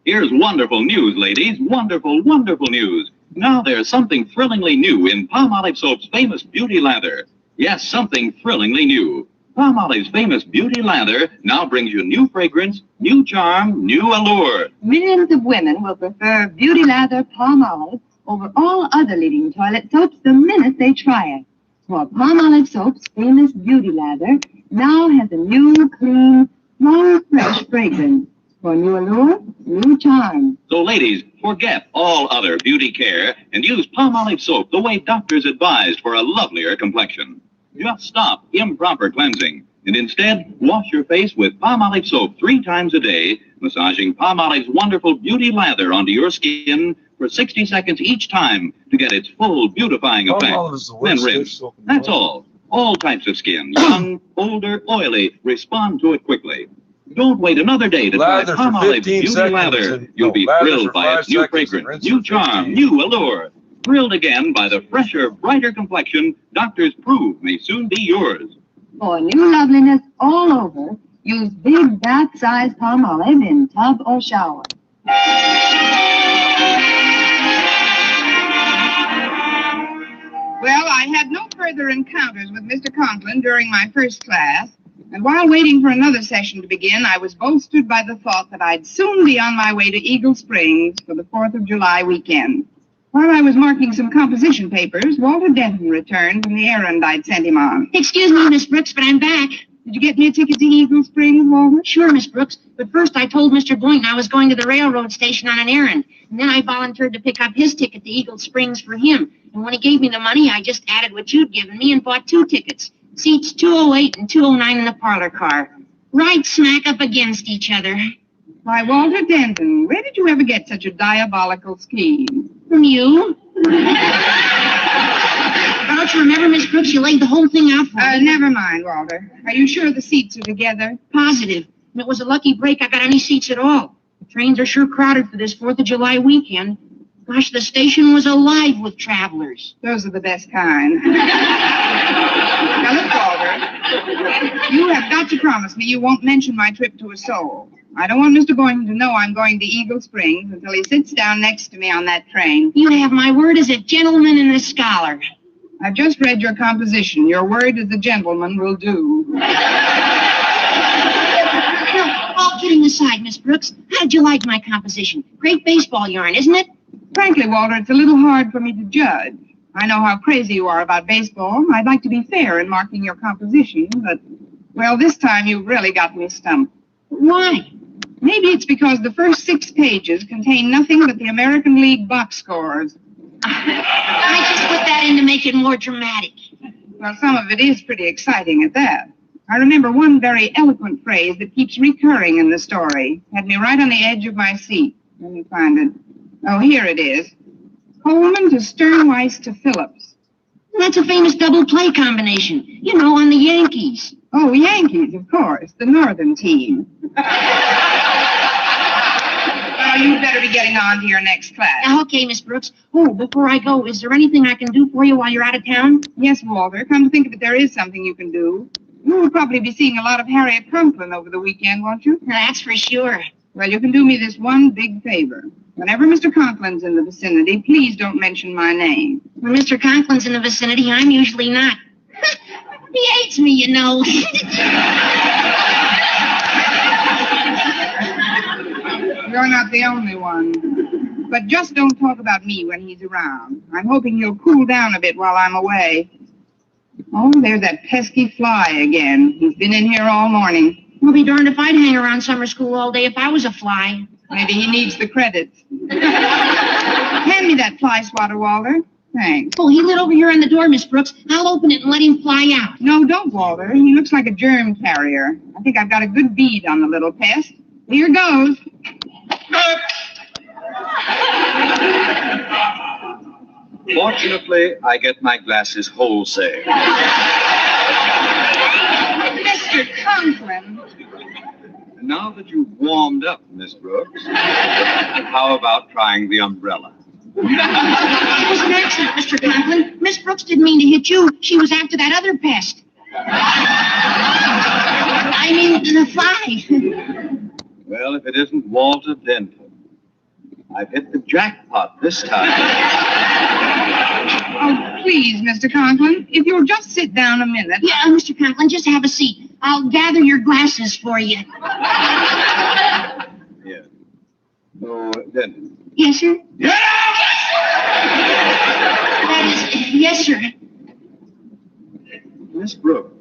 Here's wonderful news, ladies. Wonderful, wonderful news. Now there's something thrillingly new in Palmolive Soap's famous beauty lather. Yes, something thrillingly new. Palmolive's famous beauty lather now brings you new fragrance, new charm, new allure.
Millions of women will prefer Beauty Lather Palmolive over all other leading toilet soaps the minute they try it. For Palmolive Soap's famous Beauty Lather now has a new, clean, strong, fresh fragrance. For new allure, new charm.
So ladies, forget all other beauty care and use Palmolive soap the way doctors advised for a lovelier complexion. Just stop improper cleansing and instead wash your face with Palmolive soap 3 times a day, massaging Palmolive's wonderful beauty lather onto your skin for 60 seconds each time to get its full beautifying effect. Then rinse. That's all. All types of skin, young, older, oily, respond to it quickly. Don't wait another day to try Palmolive's beauty lather. You'll be thrilled by its new fragrance, new charm, new allure. Thrilled again by the fresher, brighter complexion doctors prove may soon be yours.
For new loveliness all over, use big bath-sized Palmolive in tub or shower. Well, I had no further encounters with Mr. Conklin during my first class, and while waiting for another session to begin, I was bolstered by the thought that I'd soon be on my way to Eagle Springs for the 4th of July weekend. While I was marking some composition papers, Walter Denton returned from the errand I'd sent him on.
Excuse me, Miss Brooks, but I'm back.
Did you get me a ticket to Eagle Springs, Walter?
Sure, Miss Brooks, but first I told Mr. Boynton I was going to the railroad station on an errand, and then I volunteered to pick up his ticket to Eagle Springs for him. And when he gave me the money, I just added what you'd given me and bought 2 tickets. Seats 208 and 209 in the parlor car. Right smack up against each other.
Why, Walter Denton, where did you ever get such a diabolical scheme?
From you. Don't you remember, Miss Brooks, you laid the whole thing out for me?
Never mind, Walter. Are you sure the seats are together?
Positive. And it was a lucky break I got any seats at all. The trains are sure crowded for this 4th of July weekend. Gosh, the station was alive with travelers.
Those are the best kind. Now, look, Walter, you have got to promise me you won't mention my trip to a soul. I don't want Mr. Boynton to know I'm going to Eagle Springs until he sits down next to me on that train.
You have my word as a gentleman and a scholar.
I've just read your composition. Your word as a gentleman will do.
No, all kidding aside, Miss Brooks, how did you like my composition? Great baseball yarn, isn't it?
Frankly, Walter, it's a little hard for me to judge. I know how crazy you are about baseball. I'd like to be fair in marking your composition, but, well, this time you've really got me stumped.
Why?
Maybe it's because the first 6 pages contain nothing but the American League box scores.
I just put that in to make it more dramatic.
Well, some of it is pretty exciting at that. I remember one very eloquent phrase that keeps recurring in the story. Had me right on the edge of my seat. Let me find it. Oh, here it is. Coleman to Sternweiss to Phillips.
That's a famous double play combination. You know, on the Yankees.
Oh, Yankees, of course. The northern team. Well, you'd better be getting on to your next class.
Okay, Miss Brooks. Oh, before I go, is there anything I can do for you while you're out of town?
Yes, Walter. Come to think of it, there is something you can do. You will probably be seeing a lot of Harriet Conklin over the weekend, won't you?
That's for sure.
Well, you can do me this one big favor. Whenever Mr. Conklin's in the vicinity, please don't mention my name.
When Mr. Conklin's in the vicinity, I'm usually not. He hates me, you know.
You're not the only one. But just don't talk about me when he's around. I'm hoping he'll cool down a bit while I'm away. Oh, there's that pesky fly again. He's been in here all morning.
I'll be darned if I'd hang around summer school all day if I was a fly.
Maybe he needs the credits. Hand me that fly swatter, Walter. Thanks.
Oh, he lit over here on the door, Miss Brooks. I'll open it and let him fly out.
No, don't, Walter. He looks like a germ carrier. I think I've got a good bead on the little pest. Here goes.
Fortunately, I get my glasses wholesale.
Mr. Conklin.
Now that you've warmed up, Miss Brooks, how about trying the umbrella?
It was an accident, Mr. Conklin. Miss Brooks didn't mean to hit you. She was after that other pest. I mean, the fly.
Well, if it isn't Walter Denton, I've hit the jackpot this time.
Oh, please, Mr. Conklin, if you'll just sit down a minute.
Yeah, Mr. Conklin, just have a seat. I'll gather your glasses for you.
Yeah. So, Denton.
Yes, sir? That is, yes, sir.
Miss Brooks,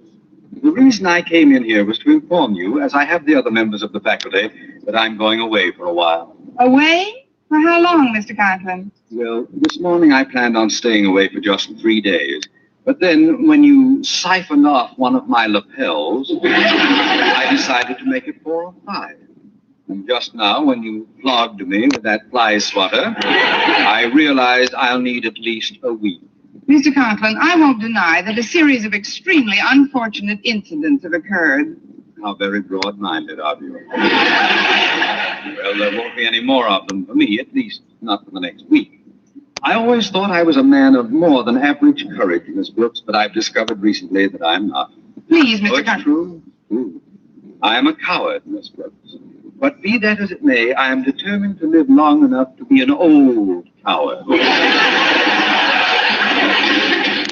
the reason I came in here was to inform you, as I have the other members of the faculty, that I'm going away for a while.
Away? For how long, Mr. Conklin?
Well, this morning I planned on staying away for just 3 days. But then, when you siphoned off one of my lapels, I decided to make it 4 or 5. And just now, when you flogged me with that fly swatter, I realized I'll need at least a week.
Mr. Conklin, I won't deny that a series of extremely unfortunate incidents have occurred.
How very broad-minded of you. Well, there won't be any more of them for me, at least not for the next week. I always thought I was a man of more than average courage, Miss Brooks, but I've discovered recently that I'm not.
Please, Mr.
Conklin. True. I am a coward, Miss Brooks. But be that as it may, I am determined to live long enough to be an old coward.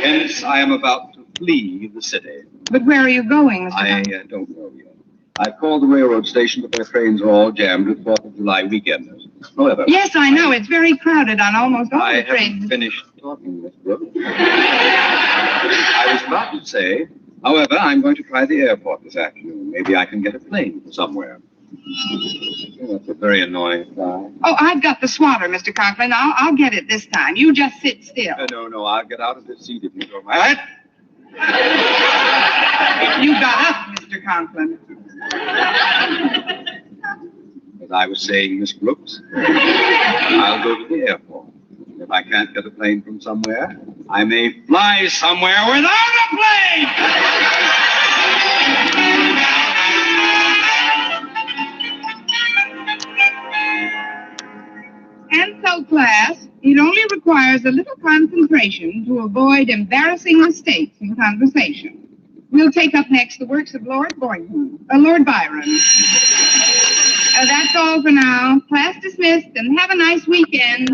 Hence, I am about to flee the city.
But where are you going, Mr.
I don't know yet. I've called the railroad station, but their trains are all jammed with 4th of July weekenders. However...
Yes, I know. It's very crowded on almost all the
I
trains.
haven't finished talking, Miss Brooks. I was about to say, however, I'm going to try the airport this afternoon. Maybe I can get a plane from somewhere. Oh, that's a very annoying fly.
Oh, I've got the swatter, Mr. Conklin. I'll get it this time. You just sit still.
No, I'll get out of this seat if you don't mind.
You got up, Mr. Conklin.
As I was saying, Miss Brooks, I'll go to the airport. If I can't get a plane from somewhere, I may fly somewhere without a plane!
And so, class, it only requires a little concentration to avoid embarrassing mistakes in conversation. We'll take up next the works of Lord Byron. That's all for now. Class dismissed, and have a nice weekend.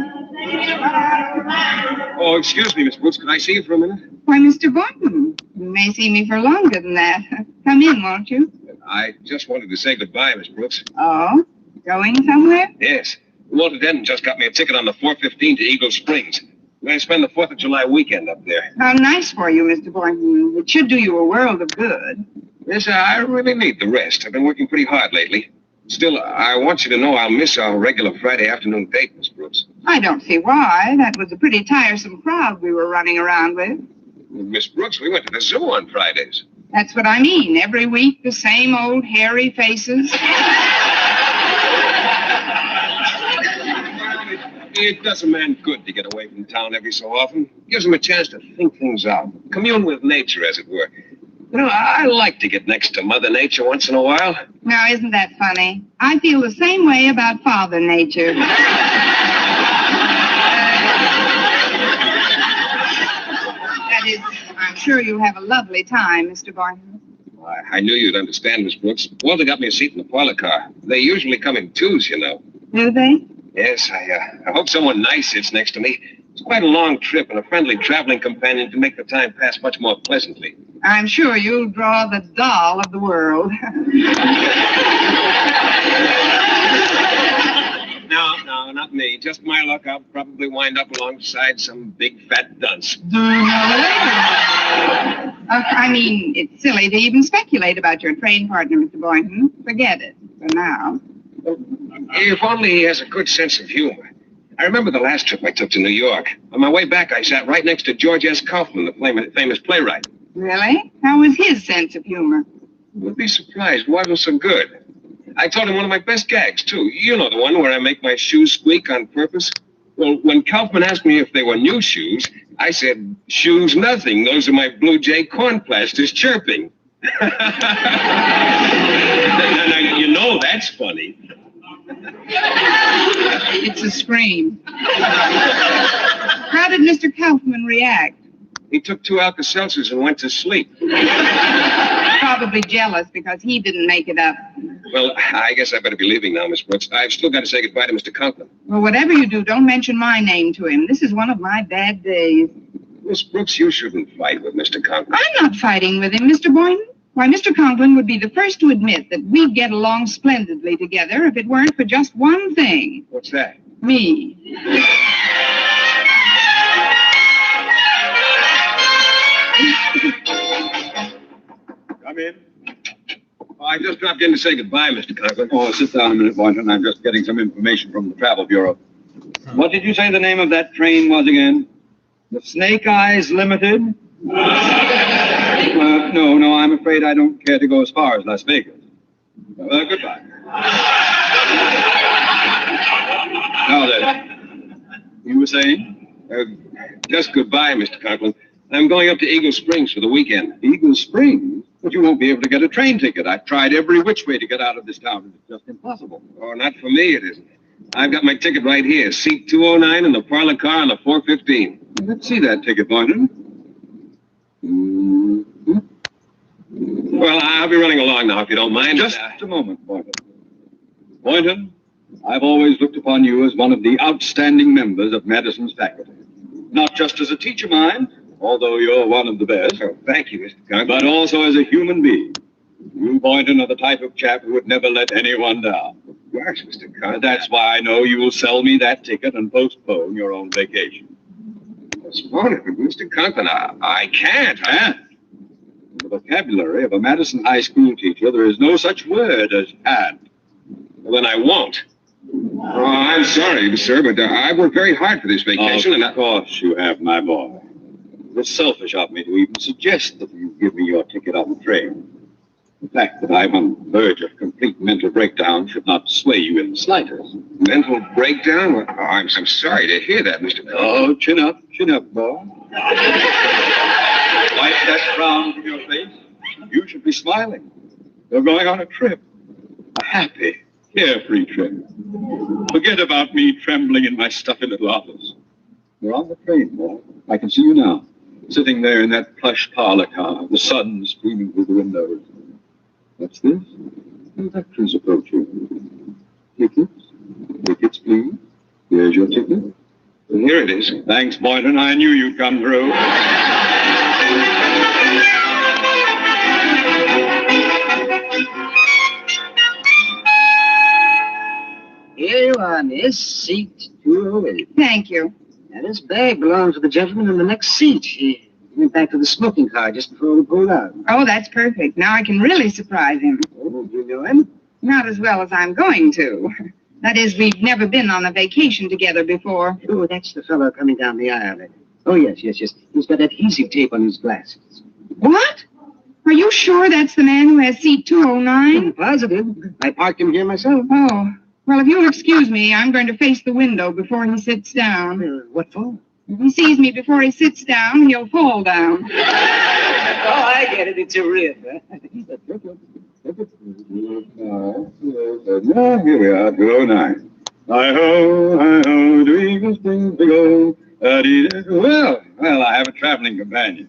Oh, excuse me, Miss Brooks. Can I see you for a minute?
Why, Mr. Boynton, you may see me for longer than that. Come in, won't you?
I just wanted to say goodbye, Miss Brooks.
Oh, going somewhere?
Yes. Walter Denton just got me a ticket on the 4:15 to Eagle Springs. I'm going to spend the 4th of July weekend up there.
How nice for you, Mr. Boynton. It should do you a world of good.
Yes, I really need the rest. I've been working pretty hard lately. Still, I want you to know I'll miss our regular Friday afternoon date, Miss Brooks.
I don't see why. That was a pretty tiresome crowd we were running around with.
Miss Brooks, we went to the zoo on Fridays.
That's what I mean. Every week, the same old hairy faces.
It does a man good to get away from town every so often. Gives him a chance to think things out. Commune with nature, as it were. You know, I like to get next to Mother Nature once in a while.
Now, isn't that funny? I feel the same way about Father Nature. That is, I'm sure you'll have a lovely time, Mr. Boynton.
I knew you'd understand, Miss Brooks. Walter got me a seat in the parlor car. They usually come in twos, you know.
Do they?
Yes, I hope someone nice sits next to me. It's quite a long trip, and a friendly traveling companion can make the time pass much more pleasantly.
I'm sure you'll draw the doll of the world.
No, not me. Just my luck. I'll probably wind up alongside some big fat dunce.
I mean, it's silly to even speculate about your train partner, Mr. Boynton. Forget it for now.
If only he has a good sense of humor. I remember the last trip I took to New York. On my way back, I sat right next to George S. Kaufman, the famous playwright.
Really? How was his sense of humor?
You'd be surprised. It wasn't so good. I told him one of my best gags, too. You know the one where I make my shoes squeak on purpose? Well, when Kaufman asked me if they were new shoes, I said, shoes nothing. Those are my Blue Jay corn plasters chirping. Now, you know that's funny.
It's a scream. How did Mr. Kaufman react?
He took 2 Alka-Seltzers and went to sleep.
Probably jealous because he didn't make it up.
Well, I guess I better be leaving now, Miss Brooks. I've still got to say goodbye to Mr. Conklin.
Well, whatever you do, don't mention my name to him. This is one of my bad days.
Miss Brooks, you shouldn't fight with Mr. Conklin.
I'm not fighting with him, Mr. Boynton. Why, Mr. Conklin would be the first to admit that we'd get along splendidly together if it weren't for just one thing.
What's that?
Me.
Come in. Oh, I just dropped in to say goodbye, Mr. Conklin.
Oh, sit down a minute, Boynton. I'm just getting some information from the Travel Bureau. What did you say the name of that train was again? The Snake Eyes Limited? No, I'm afraid I don't care to go as far as Las Vegas. Goodbye. Now then, you were saying?
Just goodbye, Mr. Conklin. I'm going up to Eagle Springs for the weekend.
Eagle Springs? But you won't be able to get a train ticket. I've tried every which way to get out of this town. It's just impossible.
Oh, not for me, it isn't. I've got my ticket right here. Seat 209 in the parlor car on the 415.
Let's see that ticket, Boynton.
Well, I'll be running along now, if you don't mind.
Just a moment, Boynton. Boynton, I've always looked upon you as one of the outstanding members of Madison's faculty. Not just as a teacher, mind, although you're one of the best.
Oh, thank you, Mr. Conklin.
But also as a human being. You, Boynton, are the type of chap who would never let anyone down.
Gosh, Mr. Conklin.
That's why I know you will sell me that ticket and postpone your own vacation.
Mr. Conklin, I can't.
In the vocabulary of a Madison High School teacher, there is no such word as can't.
Well, then I won't. Oh, I'm sorry, sir, but I've worked very hard for this vacation,
Of course you have, my boy. It's selfish of me to even suggest that you give me your ticket on the train. The fact that I'm on the verge of complete mental breakdown should not sway you in the slightest.
Mental breakdown? Oh, I'm so sorry to hear that, Mr. Conklin.
Oh, chin up, boy. Wipe that frown from your face. You should be smiling. You're going on a trip. A happy, carefree trip. Forget about me trembling in my stuffy little office. You're on the train, boy. I can see you now. Sitting there in that plush parlor car, the sun streaming through the windows. What's this? Conductors approaching. Tickets? Tickets, please. Here's your ticket.
Well, here it is.
Thanks, Boynton. I knew you'd come through.
Here you are, miss. Seat 208.
Thank you.
Now, this bag belongs to the gentleman in the next seat. He went back to the smoking car just before we pulled out.
Oh, that's perfect. Now I can really surprise him.
Oh, do you know him?
Not as well as I'm going to. That is, we've never been on a vacation together before.
Oh, that's the fellow coming down the aisle. Oh, yes. He's got adhesive tape on his glasses.
What? Are you sure that's the man who has seat 209?
I'm positive. I parked him here myself.
Oh. Well, if you'll excuse me, I'm going to face the window before he sits down.
What for?
If he sees me before he sits down, he'll fall down.
Oh, I get it. It's a rib.
Here we are, 209. Hi-ho, to Eagle Springs we go. Well, I have a traveling companion.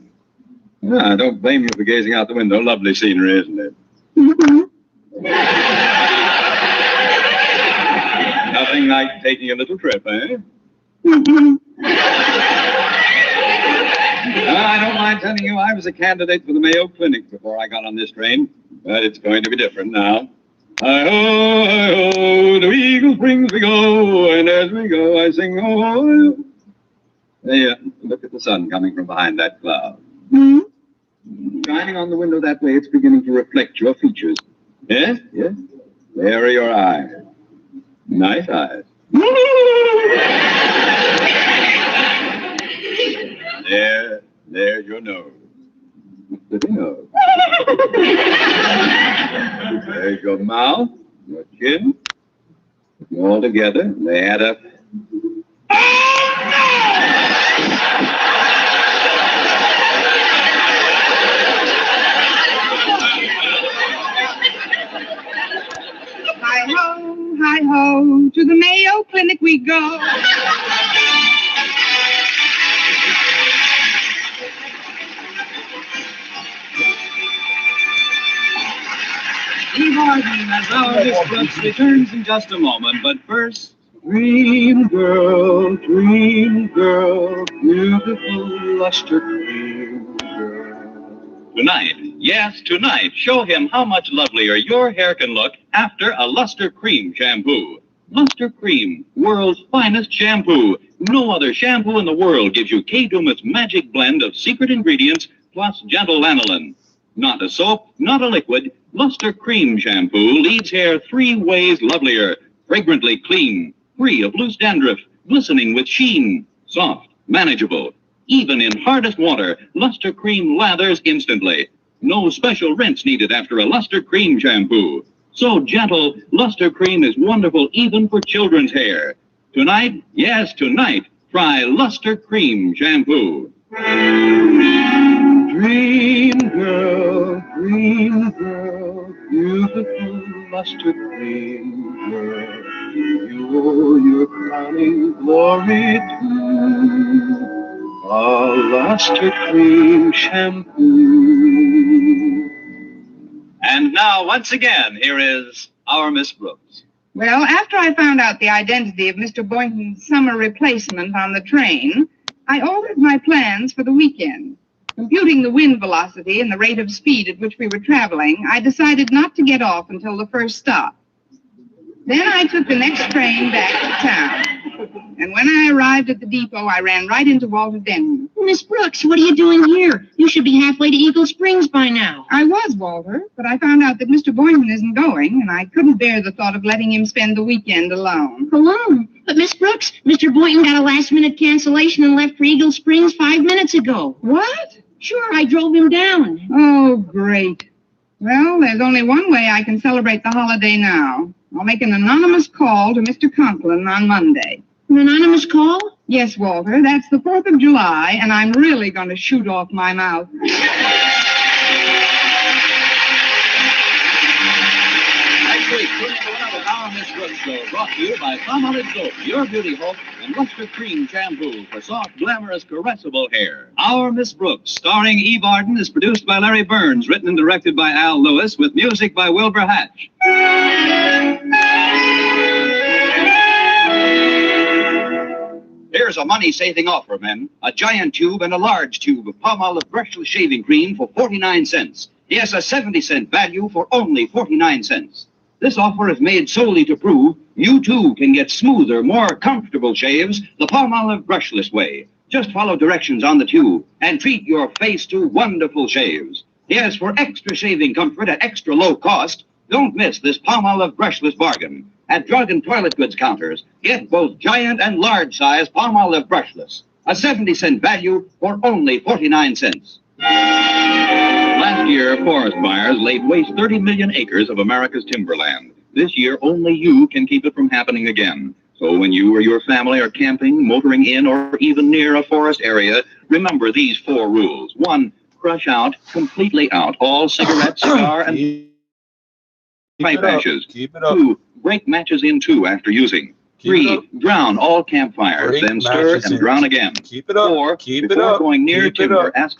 I don't blame you for gazing out the window. Lovely scenery, isn't it? Nothing like taking a little trip, eh? I don't mind telling you I was a candidate for the Mayo Clinic before I got on this train, but it's going to be different now. Hi-ho, to Eagle Springs we go, and as we go I sing, oh. Hey, look at the sun coming from behind that cloud. Shining on the window that way, it's beginning to reflect your features. Yes, yes. There are your eyes. Nice eyes. There's your nose. Pretty nose. There's your mouth, your chin. All together, they add up.
Hi-ho, hi-ho, to the Mayo Clinic we go.
Ebarden as our Miss Brooks returns in just a moment, but first, dream girl, beautiful luster cream girl.
Tonight, yes, tonight, show him how much lovelier your hair can look after a Luster Cream shampoo. Luster Cream, world's finest shampoo. No other shampoo in the world gives you K-Duma's magic blend of secret ingredients plus gentle lanolin. Not a soap, not a liquid, Luster Cream shampoo leaves hair 3 ways lovelier. Fragrantly clean, free of loose dandruff, glistening with sheen, soft, manageable. Even in hardest water, Luster Cream lathers instantly. No special rinse needed after a Luster Cream shampoo. So gentle, Luster Cream is wonderful even for children's hair. Tonight, yes, tonight, try Luster Cream shampoo.
Dream girl, beautiful luster cream girl. You owe your crowning glory to a luster cream shampoo.
And now, once again, here is our Miss Brooks.
Well, after I found out the identity of Mr. Boynton's summer replacement on the train, I altered my plans for the weekend. Computing the wind velocity and the rate of speed at which we were traveling, I decided not to get off until the first stop. Then I took the next train back to town. And when I arrived at the depot, I ran right into Walter Denton.
Miss Brooks, what are you doing here? You should be halfway to Eagle Springs by now.
I was, Walter, but I found out that Mr. Boynton isn't going, and I couldn't bear the thought of letting him spend the weekend alone.
Alone? But Miss Brooks, Mr. Boynton got a last-minute cancellation and left for Eagle Springs 5 minutes ago.
What?
Sure, I drove him down.
Oh, great. Well, there's only one way I can celebrate the holiday now. I'll make an anonymous call to Mr. Conklin on Monday.
An anonymous call?
Yes, Walter. That's the 4th of July, and I'm really going to shoot off my mouth.
Next week, tune in to another Our Miss Brooks show brought to you by Palmolive Soap, your beauty hope, and Luster Cream shampoo for soft, glamorous, caressable hair. Our Miss Brooks, starring Eve Arden, is produced by Larry Burns, written and directed by Al Lewis, with music by Wilbur Hatch. Here's a money-saving offer, men. A giant tube and a large tube of Palmolive brushless shaving cream for 49 cents. Yes, a 70-cent value for only 49 cents. This offer is made solely to prove you, too, can get smoother, more comfortable shaves the Palmolive brushless way. Just follow directions on the tube and treat your face to wonderful shaves. Yes, for extra shaving comfort at extra low cost, don't miss this Palmolive brushless bargain. At drug and toilet goods counters, get both giant and large-size Palmolive brushless. A 70-cent value for only 49 cents. Last year, forest fires laid waste 30 million acres of America's timberland. This year, only you can keep it from happening again. So when you or your family are camping, motoring in, or even near a forest area, remember these 4 rules. 1, crush out, completely out, all cigarette, cigar, and pipe ashes. 2, break matches in 2 after using. 3, drown all campfires, then stir and drown again. 4, before going near timber, ask